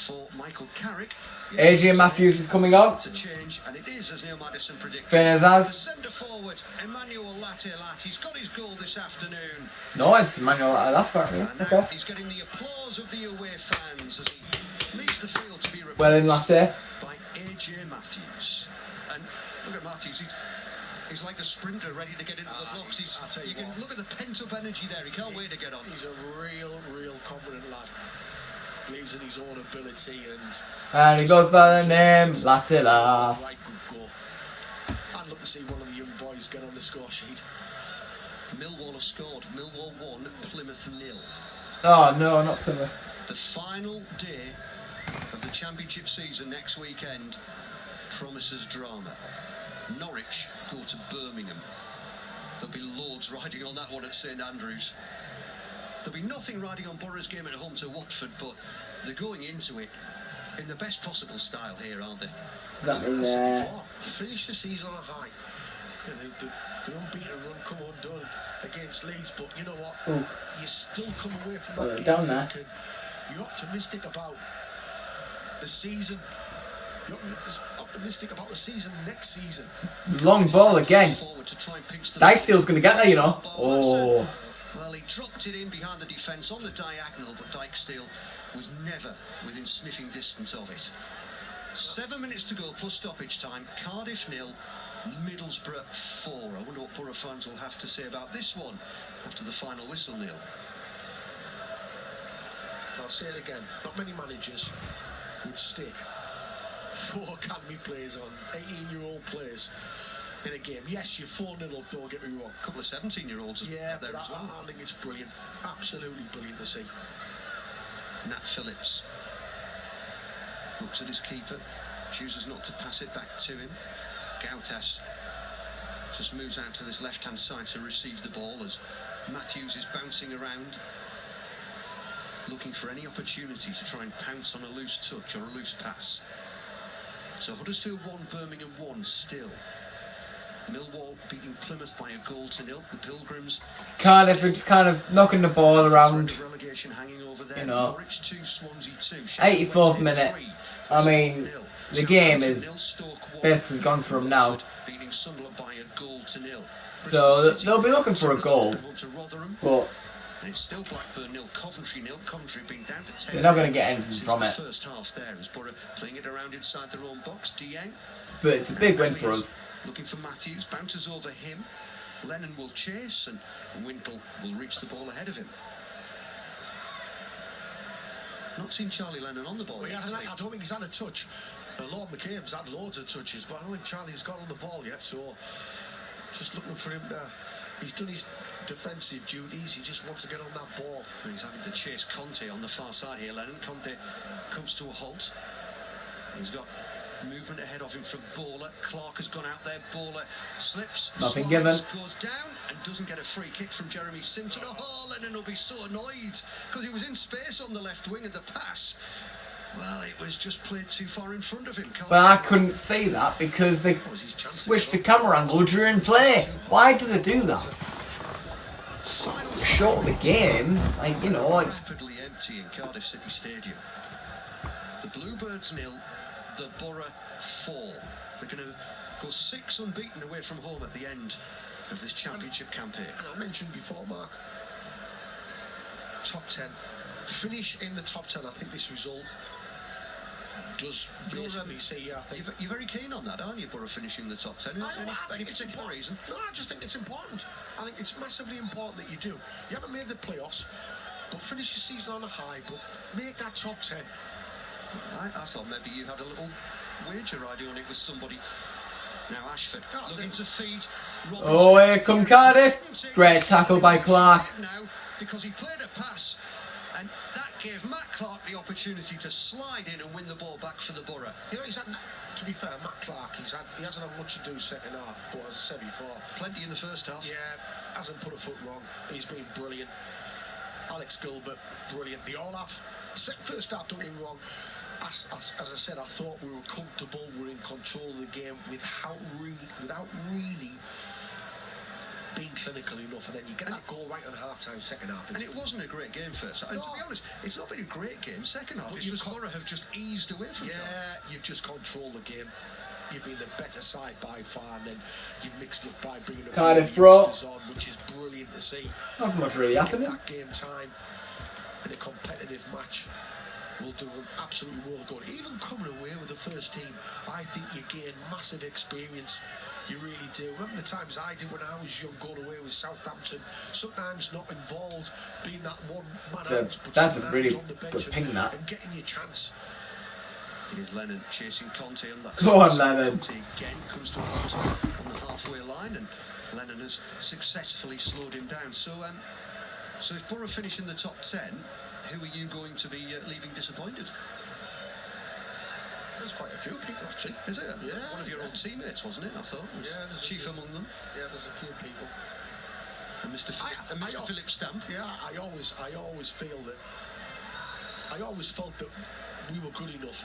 for Michael Carrick. AJ Matthews is coming on. To change, and it is as Neil Maddison predicted. Finish The as. centre forward, Emmanuel Latte. He's got his goal this afternoon. No, it's Manuel. That's right. And now Okay. he's getting the applause of the away fans as he leaves the field to be replaced Well in, Latte. by AJ Matthews. And look at Matthews. He's like a sprinter ready to get into the blocks. You can look at the pent-up energy there. He can't wait to get on. He's a real confident lad. Believes in his own ability, And he goes by the name Latte Laugh. right good go. I'd love to see one of the young boys get on the score sheet. Millwall have scored. Millwall 1, Plymouth 0. Oh no, not Plymouth. The final day of the championship season next weekend promises drama. Norwich go to Birmingham. There'll be loads riding on that one at St Andrews. There'll be nothing riding on Borough's game at home to Watford, but they're going into it in the best possible style here, aren't they? Does that mean Finish the season on a high. The unbeaten run come undone against Leeds, but you know what? Oof. You still come away from Well, that game down there. thinking you're optimistic about the season. You're optimistic about the season next season. long ball again? Forward to try and pinch the Dykesdale's going to get there, you know. Oh. Well, he dropped it in behind the defence on the diagonal, but Dykesdale was never within sniffing distance of it. 7 minutes to go plus stoppage time. Cardiff 0, Middlesbrough 4. I wonder what Borough fans will have to say about this one after the final whistle, Neil. I'll say it again. Not many managers would stick 4 academy players on 18-year-old players in a game. Yes, you're 4-0 up, don't get me wrong. A couple of 17-year-olds Yeah, there but as well. I think it's brilliant. Absolutely brilliant to see. Nat Phillips looks at his keeper, chooses not to pass it back to him. Gautas just moves out to this left-hand side to receive the ball as Matthews is bouncing around, looking for any opportunity to try and pounce on a loose touch or a loose pass. So Huddersfield 1, Birmingham 1 still. Millwall beating Plymouth by 1-0. The Pilgrims. Cardiff are just kind of knocking the ball around. Relegation hanging over there. You know. Norwich 2, Swansea 2. 84th minute. I mean, the game is basically gone for them now. Beating Sunderland by 1-0. So they'll be looking for a goal. But And it's still Blackburn 0, Coventry 0. Coventry being down to 10. they're not going to get anything Since from the it. first half there as Borough playing it around inside their own box. Dieng But it's a big win for us. looking for Matthews, bounces over him. Lennon will chase and Wintle will reach the ball ahead of him. Not seen Charlie Lennon on the ball. Well, yet, has he? I don't think he's had a touch. Lord McCabe's had loads of touches, but I don't think Charlie's got on the ball yet, so just looking for him to... He's done his defensive duties, he just wants to get on that ball. He's having to chase Conte on the far side here, Lennon. Conte comes to a halt. He's got movement ahead of him from Bowler. Clark has gone out there. Bowler slips. Nothing slides, given. Goes down and doesn't get a free kick from Jeremy Simpson. Oh, Lennon will be so annoyed because he was in space on the left wing of the pass. Well, it was just played too far in front of him. But I couldn't see that because they switched the camera angle during play. Why do they do that? Short of the game, like, you know, like, Rapidly empty in Cardiff City Stadium. The Bluebirds 0, the Borough 4. They're going to go 6 unbeaten away from home at the end of this championship campaign. And I mentioned before, Mark, top 10. Finish in the top 10. I think this result does basically see, I think... You're very keen on that, aren't you, Borough finishing the top 10? Any particular reason? No, I just think it's important. I think it's massively important that you do. You haven't made the playoffs, but finish your season on a high, but make that top 10. I thought maybe you had a little wager idea on it with somebody. Now Ashford looking to feed. Robinson. oh, here come Cardiff. Great tackle by Clark. Now, because he played a pass, and that gave Matt Clark the opportunity to slide in and win the ball back for the Borough. You know, he's had, to be fair, Matt Clark, he hasn't had much to do second half, but as I said before, Plenty in the first half. yeah, hasn't put a foot wrong. He's been brilliant. Alex Gilbert, brilliant. They all have. First half, don't get me wrong. As I said, I thought we were comfortable, we were in control of the game without really being clinical enough, and then you get that goal right on half-time, second half. And it wasn't a great game first. And to be honest, it's not been a great game second half. But It's just Borough have just eased away from it. Yeah, you've just controlled the game. You've been the better side by far, and then you've mixed it by bringing a Cardiff few throw. youngsters on, which is brilliant to see. Not much really happening. That game time in a competitive match will do an absolute world good. Even coming away with the first team, I think you gain massive experience. You really do. Remember the times I did when I was young, going away with Southampton, sometimes not involved, being that one man out, but That's a sometimes really on the bench good ping, that. and getting your chance. It is Lennon chasing Conte on that. Go on, Lennon. Conte again comes to a halt on the halfway line, and Lennon has successfully slowed him down. So if Borough finish in the top 10, who are you going to be leaving disappointed? There's quite a few people, actually. Is it? Yeah. One of your old teammates, wasn't it? I thought. Was Yeah, there's a chief few. among them. Yeah, there's a few people. And Mr. Philip Stamp. Yeah, I always feel that. I always felt that we were good enough.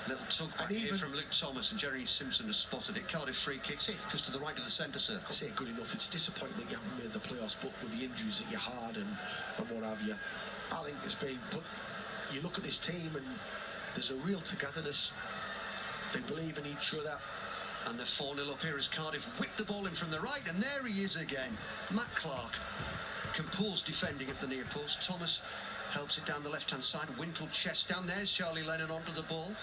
Little tug back And here even- from Luke Thomas, and Jerry Simpson has spotted it. Cardiff free kick, just to the right of the centre circle. I say good enough. It's disappointing that you haven't made the playoffs, but with the injuries that you had and what have you, I think it's been. But you look at this team and there's a real togetherness. They believe in each other. And they're 4-0 up here as Cardiff whip the ball in from the right, and there he is again. Matt Clark, composed defending at the near post. Thomas helps it down the left-hand side. Wintle chest down. There's Charlie Lennon onto the ball.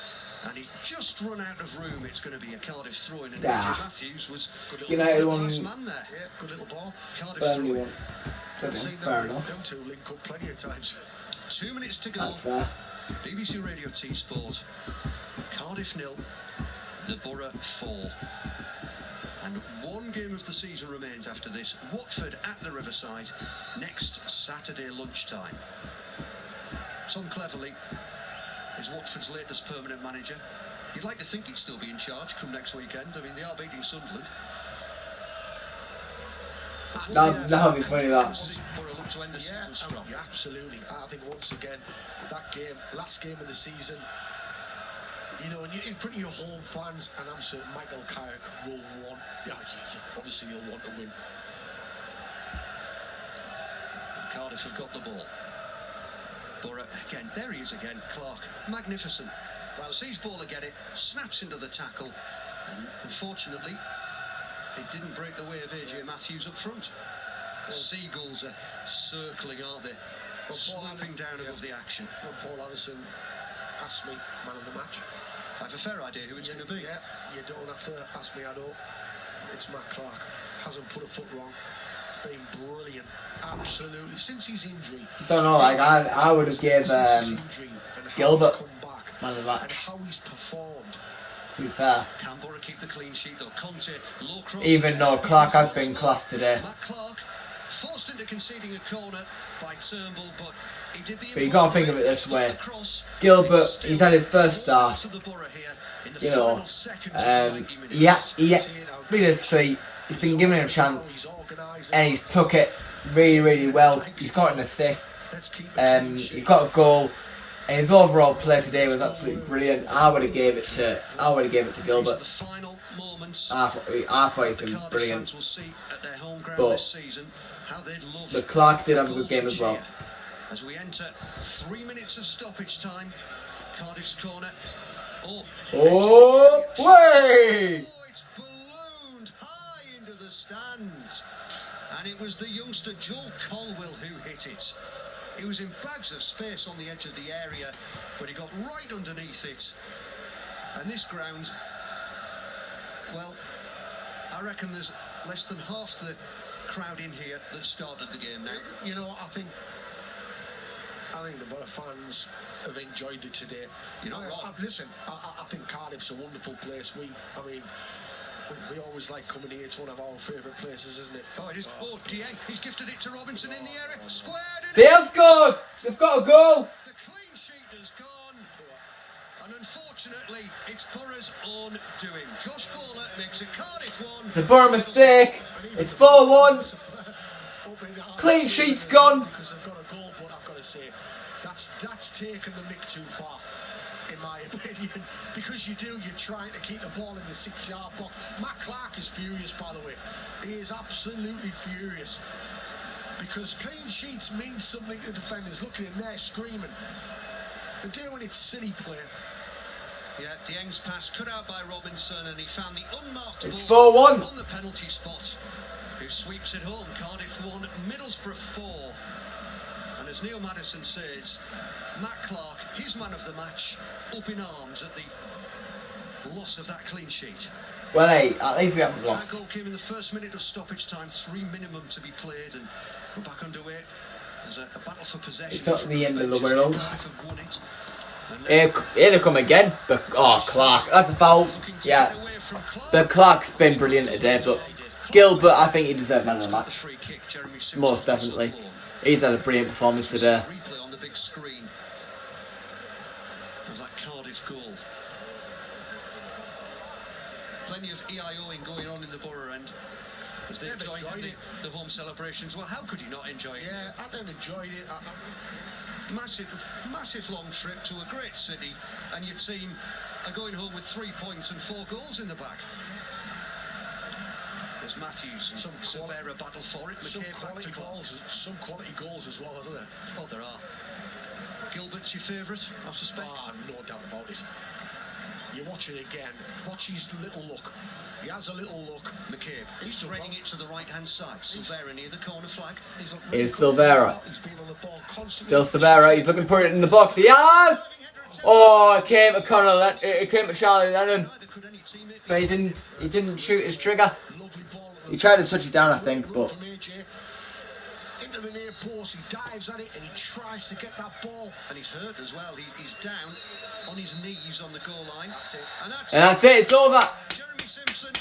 And he's just run out of room. It's going to be a Cardiff throw-in. And Ah. Matthews was United one. nice man there. Yeah, good little ball. Cardiff Burnley throw-in. one. Good Seen one. Fair them enough. two link up plenty of times. 2 minutes to go. That's fair. BBC Radio T Sport. Cardiff 0, the Borough 4. And one game of the season remains after this. Watford at the Riverside next Saturday lunchtime. Tom Cleverley is Watford's latest permanent manager. You'd like to think he'd still be in charge come next weekend. I mean, they are beating Sunderland. That would be funny, that. Borough look to end the season strong. Yeah, absolutely. I think once again, that game, last game of the season, you know, and you're in front of your home fans, and I'm certain Michael Carrick will want, obviously he'll want to win. Cardiff have got the ball. Borough again, there he is again, Clark, magnificent. Well, sees ball to get it, snaps into the tackle, and unfortunately, it didn't break the way of AJ Matthews up front. Seagulls are circling, aren't they? Swooping down above the action. When Paul Addison asked me, man of the match. I have a fair idea who it's going to be. Yeah, you don't have to ask me, I know. It's Matt Clark. Hasn't put a foot wrong. Been brilliant. Absolutely. Since his injury. Don't know, like, I would have gave Gilbert man of the And match, how he's performed. to be fair. Can Borough keep the clean sheet though? Conte, low cross. Even though Clark has been class today. Matt Clark forced into conceding a corner by Turnbull, but he did the. But you gotta think of it this way. The cross. Gilbert, he's had his first start. To the Borough here in the You know, final seconds of 90 minutes. realistically, he's been given a chance, and he's took it really, really well. He's got an assist, he's got a goal, and his overall play today was absolutely brilliant. I would have gave it to Gilbert. The final moments. I thought he's been brilliant. Will see at their home ground But- this season how they'd love But Clark did have a good game as well. As we enter 3 minutes of stoppage time, Cardiff's corner. Oh, way! It's ballooned high into the stand. And it was the youngster Joel Colwell who hit it. He was in bags of space on the edge of the area, but he got right underneath it. And this ground, well, I reckon there's less than half the crowd in here that started the game now. You know, I think the Borough fans have enjoyed it today. You're not wrong. Listen, I think Cardiff's a wonderful place. We always like coming here. It's one of our favourite places, isn't it? Oh, it is. Oh, Dieng, he's gifted it to Robinson in the area. Squared it. They have scored! They've got a goal! The clean Unfortunately, it's Borough's own doing. Josh Bowler makes a Cardiff 1. It's a Borough mistake. It's 4-1. Clean sheet's gone. Because I've got a goal, but I've got to say, that's taken the mick too far, in my opinion. Because you're trying to keep the ball in the 6-yard box. Matt Clark is furious, by the way. He is absolutely furious. Because clean sheets mean something to defenders. Look at him there screaming. They're doing it silly play. Yeah, Dieng's pass cut out by Robinson, and he found the unmarked It's ball 4-1. on the penalty spot. Who sweeps it home? Cardiff 1, Middlesbrough 4. And as Neil Maddison says, Matt Clark, his man of the match, up in arms at the loss of that clean sheet. Well, hey, at least we haven't That lost. goal came in the first minute of stoppage time, 3 minimum to be played, and we're back underway. There's a battle for possession. It's not the end of the world. Cardiff have won it. Here come again, but Clark, that's a foul. Yeah, but Clark's been brilliant today. But Gilbert, I think he deserved man of the match, most definitely. He's had a brilliant performance today. Replay on the big screen of that Cardiff goal. Plenty of EIOing going on in the Borough end as they joined the home celebrations. Well, how could you not enjoy it? Yeah, I then enjoyed it. Massive long trip to a great city, and your team are going home with 3 points and 4 goals in the bag. There's Matthews and some Severa battle for it. Some McKay quality goals as well, isn't there? Oh, there are. Gilbert's your favourite, I suspect. No doubt about it. You watch it again. Watch his little look. He has a little look. McCabe, he's threading it to the right-hand side. Silvera near the corner flag. Is Silvera. He's been on the ball constantly. Still Silvera. He's looking to put it in the box. He has. Oh, it came to Connor. It came to Charlie Lennon, but he didn't shoot his trigger. He tried to touch it down, I think, but Into the near post, he dives at it and he tries to get that ball. And he's hurt as well. He's down on his knees on the goal line. That's it. And that's it. It's over. Jeremy Simpson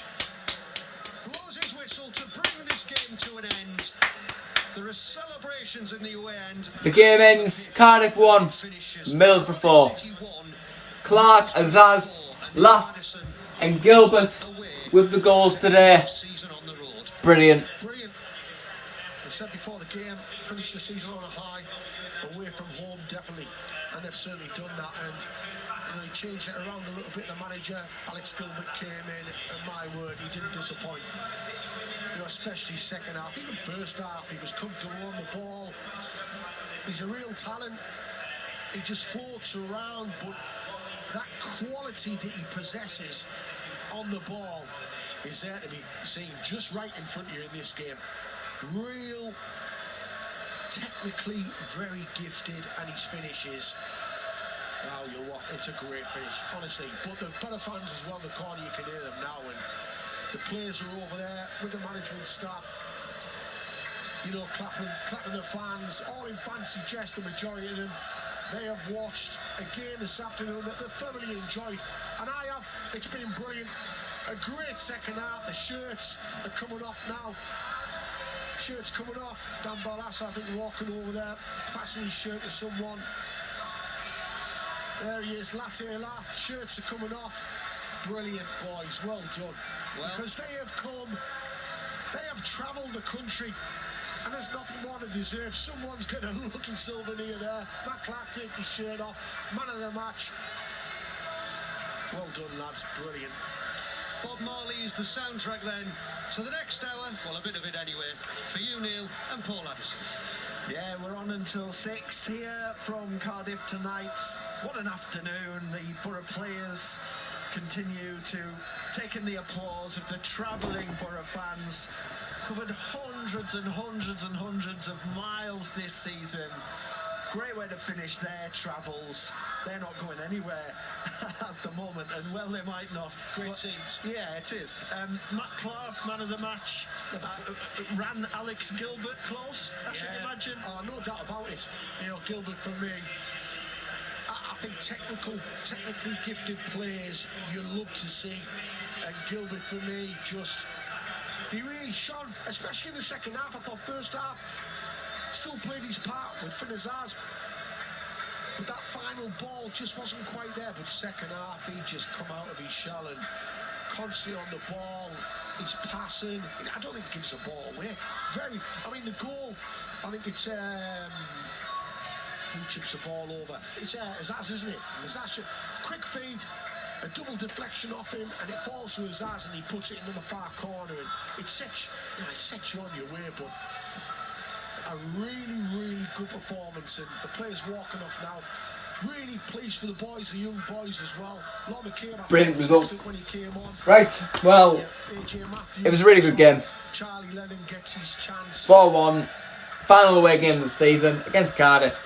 blows his whistle to bring this game to an end. There are celebrations in the away end. The game ends. Cardiff 1, Middlesbrough 4. Clark, Azaz, Lath, and Gilbert with the goals today. Brilliant. Brilliant. They said before the game, finish the season on a high, away from home, definitely. And they've certainly done that. And they changed it around a little bit. The manager, Alex Gilbert, came in, and my word, he didn't disappoint. Especially second half, even first half, he was comfortable on the ball. He's a real talent. He just floats around, but that quality that he possesses on the ball is there to be seen just right in front of you in this game. Real, technically very gifted, and his finishes. Wow, it's a great finish, honestly. But the better fans as well in the corner, you can hear them now, and the players are over there with the management staff, clapping the fans, all in fancy dress, the majority of them. They have watched again this afternoon that they thoroughly enjoyed, and I have. It's been brilliant. A great second half. The shirts are coming off now. Shirts coming off. Dan Ballas, I think, walking over there, passing his shirt to someone. There he is, Latte Lath. Shirts are coming off. Brilliant, boys. Well done. Because they have travelled the country, and there's nothing more to deserve. Someone's got a lucky souvenir there. Matt Clark take his shirt off. Man of the match. Well done, lads. Brilliant. Bob Marley is the soundtrack then. So the next hour, well, a bit of it anyway, for you, Neil, and Paul Addison. Yeah, we're on until 6 here from Cardiff tonight. What an afternoon. The Borough players continue to take in the applause of the travelling Borough fans. Covered hundreds and hundreds and hundreds of miles this season. Great way to finish their travels. They're not going anywhere at the moment, and well, they might not. Great scenes. Yeah, it is. Matt Clark, man of the match, ran Alex Gilbert close, I should imagine. Oh, no doubt about it. Gilbert for me, I think technically gifted players you love to see, and Gilbert for me he really shone, especially in the second half. I thought first half still played his part with Finazaz. But that final ball just wasn't quite there. But second half, he just come out of his shell and constantly on the ball. He's passing. I don't think he gives the ball away. I mean, the goal, I think it's... who chips the ball over? It's Azaz, isn't it? Azaz, quick feed, a double deflection off him, and it falls to Azaz, and he puts it into the far corner, and it sets you on your way. But a really, really good performance, and the players walking off now. Really pleased for the boys, the young boys as well. Brilliant result. Right, well, it was a really good game. 4-1, final away game of the season against Cardiff.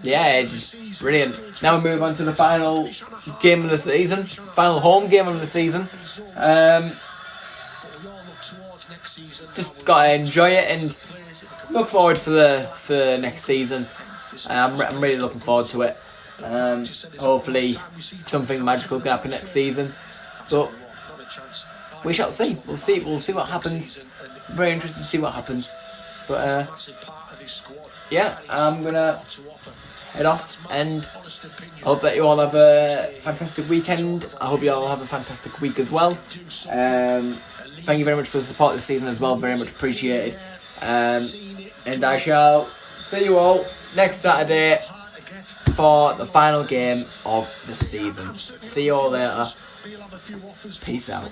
Yeah, just brilliant. Now we move on to the final game of the season, final home game of the season. Just gotta enjoy it and look forward for the next season. I'm really looking forward to it. Hopefully something magical can happen next season, but we shall see. We'll see what happens. I'm very interested to see what happens. But yeah, I'm gonna head off, and I hope that you all have a fantastic weekend. I hope you all have a fantastic week as well. Thank you very much for the support this season as well, very much appreciated. And I shall see you all next Saturday for the final game of the season. See you all later. Peace out.